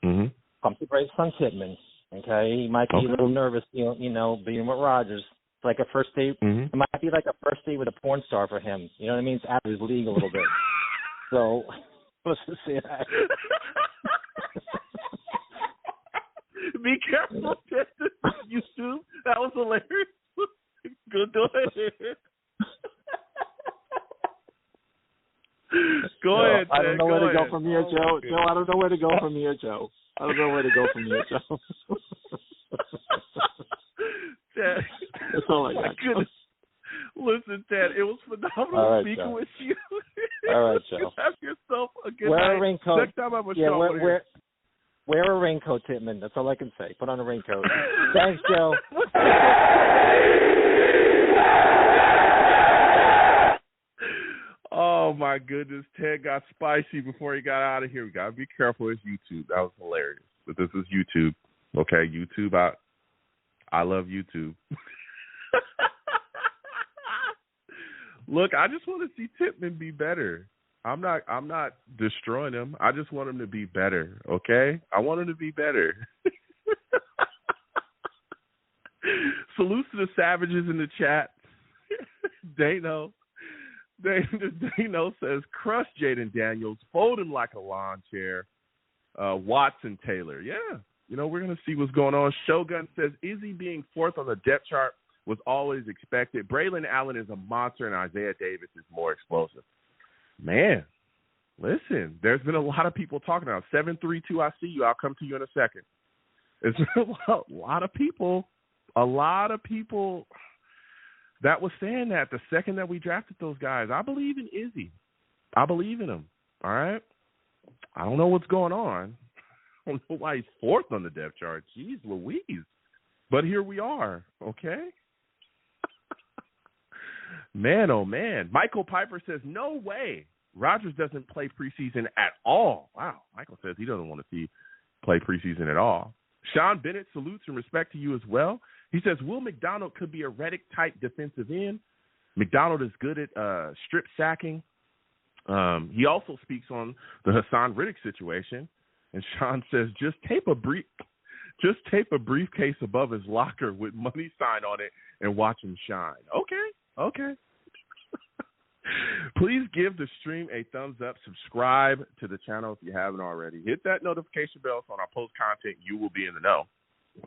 [SPEAKER 5] pump the brakes on Tippmann, okay? He might be a little nervous, being with Rodgers. It's like a first date. It might be like a first date with a porn star for him. You know what I mean? It's out of his league a little bit. So, let's just say that.
[SPEAKER 2] Be careful, YouTube. That was hilarious. Good, go ahead. Go ahead,
[SPEAKER 5] I don't know where to go from here, Joe. Joe, I don't know where to go from here, Joe. I don't know where to go from here, Joe.
[SPEAKER 2] Ted,
[SPEAKER 5] that's all I got.
[SPEAKER 2] Listen, Ted, it was phenomenal speaking
[SPEAKER 5] Joe.
[SPEAKER 2] with you.
[SPEAKER 5] All right, Joe.
[SPEAKER 2] Have yourself a good
[SPEAKER 5] wear
[SPEAKER 2] night.
[SPEAKER 5] A raincoat.
[SPEAKER 2] Next time I'm a show.
[SPEAKER 5] Wear a raincoat, Tittman. That's all I can say. Put on a raincoat. Thanks, Joe.
[SPEAKER 2] Oh, my goodness. Ted got spicy before he got out of here. We got to be careful. It's YouTube. That was hilarious. But this is YouTube. Okay, YouTube. I love YouTube. Look, I just want to see Tittman be better. I'm not destroying him. I just want him to be better, okay? I want him to be better. Salutes to the savages in the chat. Dano says, crush Jaden Daniels, fold him like a lawn chair. Watson Taylor, yeah. You know, we're going to see what's going on. Shogun says, Izzy being fourth on the depth chart was always expected. Braylon Allen is a monster, and Isaiah Davis is more explosive. Man, listen, there's been a lot of people talking about 732. I see you. I'll come to you in a second. It's been a lot of people that was saying that the second that we drafted those guys. I believe in Izzy. I believe in him. All right. I don't know what's going on. I don't know why he's fourth on the depth chart. Jeez Louise. But here we are. Okay. Man, oh, man. Michael Piper says, no way. Rodgers doesn't play preseason at all. Wow. Michael says he doesn't want to see play preseason at all. Sean Bennett salutes and respect to you as well. He says, Will McDonald could be a Reddick-type defensive end. McDonald is good at strip sacking. He also speaks on the Haason Reddick situation. And Sean says, just tape a briefcase above his locker with money sign on it and watch him shine. Okay. Please give the stream a thumbs up. Subscribe to the channel if you haven't already. Hit that notification bell so when I post content, you will be in the know.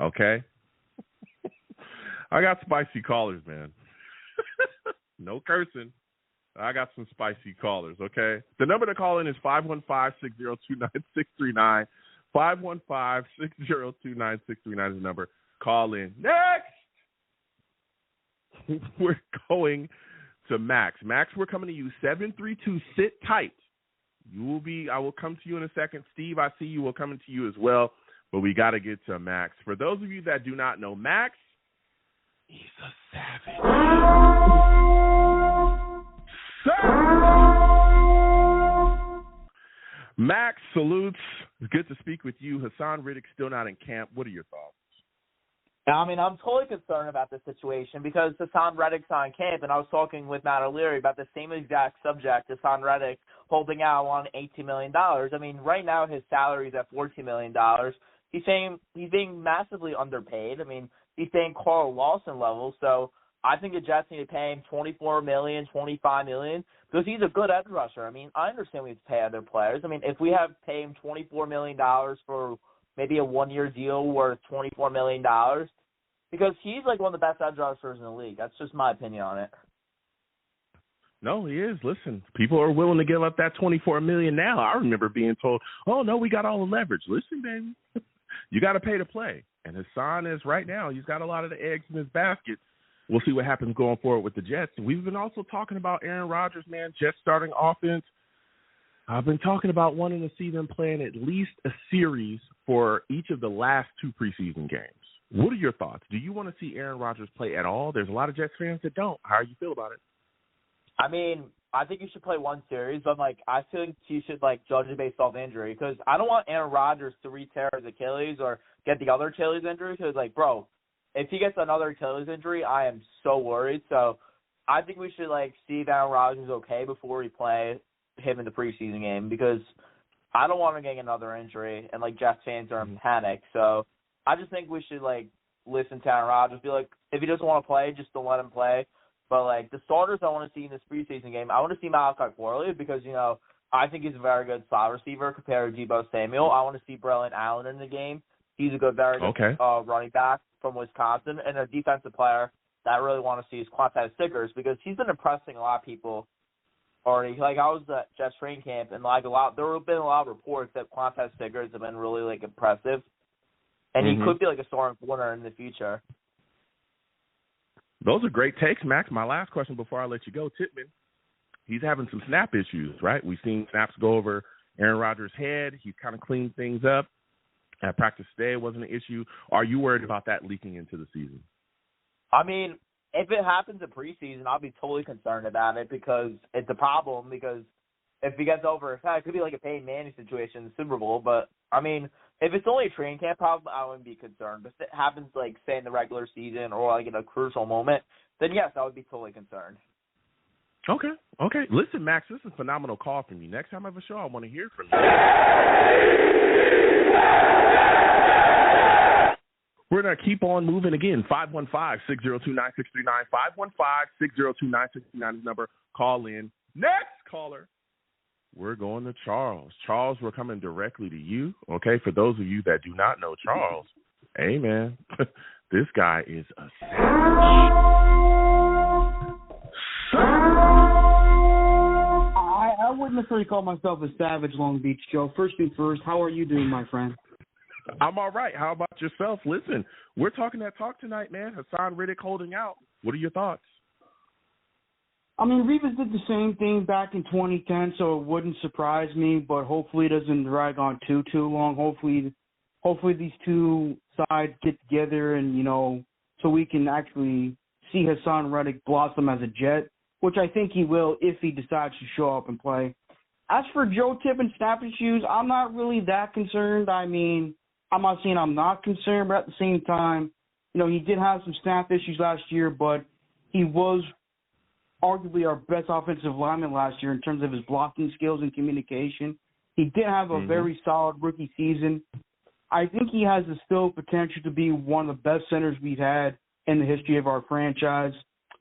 [SPEAKER 2] Okay? I got spicy callers, man. No cursing. I got some spicy callers, okay? The number to call in is 515-602-9639. 515-602-9639 is the number. Call in. Next! We're going to Max. Max, we're coming to you. 732, sit tight. I will come to you in a second. Steve, I see you. We're coming to you as well, but we got to get to Max. For those of you that do not know Max, he's a savage. Max, salutes. It's good to speak with you. Haason Reddick still not in camp. What are your thoughts?
[SPEAKER 6] I mean, I'm totally concerned about this situation because Haason Reddick's on camp, and I was talking with Matt O'Leary about the same exact subject, Haason Reddick holding out on $18 million. I mean, right now his salary is at $14 million. He's saying he's being massively underpaid. I mean, he's paying Carl Lawson levels, so I think the Jets need to pay him $24 million, $25 million, because he's a good edge rusher. I mean, I understand we have to pay other players. I mean, if we have to pay him $24 million for maybe a one-year deal worth $24 million, because he's like one of the best edge rushers in the league. That's just my opinion on it.
[SPEAKER 2] No, he is. Listen, people are willing to give up that $24 million now. I remember being told, oh, no, we got all the leverage. Listen, baby, you got to pay to play. And Haason is right now, he's got a lot of the eggs in his basket. We'll see what happens going forward with the Jets. We've been also talking about Aaron Rodgers, man, Jets starting offense. I've been talking about wanting to see them playing at least a series for each of the last two preseason games. What are your thoughts? Do you want to see Aaron Rodgers play at all? There's a lot of Jets fans that don't. How do you feel about it?
[SPEAKER 6] I mean, I think you should play one series, but, I think you should, judge it based off injury because I don't want Aaron Rodgers to re-tear his Achilles or get the other Achilles injury because, bro, if he gets another Achilles injury, I am so worried. So I think we should, see if Aaron Rodgers is okay before we play him in the preseason game because I don't want him getting another injury and, Jets fans are in panic. So I just think we should, listen to Aaron Rodgers. Be like, if he doesn't want to play, just don't let him play. But, the starters I want to see in this preseason game, I want to see Malachi Corley because, I think he's a very good slot receiver compared to Deebo Samuel. I want to see Braylon Allen in the game. He's a very good running back from Wisconsin. And a defensive player that I really want to see is Quantez Stickers because he's been impressing a lot of people already. I was at Jets training camp, and, there have been a lot of reports that Quantez Stickers have been really, impressive. And he could be, a starting corner in the future.
[SPEAKER 2] Those are great takes, Max. My last question before I let you go, Tittman, he's having some snap issues, right? We've seen snaps go over Aaron Rodgers' head. He's kind of cleaned things up. At practice today wasn't an issue. Are you worried about that leaking into the season?
[SPEAKER 6] I mean, if it happens in preseason, I'll be totally concerned about it because it's a problem. Because if he gets over, it could be like a Peyton Manning situation in the Super Bowl. But I mean, if it's only a training camp problem, I wouldn't be concerned. But if it happens, like say in the regular season or like in a crucial moment, then yes, I would be totally concerned.
[SPEAKER 2] Okay. Listen, Max, this is a phenomenal call from you. Next time I have a show, I want to hear from you. We're going to keep on moving again. 515-602-9639. 515-602-9639 is number. Call in. Next caller. We're going to Charles. Charles, we're coming directly to you. Okay, for those of you that do not know Charles, hey, man, this guy is a
[SPEAKER 7] I wouldn't necessarily call myself a savage, Long Beach Joe. First thing first, how are you doing, my friend?
[SPEAKER 2] I'm all right. How about yourself? Listen, we're talking that talk tonight, man. Haason Reddick holding out. What are your thoughts?
[SPEAKER 7] I mean, Revis did the same thing back in 2010, so it wouldn't surprise me, but hopefully it doesn't drag on too long. Hopefully these two sides get together and, so we can actually see Haason Reddick blossom as a Jet, which I think he will if he decides to show up and play. As for Joe Tip and snap issues, I'm not really that concerned. I mean, I'm not saying I'm not concerned, but at the same time, he did have some snap issues last year, but he was arguably our best offensive lineman last year in terms of his blocking skills and communication. He did have a very solid rookie season. I think he has the still potential to be one of the best centers we've had in the history of our franchise,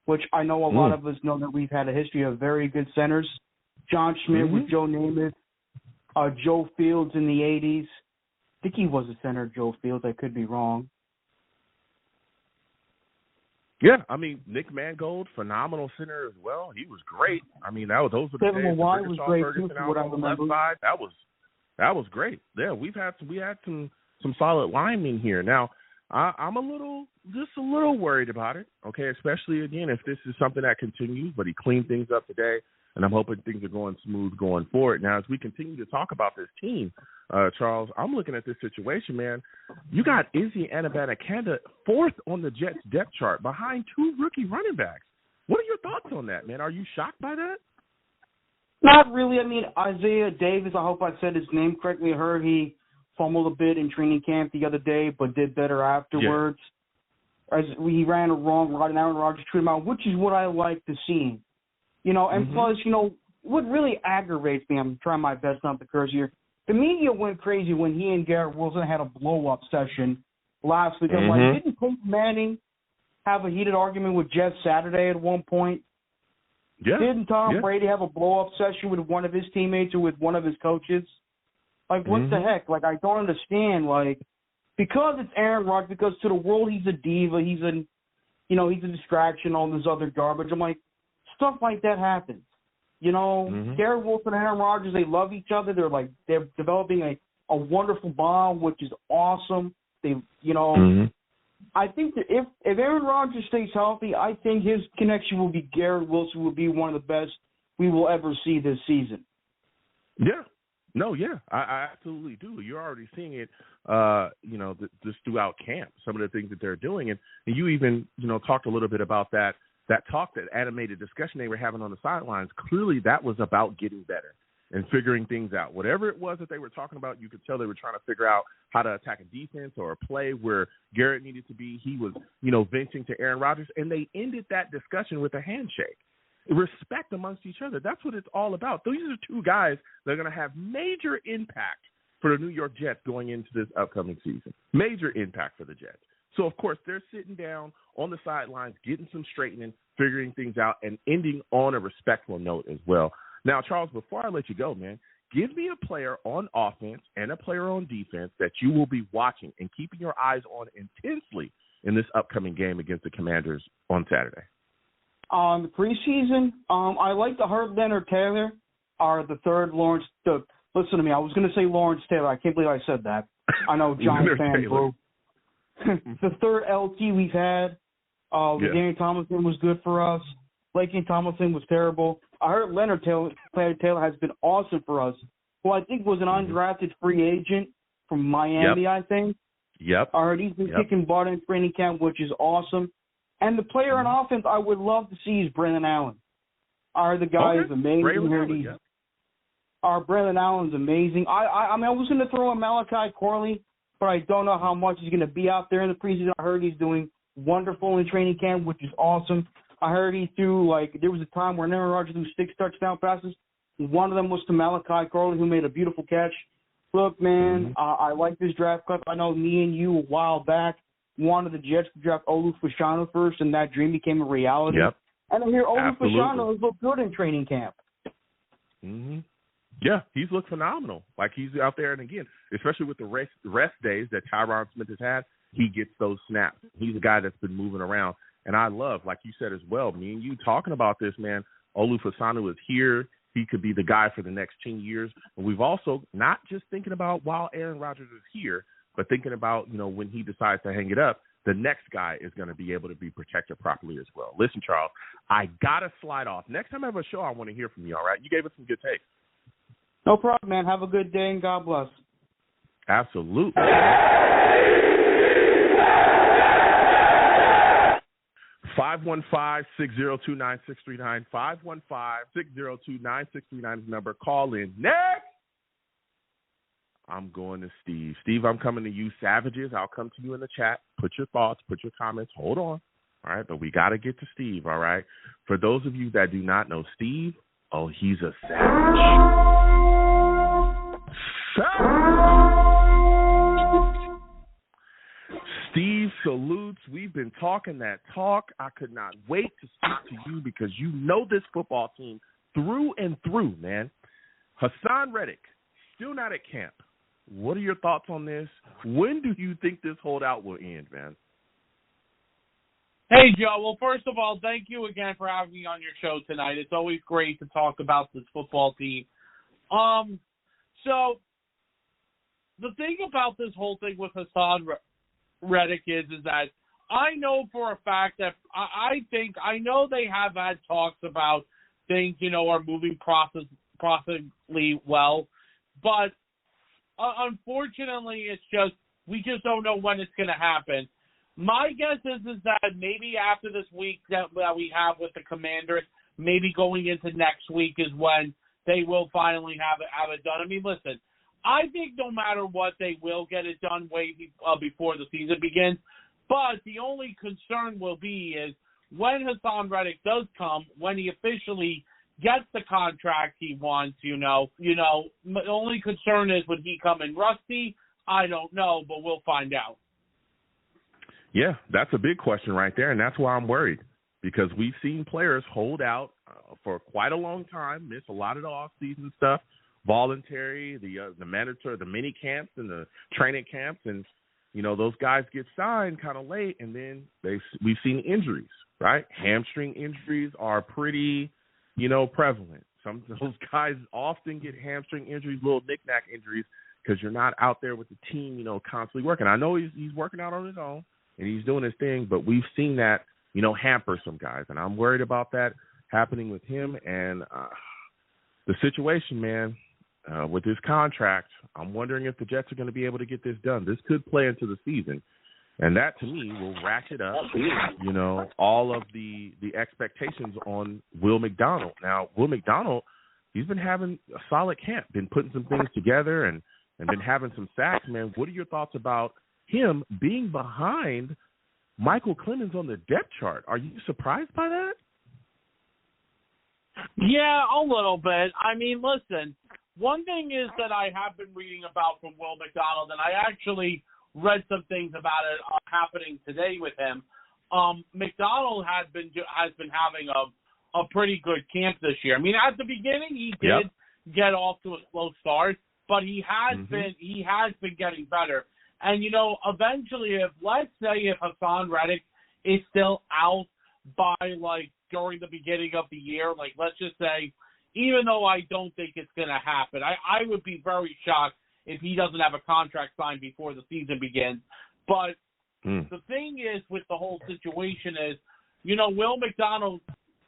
[SPEAKER 7] which I know a lot of us know that we've had a history of very good centers. John Schmidt with Joe Namath, Joe Fields in the 80s. I think he was a center, Joe Fields. I could be wrong.
[SPEAKER 2] Yeah, I mean, Nick Mangold, phenomenal center as well. He was great. I mean, those were the
[SPEAKER 7] Kevin
[SPEAKER 2] days.
[SPEAKER 7] Mawai was great,
[SPEAKER 2] Ferguson
[SPEAKER 7] too,
[SPEAKER 2] out on the left side. That was great. Yeah, we had some solid linemen here. Now, I'm just a little worried about it. Okay, especially again if this is something that continues. But he cleaned things up today, and I'm hoping things are going smooth going forward. Now, as we continue to talk about this team, Charles, I'm looking at this situation, man. You got Izzy Anabanakanda fourth on the Jets depth chart behind two rookie running backs. What are your thoughts on that, man? Are you shocked by that?
[SPEAKER 7] Not really. I mean, Isaiah Davis, I hope I said his name correctly. I heard he fumbled a bit in training camp the other day, but did better afterwards. Yeah. As he ran a wrong route, and Aaron Rodgers threw him out, which is what I like to see. And plus, what really aggravates me, I'm trying my best not to curse here, the media went crazy when he and Garrett Wilson had a blow-up session last week. I'm like, didn't Peyton Manning have a heated argument with Jeff Saturday at one point?
[SPEAKER 2] Yeah.
[SPEAKER 7] Didn't Tom Brady have a blow-up session with one of his teammates or with one of his coaches? Like, what the heck? Like, I don't understand. Like, because it's Aaron Rodgers, because to the world he's a diva, he's a distraction, all this other garbage. I'm like, stuff like that happens. Garrett Wilson and Aaron Rodgers, they love each other. They're developing a wonderful bond, which is awesome. I think that if Aaron Rodgers stays healthy, I think his connection will be Garrett Wilson will be one of the best we will ever see this season.
[SPEAKER 2] Yeah. No, yeah, I absolutely do. You're already seeing it, just throughout camp, some of the things that they're doing. And you even, talked a little bit about that talk, that animated discussion they were having on the sidelines. Clearly that was about getting better and figuring things out. Whatever it was that they were talking about, you could tell they were trying to figure out how to attack a defense or a play where Garrett needed to be. He was, venting to Aaron Rodgers, and they ended that discussion with a handshake. Respect amongst each other. That's what it's all about. These are two guys that are going to have major impact for the New York Jets going into this upcoming season. Major impact for the Jets. So, of course, they're sitting down on the sidelines, getting some straightening, figuring things out, and ending on a respectful note as well. Now, Charles, before I let you go, man, give me a player on offense and a player on defense that you will be watching and keeping your eyes on intensely in this upcoming game against the Commanders on Saturday.
[SPEAKER 7] The preseason, I like the Herb Leonard Taylor, or the third Lawrence. Listen to me, I was going to say Lawrence Taylor. I can't believe I said that. I know, Giant fan, bro. The third LT we've had. Danny Tomlinson was good for us. Laken Tomlinson was terrible. I heard Leonard Taylor has been awesome for us, who I think was an undrafted free agent from Miami, I think.
[SPEAKER 2] Yep.
[SPEAKER 7] I heard he's been kicking butt in training camp, which is awesome. And the player on offense I would love to see is Braylon Allen. I heard the guy is amazing. Braylon Allen's amazing. I mean, I was going to throw in Malachi Corley, but I don't know how much he's going to be out there in the preseason. I heard he's doing wonderful in training camp, which is awesome. I heard he threw, there was a time where Aaron Rodgers threw 6 touchdown passes. One of them was to Malachi Corley, who made a beautiful catch. Look, man, I like this draft class. I know me and you a while back wanted the Jets to draft Olu Fashanu first, and that dream became a reality.
[SPEAKER 2] Yep.
[SPEAKER 7] And I hear Olu Fashanu has looked good in training camp.
[SPEAKER 2] Mm-hmm. Yeah, he's looked phenomenal. Like, he's out there, and again, especially with the rest days that Tyron Smith has had, he gets those snaps. He's a guy that's been moving around. And I love, like you said as well, me and you talking about this, man, Olu Fashanu is here. He could be the guy for the next 10 years. And we've also not just thinking about while Aaron Rodgers is here, but thinking about, when he decides to hang it up, the next guy is going to be able to be protected properly as well. Listen, Charles, I got to slide off. Next time I have a show, I want to hear from you, all right? You gave us some good takes.
[SPEAKER 7] No problem, man. Have a good day, and God bless.
[SPEAKER 2] Absolutely. 515-602-9639. 515-602-9639 is the number. Call in. Next, I'm going to Steve. Steve, I'm coming to you. Savages, I'll come to you in the chat. Put your thoughts, put your comments. Hold on. All right, but we got to get to Steve, all right? For those of you that do not know Steve, he's a savage. Steve salutes. We've been talking that talk. I could not wait to speak to you because you know this football team through and through, man. Haason Reddick, still not at camp. What are your thoughts on this? When do you think this holdout will end, man?
[SPEAKER 8] Hey, Joe. Well, first of all, thank you again for having me on your show tonight. It's always great to talk about this football team. So the thing about this whole thing with Haason Reddick is that I know for a fact that I know they have had talks about things, are moving processly well, but unfortunately, we just don't know when it's going to happen. My guess is that maybe after this week that we have with the Commanders, maybe going into next week is when they will finally have it done. I mean, listen, I think no matter what, they will get it done way before the season begins. But the only concern will be is when Haason Reddick does come, when he officially gets the contract he wants, the only concern is would he come in rusty? I don't know, but we'll find out.
[SPEAKER 2] Yeah, that's a big question right there, and that's why I'm worried because we've seen players hold out for quite a long time, miss a lot of the off-season stuff, voluntary, the mandatory, the mini camps and the training camps, and those guys get signed kind of late, and then we've seen injuries, right? Hamstring injuries are pretty, prevalent. Some of those guys often get hamstring injuries, little knick-knack injuries, because you're not out there with the team, constantly working. I know he's working out on his own and he's doing his thing, but we've seen that, hamper some guys, and I'm worried about that happening with him and the situation, man. With this contract, I'm wondering if the Jets are going to be able to get this done. This could play into the season, and that, to me, will ratchet up, all of the expectations on Will McDonald. Now, Will McDonald, he's been having a solid camp, been putting some things together and been having some sacks, man. What are your thoughts about him being behind Michael Clemens on the depth chart? Are you surprised by that?
[SPEAKER 8] Yeah, a little bit. I mean, listen, one thing is that I have been reading about from Will McDonald, and I actually read some things about it happening today with him. McDonald has been having a pretty good camp this year. I mean, at the beginning he did get off to a slow start, but he has been getting better. And eventually, let's say if Haason Reddick is still out by during the beginning of the year, let's just say, even though I don't think it's going to happen, I would be very shocked if he doesn't have a contract signed before the season begins. But the thing is with the whole situation is, Will McDonald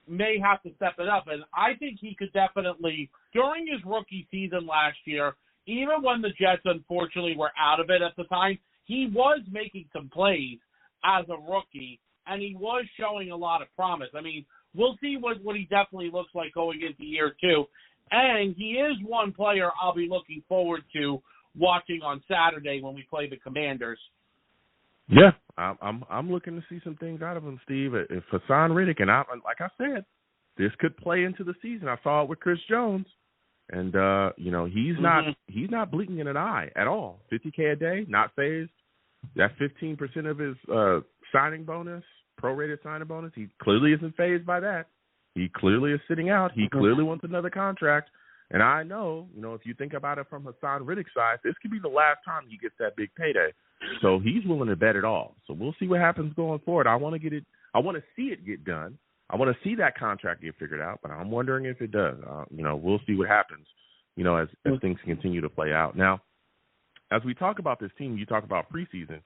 [SPEAKER 8] may have to step it up. And I think he could definitely, during his rookie season last year, even when the Jets unfortunately were out of it at the time, he was making some plays as a rookie, and he was showing a lot of promise. I mean, we'll see what he definitely looks like going into year 2. And he is one player I'll be looking forward to watching on Saturday when we play the Commanders.
[SPEAKER 2] Yeah, I'm looking to see some things out of him, Steve. If Haason Reddick, and like I said, this could play into the season. I saw it with Chris Jones, and he's not blinking in an eye at all. $50K a day, not phased. That 15% of his signing bonus, prorated signing bonus, he clearly isn't phased by that. He clearly is sitting out. He clearly wants another contract. And I know, if you think about it from Haason Reddick's side, this could be the last time he gets that big payday. So he's willing to bet it all. So we'll see what happens going forward. I want to see it get done. I want to see that contract get figured out, but I'm wondering if it does. We'll see what happens, as things continue to play out. Now, as we talk about this team, you talk about preseason.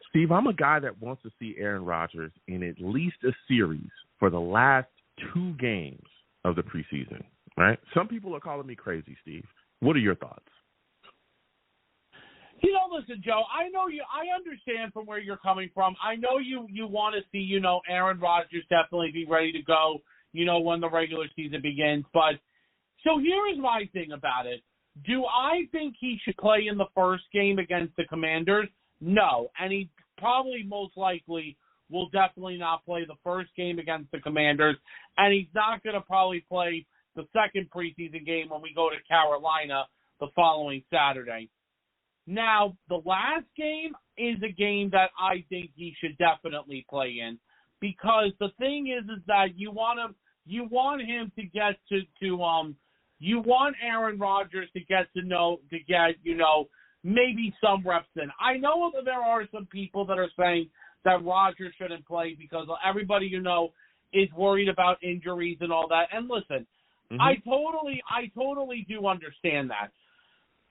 [SPEAKER 2] Steve, I'm a guy that wants to see Aaron Rodgers in at least a series for the last 2 games of the preseason, right? Some people are calling me crazy, Steve. What are your thoughts?
[SPEAKER 8] Listen, Joe, I know you. I understand from where you're coming from. I know you want to see, Aaron Rodgers definitely be ready to go, when the regular season begins. But so here is my thing about it. Do I think he should play in the first game against the Commanders? No, and he probably most likely will definitely not play the first game against the Commanders, and he's not going to probably play the second preseason game when we go to Carolina the following Saturday. Now, the last game is a game that I think he should definitely play in, because the thing is that you want him to get you want Aaron Rodgers to get maybe some reps in. I know that there are some people that are saying that Rodgers shouldn't play because everybody is worried about injuries and all that. And listen, I totally do understand that.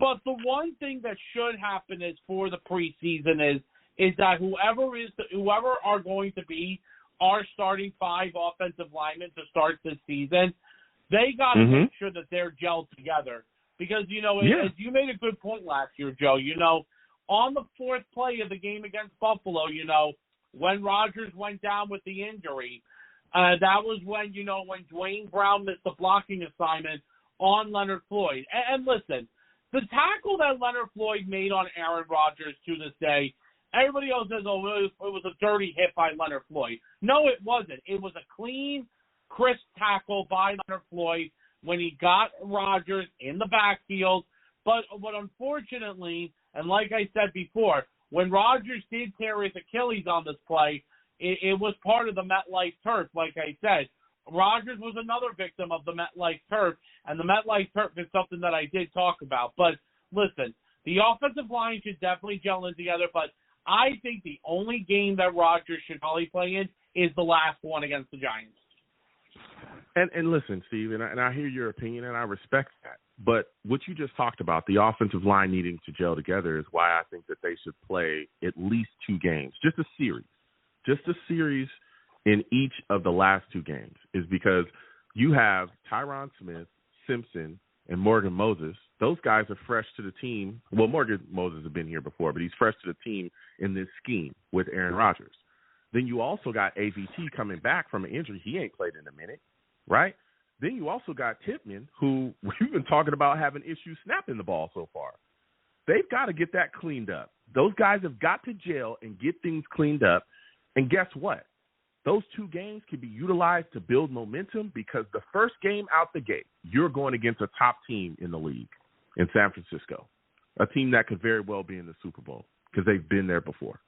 [SPEAKER 8] But the one thing that should happen is for the preseason is that whoever are going to be our starting 5 offensive linemen to start this season, they got to make sure that they're gelled together. Because, as you made a good point last year, Joe, on the 4th play of the game against Buffalo, when Rodgers went down with the injury, that was when Dwayne Brown missed the blocking assignment on Leonard Floyd. And listen, the tackle that Leonard Floyd made on Aaron Rodgers to this day, everybody else says, it was a dirty hit by Leonard Floyd. No, it wasn't. It was a clean, crisp tackle by Leonard Floyd when he got Rodgers in the backfield. But unfortunately, and like I said before, when Rodgers did tear his Achilles on this play, it was part of the MetLife turf, like I said. Rodgers was another victim of the MetLife turf, and the MetLife turf is something that I did talk about. But listen, the offensive line should definitely gel in together, but I think the only game that Rodgers should probably play in is the last one against the Giants.
[SPEAKER 2] And listen, Steve, and I hear your opinion, and I respect that. But what you just talked about, the offensive line needing to gel together, is why I think that they should play at least 2 games, just a series in each of the last 2 games, is because you have Tyron Smith, Simpson, and Morgan Moses. Those guys are fresh to the team. Well, Morgan Moses has been here before, but he's fresh to the team in this scheme with Aaron Rodgers. Then you also got AVT coming back from an injury. He ain't played in a minute, right? Then you also got Tippmann, who we've been talking about having issues snapping the ball so far. They've got to get that cleaned up. Those guys have got to gel and get things cleaned up. And guess what? Those 2 games can be utilized to build momentum, because the first game out the gate, you're going against a top team in the league in San Francisco, a team that could very well be in the Super Bowl because they've been there before,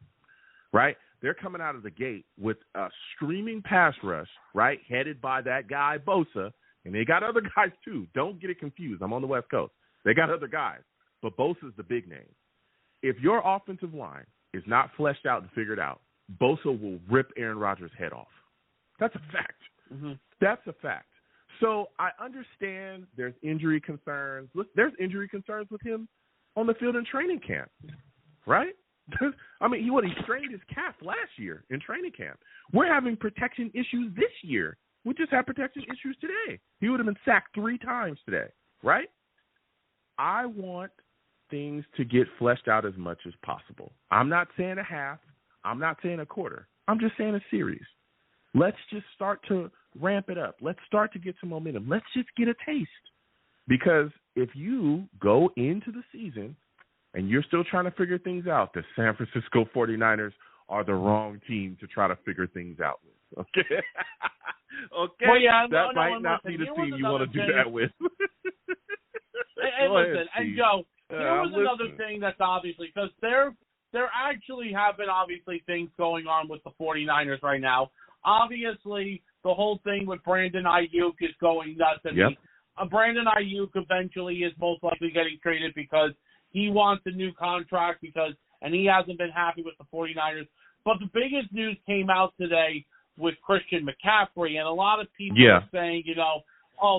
[SPEAKER 2] right? They're coming out of the gate with a streaming pass rush, right, headed by that guy Bosa, and they got other guys too. Don't get it confused. I'm on the West Coast. They got other guys, but Bosa's the big name. If your offensive line is not fleshed out and figured out, Bosa will rip Aaron Rodgers' head off. That's a fact. That's a fact. So I understand there's injury concerns. Look, there's injury concerns with him on the field in training camp, right? I mean, he strained his calf last year in training camp. We're having protection issues this year. We just had protection issues today. He would have been sacked 3 times today, right? I want things to get fleshed out as much as possible. I'm not saying a half. I'm not saying a quarter. I'm just saying a series. Let's just start to ramp it up. Let's start to get some momentum. Let's just get a taste. Because if you go into the season and you're still trying to figure things out, the San Francisco 49ers are the wrong team to try to figure things out with. Okay? Okay?
[SPEAKER 8] Well, yeah,
[SPEAKER 2] that might not be the team you want to do that with.
[SPEAKER 8] And listen, and Joe, here was another thing that's obviously, because there actually have been obviously things going on with the 49ers right now. Obviously, the whole thing with Brandon Ayuk is going nuts. And Brandon Ayuk eventually is most likely getting traded because he wants a new contract and he hasn't been happy with the 49ers. But the biggest news came out today with Christian McCaffrey, and a lot of people are saying,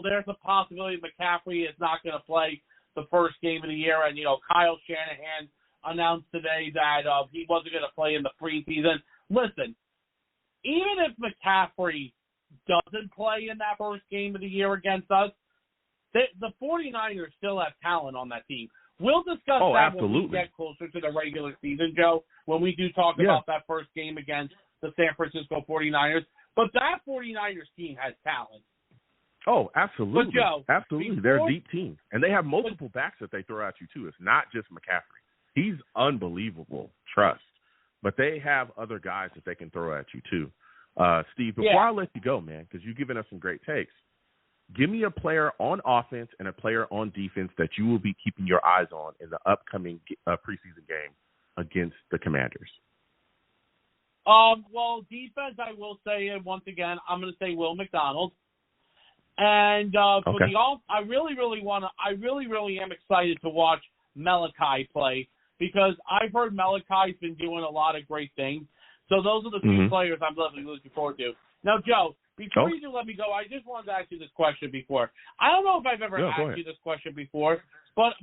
[SPEAKER 8] there's a possibility McCaffrey is not going to play the first game of the year. And, Kyle Shanahan announced today that he wasn't going to play in the preseason. Listen, even if McCaffrey doesn't play in that first game of the year against us, the 49ers still have talent on that team. We'll discuss that when we get closer to the regular season, Joe, when we do talk about that first game against the San Francisco 49ers. But that 49ers team has talent.
[SPEAKER 2] Oh, absolutely.
[SPEAKER 8] But Joe,
[SPEAKER 2] absolutely. They're a deep team. And they have multiple backs that they throw at you, too. It's not just McCaffrey. He's unbelievable, trust. But they have other guys that they can throw at you, too. Steve, before I let you go, man, because you've given us some great takes, give me a player on offense and a player on defense that you will be keeping your eyes on in the upcoming preseason game against the Commanders.
[SPEAKER 8] Well, defense, I will say, and once again, I'm going to say Will McDonald. And for the I really am excited to watch Malachi play because I've heard Malachi's been doing a lot of great things. So those are the two players I'm really looking forward to. Now, Joe, before you do let me go, I just wanted to ask you this question before. I don't know if I've ever asked you this question before, but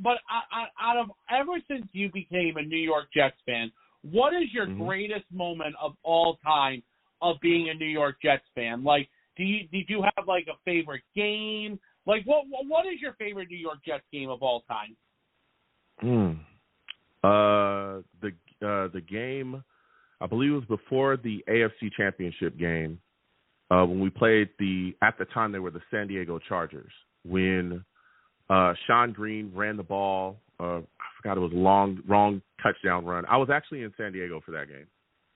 [SPEAKER 8] ever since you became a New York Jets fan, what is your greatest moment of all time of being a New York Jets fan? Like, did you have like a favorite game? Like, what is your favorite New York Jets game of all time?
[SPEAKER 2] The game, I believe it was before the AFC Championship game. When we played at the time they were the San Diego Chargers, when Sean Green ran the ball, I forgot it was a wrong touchdown run. I was actually in San Diego for that game.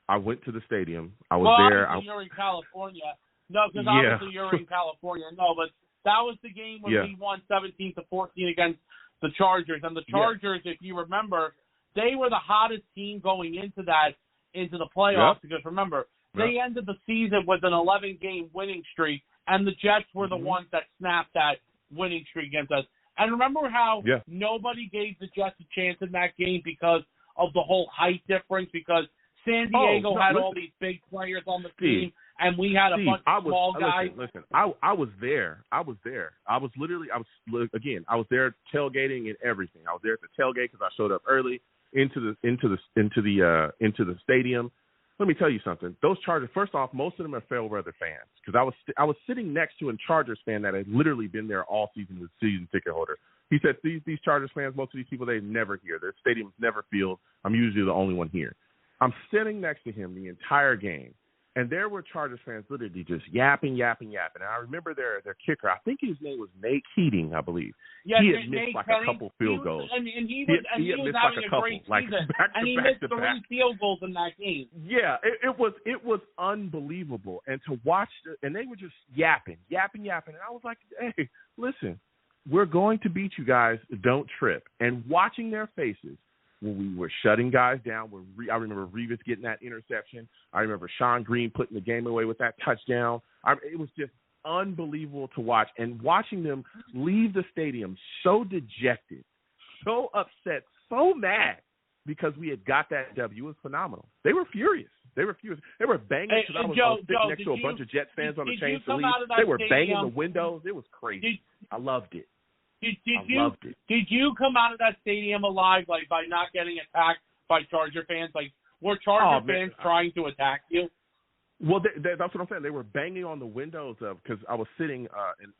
[SPEAKER 2] I went to the stadium. I was there.
[SPEAKER 8] Obviously you're in California. No, because obviously you're in California. No, but that was the game when we won 17-14 against the Chargers. And the Chargers, if you remember, they were the hottest team going into the playoffs because remember, they ended the season with an 11-game winning streak, and the Jets were the ones that snapped that winning streak against us. And remember how nobody gave the Jets a chance in that game because of the whole height difference, because San Diego had all these big players on the team, and we had a bunch of small guys.
[SPEAKER 2] Listen, I was there. I was there tailgating and everything. I was there at the tailgate because I showed up early into the stadium. Let me tell you something. Those Chargers, first off, most of them are fair weather fans because I was sitting next to a Chargers fan that had literally been there all season with season ticket holder. He said these Chargers fans, most of these people, they never hear. Their stadiums never filled. I'm usually the only one here. I'm sitting next to him the entire game, and there were Chargers fans literally just yapping. And I remember their kicker. I think his name was Nate Keating, I believe.
[SPEAKER 8] Yeah,
[SPEAKER 2] he had missed like a couple field goals.
[SPEAKER 8] He was having a great season. And he missed 3 field goals in that game.
[SPEAKER 2] Yeah, it was unbelievable. And to watch, and they were just yapping. And I was like, hey, listen, we're going to beat you guys. Don't trip. And watching their faces when we were shutting guys down, I remember Revis getting that interception. I remember Sean Green putting the game away with that touchdown. It was just unbelievable to watch. And watching them leave the stadium so dejected, so upset, so mad because we had got that W was phenomenal. They were furious. They were banging because I was sitting next to a bunch of Jets fans on the chain to leave. They were banging the windows. It was crazy. I loved it.
[SPEAKER 8] Did you come out of that stadium alive, like by not getting attacked by Charger fans? Like, were Charger fans trying to attack you?
[SPEAKER 2] Well, that's what I'm saying. They were banging on the windows because I was sitting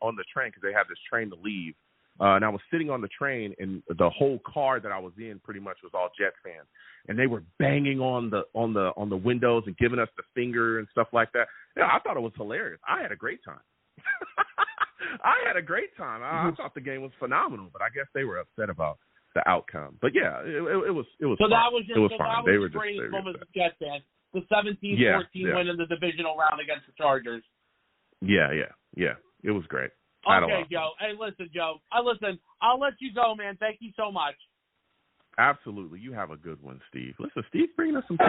[SPEAKER 2] on the train because they have this train to leave and I was sitting on the train, and the whole car that I was in pretty much was all Jets fans, and they were banging on the windows and giving us the finger and stuff like that. Yeah, I thought it was hilarious. I had a great time. I thought the game was phenomenal, but I guess they were upset about the outcome. But yeah, it was. So
[SPEAKER 8] fine. That was your
[SPEAKER 2] fine.
[SPEAKER 8] That was the greatest moment as a Jets fan. The 17-14 win in the divisional round against the Chargers.
[SPEAKER 2] Yeah. It was great.
[SPEAKER 8] Okay, Joe. Hey, listen, Joe. I'll let you go, man. Thank you so much.
[SPEAKER 2] Absolutely. You have a good one, Steve. Listen, Steve's bringing us some tips.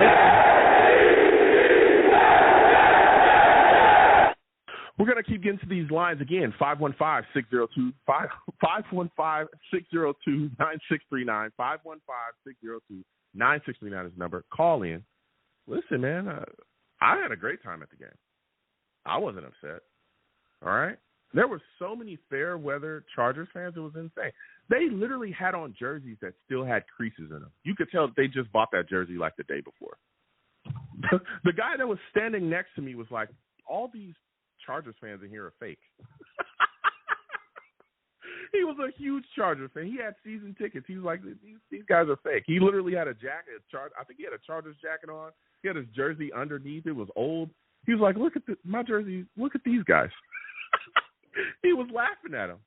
[SPEAKER 2] We're going to keep getting to these lines again. 515-602-9639. 515-602-9639 is the number. Call in. Listen, man, I had a great time at the game. I wasn't upset. All right? There were so many fair weather Chargers fans. It was insane. They literally had on jerseys that still had creases in them. You could tell they just bought that jersey like the day before. The guy that was standing next to me was like, all these Chargers fans in here are fake. He was a huge Chargers fan. He had season tickets. He was like, these guys are fake. He literally had a jacket. I think he had a Chargers jacket on. He had his jersey underneath. It was old. He was like, look at my jersey. Look at these guys. He was laughing at him.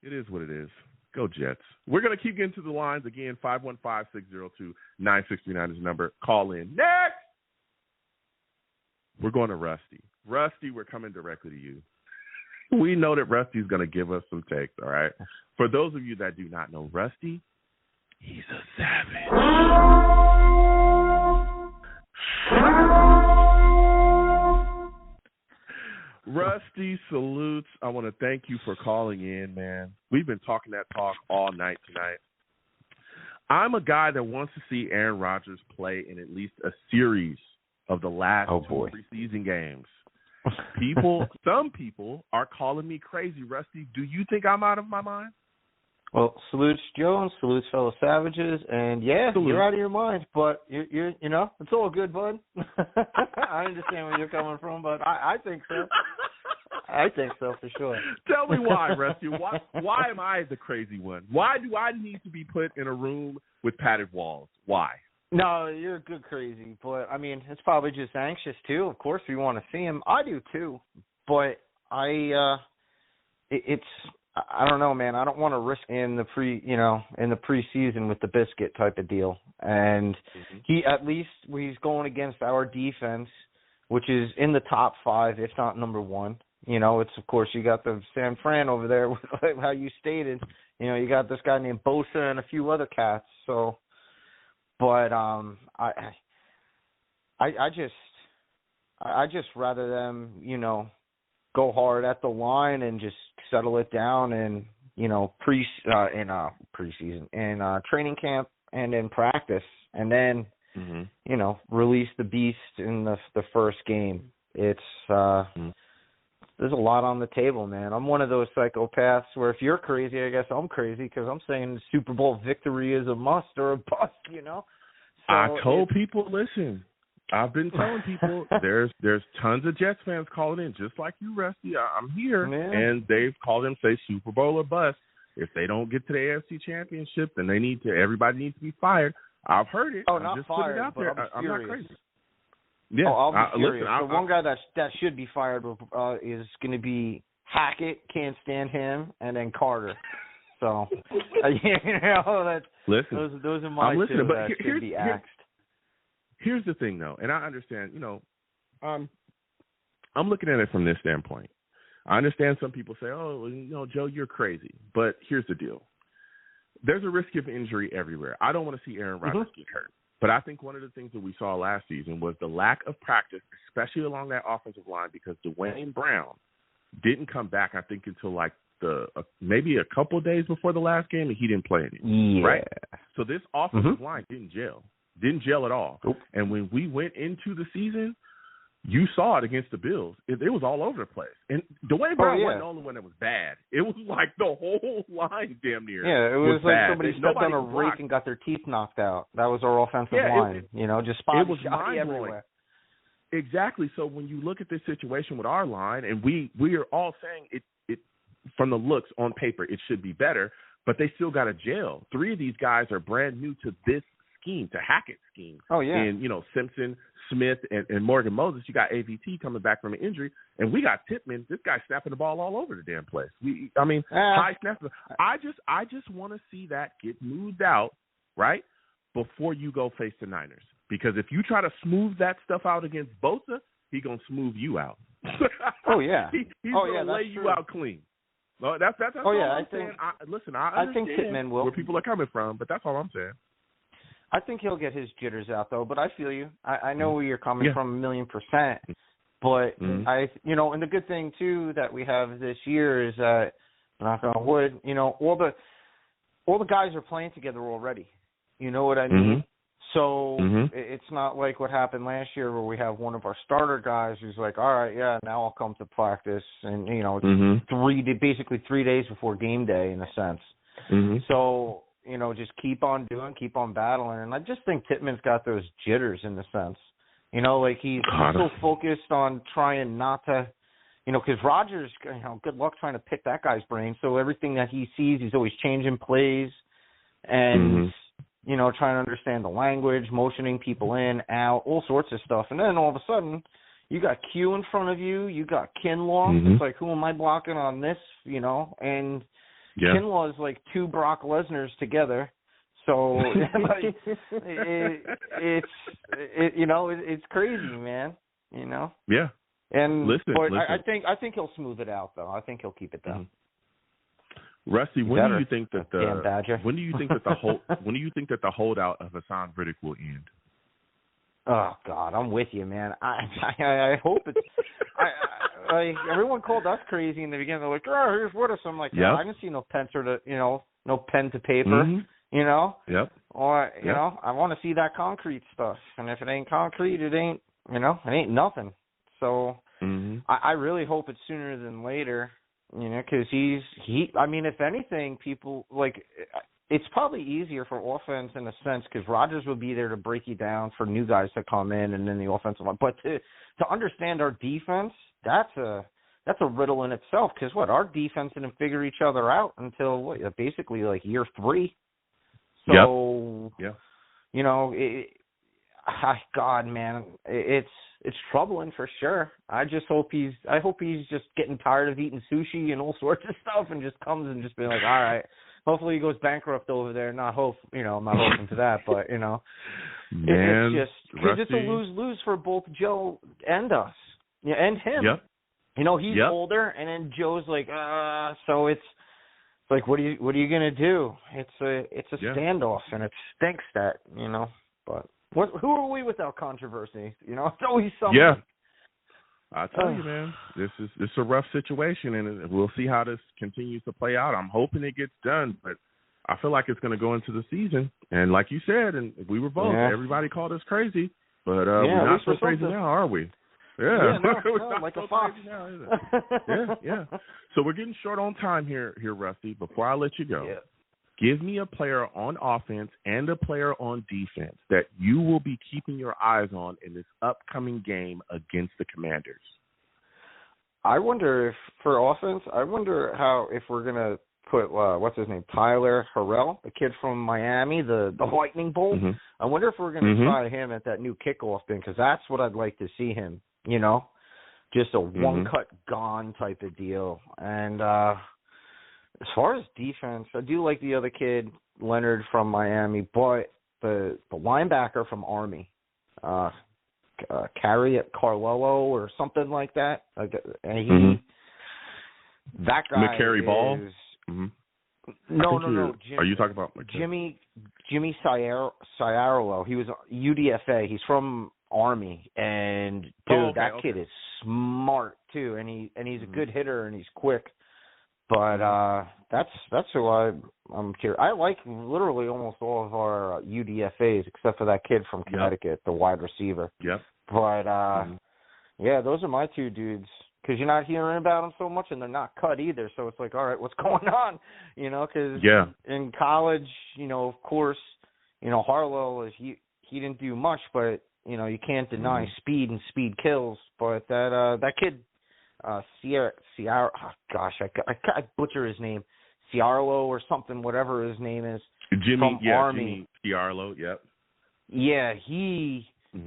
[SPEAKER 2] It is what it is. Go Jets. We're going to keep getting to the lines again. 515-602-9639 is the number. Call in. Next! We're going to Rusty. Rusty, we're coming directly to you. We know that Rusty's going to give us some takes, all right? For those of you that do not know Rusty, he's a savage. Rusty, salutes. I want to thank you for calling in, man. We've been talking that talk all night tonight. I'm a guy that wants to see Aaron Rodgers play in at least a series of the last two preseason games. Some people are calling me crazy. Rusty, do you think I'm out of my mind?
[SPEAKER 5] Well, salutes Joe and salutes fellow savages, and you're out of your mind, but you're it's all good, bud. I understand where you're coming from, but I think so. I think so for sure.
[SPEAKER 2] Tell me why, Rusty. Why am I the crazy one? Why do I need to be put in a room with padded walls? Why?
[SPEAKER 5] No, you're a good crazy, but I mean, it's probably just anxious too. Of course, we want to see him. I do too, but I don't know, man. I don't want to risk in the preseason with the biscuit type of deal. And he's going against our defense, which is in the top 5, if not number 1. It's of course you got the San Fran over there, how you stated. You got this guy named Bosa and a few other cats. So, but I just rather them, go hard at the line and just settle it down and, preseason and training camp and in practice, and then, release the beast in the first game. It's there's a lot on the table, man. I'm one of those psychopaths where if you're crazy, I guess I'm crazy because I'm saying the Super Bowl victory is a must or a bust, So
[SPEAKER 2] I told people, listen, I've been telling people there's tons of Jets fans calling in, just like you, Rusty. I'm here, and they've called in, say Super Bowl or bust. If they don't get to the AFC Championship, then everybody needs to be fired. I've heard it.
[SPEAKER 5] I'm just fired, putting it out there.
[SPEAKER 2] I'm not crazy.
[SPEAKER 5] Yeah, I'll be serious. The one guy that should be fired is going to be Hackett. Can't stand him, and then Carter. So, those are my two that should be axed.
[SPEAKER 2] Here's the thing, though, and I understand. I'm looking at it from this standpoint. I understand some people say, "Oh, Joe, you're crazy." But here's the deal: there's a risk of injury everywhere. I don't want to see Aaron Rodgers get hurt. But I think one of the things that we saw last season was the lack of practice, especially along that offensive line, because Dwayne Brown didn't come back, I think, until like maybe a couple of days before the last game, and he didn't play any.
[SPEAKER 5] Yeah.
[SPEAKER 2] Right? So this offensive line didn't gel at all. Nope. And when we went into the season, you saw it against the Bills. It was all over the place. And Dwayne Brown wasn't the only one that was bad. It was like the whole line damn near.
[SPEAKER 5] Yeah, it was like
[SPEAKER 2] bad.
[SPEAKER 5] somebody stepped on a rake and got their teeth knocked out. That was our offensive line. Just spotty,
[SPEAKER 2] it was mind-blowing
[SPEAKER 5] everywhere.
[SPEAKER 2] Exactly. So when you look at this situation with our line, and we are all saying it from the looks on paper, it should be better, but they still got to gel. 3 of these guys are brand new to this scheme, to Hackett's scheme.
[SPEAKER 9] Oh, yeah.
[SPEAKER 2] And, Simpson, Smith, and Morgan Moses. You got AVT coming back from an injury, and we got Tippmann. This guy's snapping the ball all over the damn place. High snaps. I just want to see that get moved out, right, before you go face the Niners. Because if you try to smooth that stuff out against Bosa, he's going to smooth you out.
[SPEAKER 9] Oh, yeah.
[SPEAKER 2] He's going to lay you out clean. No, that's all I'm saying. I
[SPEAKER 9] think Tippmann will.
[SPEAKER 2] Where people are coming from, but that's all I'm saying.
[SPEAKER 9] I think he'll get his jitters out, though, but I feel you. I know where you're coming from 1,000,000%. But, and the good thing, too, that we have this year is that, knock on wood, all the guys are playing together already. You know what I mean? So it's not like what happened last year where we have one of our starter guys who's like, all right, yeah, now I'll come to practice. And, it's basically 3 days before game day in a sense. So, just keep on doing, keep on battling. And I just think Tippmann's got those jitters in the sense. He's so focused on trying not to, because Rodgers, good luck trying to pick that guy's brain. So everything that he sees, he's always changing plays and, trying to understand the language, motioning people in, out, all sorts of stuff. And then all of a sudden, you got Q in front of you, you got Kinlaw. It's like, who am I blocking on this, and Kinlaw is like 2 Brock Lesnar's together. So it's crazy, man.
[SPEAKER 2] Yeah.
[SPEAKER 9] And
[SPEAKER 2] listen.
[SPEAKER 9] I think he'll smooth it out, though. I think he'll keep it down.
[SPEAKER 2] Rusty, when do you think that the holdout of Haason Reddick will end?
[SPEAKER 9] Oh God, I'm with you, man. I hope it's. Everyone called us crazy in the beginning. They're like, "Oh, here's Woodis." I'm like, I didn't see no pencil to, no pen to paper,
[SPEAKER 2] Yep.
[SPEAKER 9] Or I want to see that concrete stuff. And if it ain't concrete, it ain't, it ain't nothing. So I really hope it's sooner than later. Because if anything, people it's probably easier for offense in a sense because Rodgers would be there to break you down for new guys to come in and then the offensive line. But to understand our defense, that's a riddle in itself because our defense didn't figure each other out until basically year 3. So, God, man, it's troubling for sure. I hope he's just getting tired of eating sushi and all sorts of stuff and just comes and just being like, all right. Hopefully he goes bankrupt over there. I'm not hoping to that, but
[SPEAKER 2] man,
[SPEAKER 9] it's just because it's a lose-lose for both Joe and us, and him.
[SPEAKER 2] Yep.
[SPEAKER 9] He's older, and then Joe's like, so it's like, what are you gonna do? It's a standoff, and it stinks that But who are we without controversy? It's always something.
[SPEAKER 2] Yeah. I tell you, man, it's a rough situation, and we'll see how this continues to play out. I'm hoping it gets done, but I feel like it's going to go into the season. And like you said, and we were both, everybody called us crazy, but we're not so crazy now, are we? Yeah,
[SPEAKER 9] no, like a fox.
[SPEAKER 2] Now, is it? Yeah. So we're getting short on time here, Rusty. Before I let you go, give me a player on offense and a player on defense that you will be keeping your eyes on in this upcoming game against the Commanders.
[SPEAKER 9] I wonder if for offense, if we're going to put, what's his name, Tyler Harrell, the kid from Miami, the Lightning Bolt. I wonder if we're going to try him at that new kickoff thing because that's what I'd like to see him, just a one-cut gone type of deal. And as far as defense, I do like the other kid, Leonard from Miami, but the linebacker from Army, Carriot Carlolo or something like that. And that guy
[SPEAKER 2] McCary Ball?
[SPEAKER 9] No.
[SPEAKER 2] Are you talking about
[SPEAKER 9] Jimmy Ciarlo? He was UDFA. He's from Army, and dude, that kid is smart too, and he's a good hitter and he's quick. But that's who I'm curious. I like literally almost all of our UDFAs except for that kid from Connecticut, the wide receiver.
[SPEAKER 2] Yep.
[SPEAKER 9] But those are my 2 dudes because you're not hearing about them so much, and they're not cut either. So it's like, all right, what's going on? Because in college, of course, Harlow he didn't do much, but you can't deny speed and speed kills. But that kid Sierra. Oh gosh, I butcher his name. Ciarlo or something, whatever his name is.
[SPEAKER 2] Jimmy
[SPEAKER 9] Army.
[SPEAKER 2] Jimmy Ciarlo. Yep.
[SPEAKER 9] Yeah,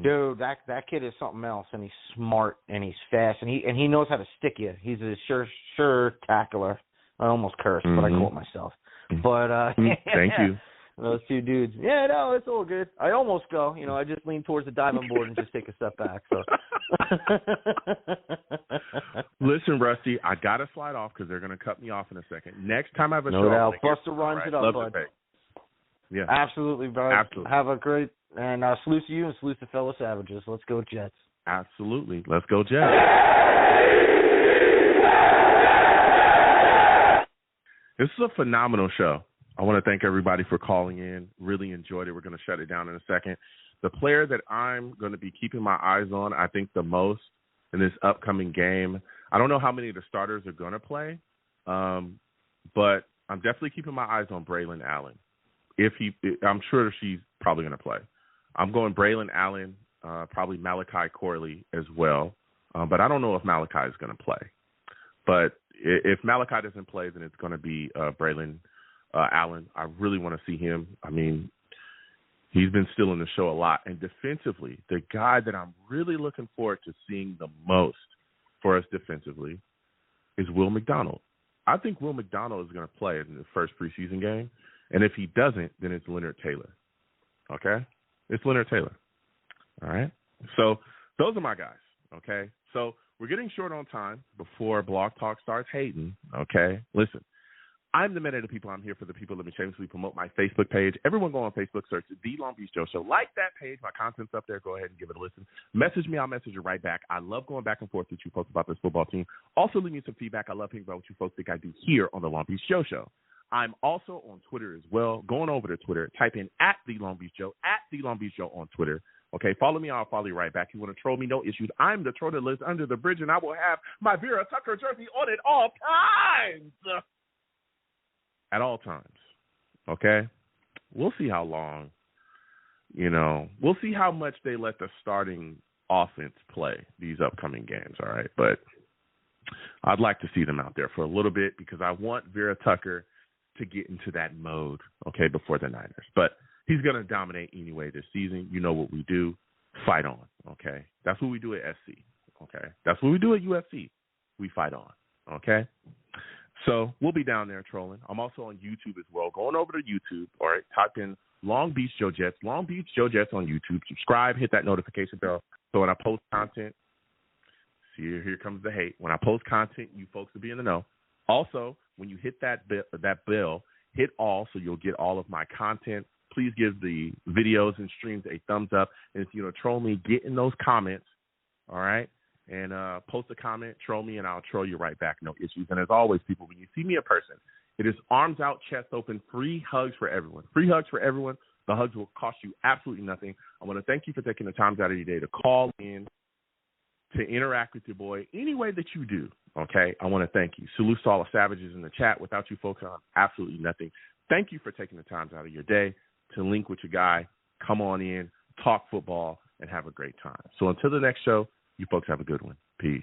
[SPEAKER 9] dude, that kid is something else, and he's smart and he's fast, and he knows how to stick you. He's a sure tackler. I almost cursed, but I caught myself. But
[SPEAKER 2] thank you.
[SPEAKER 9] Those two dudes. Yeah, no, it's all good. I almost go. I just lean towards the diving board and just take a step back. So.
[SPEAKER 2] Listen, Rusty, I gotta slide off because they're gonna cut me off in a second. Next time I have a show,
[SPEAKER 9] no doubt. Buster runs it up, bud.
[SPEAKER 2] Yeah,
[SPEAKER 9] absolutely, bro.
[SPEAKER 2] Absolutely.
[SPEAKER 9] Have a great and salute to you and salute to fellow Savages. Let's go Jets.
[SPEAKER 2] Absolutely, let's go Jets. This is a phenomenal show. I want to thank everybody for calling in. Really enjoyed it. We're going to shut it down in a second. The player that I'm going to be keeping my eyes on, I think the most in this upcoming game, I don't know how many of the starters are going to play, but I'm definitely keeping my eyes on Braylon Allen. I'm sure she's probably going to play. I'm going Braylon Allen, probably Malachi Corley as well, but I don't know if Malachi is going to play. But if Malachi doesn't play, then it's going to be Braylon Allen. I really want to see him. I mean, he's been still in the show a lot. And defensively, the guy that I'm really looking forward to seeing the most for us defensively is Will McDonald. I think Will McDonald is going to play in the first preseason game. And if he doesn't, then it's Leonard Taylor. Okay? It's Leonard Taylor. All right? So those are my guys. Okay? So we're getting short on time before Blog Talk starts hating. Okay? Listen. I'm the man of the people. I'm here for the people. Let me shamelessly promote my Facebook page. Everyone go on Facebook, search The Long Beach Joe Show. Like that page. My content's up there. Go ahead and give it a listen. Message me. I'll message you right back. I love going back and forth with you folks about this football team. Also, leave me some feedback. I love hearing about what you folks think I do here on The Long Beach Joe Show. I'm also on Twitter as well. Going over to Twitter, type in @The Long Beach Joe, @The Long Beach Joe on Twitter. Okay, follow me. I'll follow you right back. You want to troll me? No issues. I'm the troll that lives under the bridge, and I will have my Vera Tucker jersey on at all times. At all times, okay? We'll see how long, we'll see how much they let the starting offense play these upcoming games, all right? But I'd like to see them out there for a little bit because I want Vera Tucker to get into that mode, okay, before the Niners. But he's going to dominate anyway this season. You know what we do. Fight on, okay? That's what we do at SC, okay? That's what we do at UFC. We fight on, okay? So we'll be down there trolling. I'm also on YouTube as well. Going over to YouTube, all right, type in Long Beach Joe Jets, Long Beach Joe Jets on YouTube. Subscribe, hit that notification bell. So when I post content, see, here comes the hate. When I post content, you folks will be in the know. Also, when you hit that bell, hit all so you'll get all of my content. Please give the videos and streams a thumbs up. And if you're going to troll me, get in those comments, all right? And post a comment, troll me, and I'll troll you right back. No issues. And as always, people, when you see me in person, it is arms out, chest open, free hugs for everyone. Free hugs for everyone. The hugs will cost you absolutely nothing. I want to thank you for taking the time out of your day to call in, to interact with your boy any way that you do, okay? I want to thank you. Salute to all the Savages in the chat. Without you folks, I'm absolutely nothing. Thank you for taking the time out of your day to link with your guy, come on in, talk football, and have a great time. So until the next show, you folks have a good one. Peace.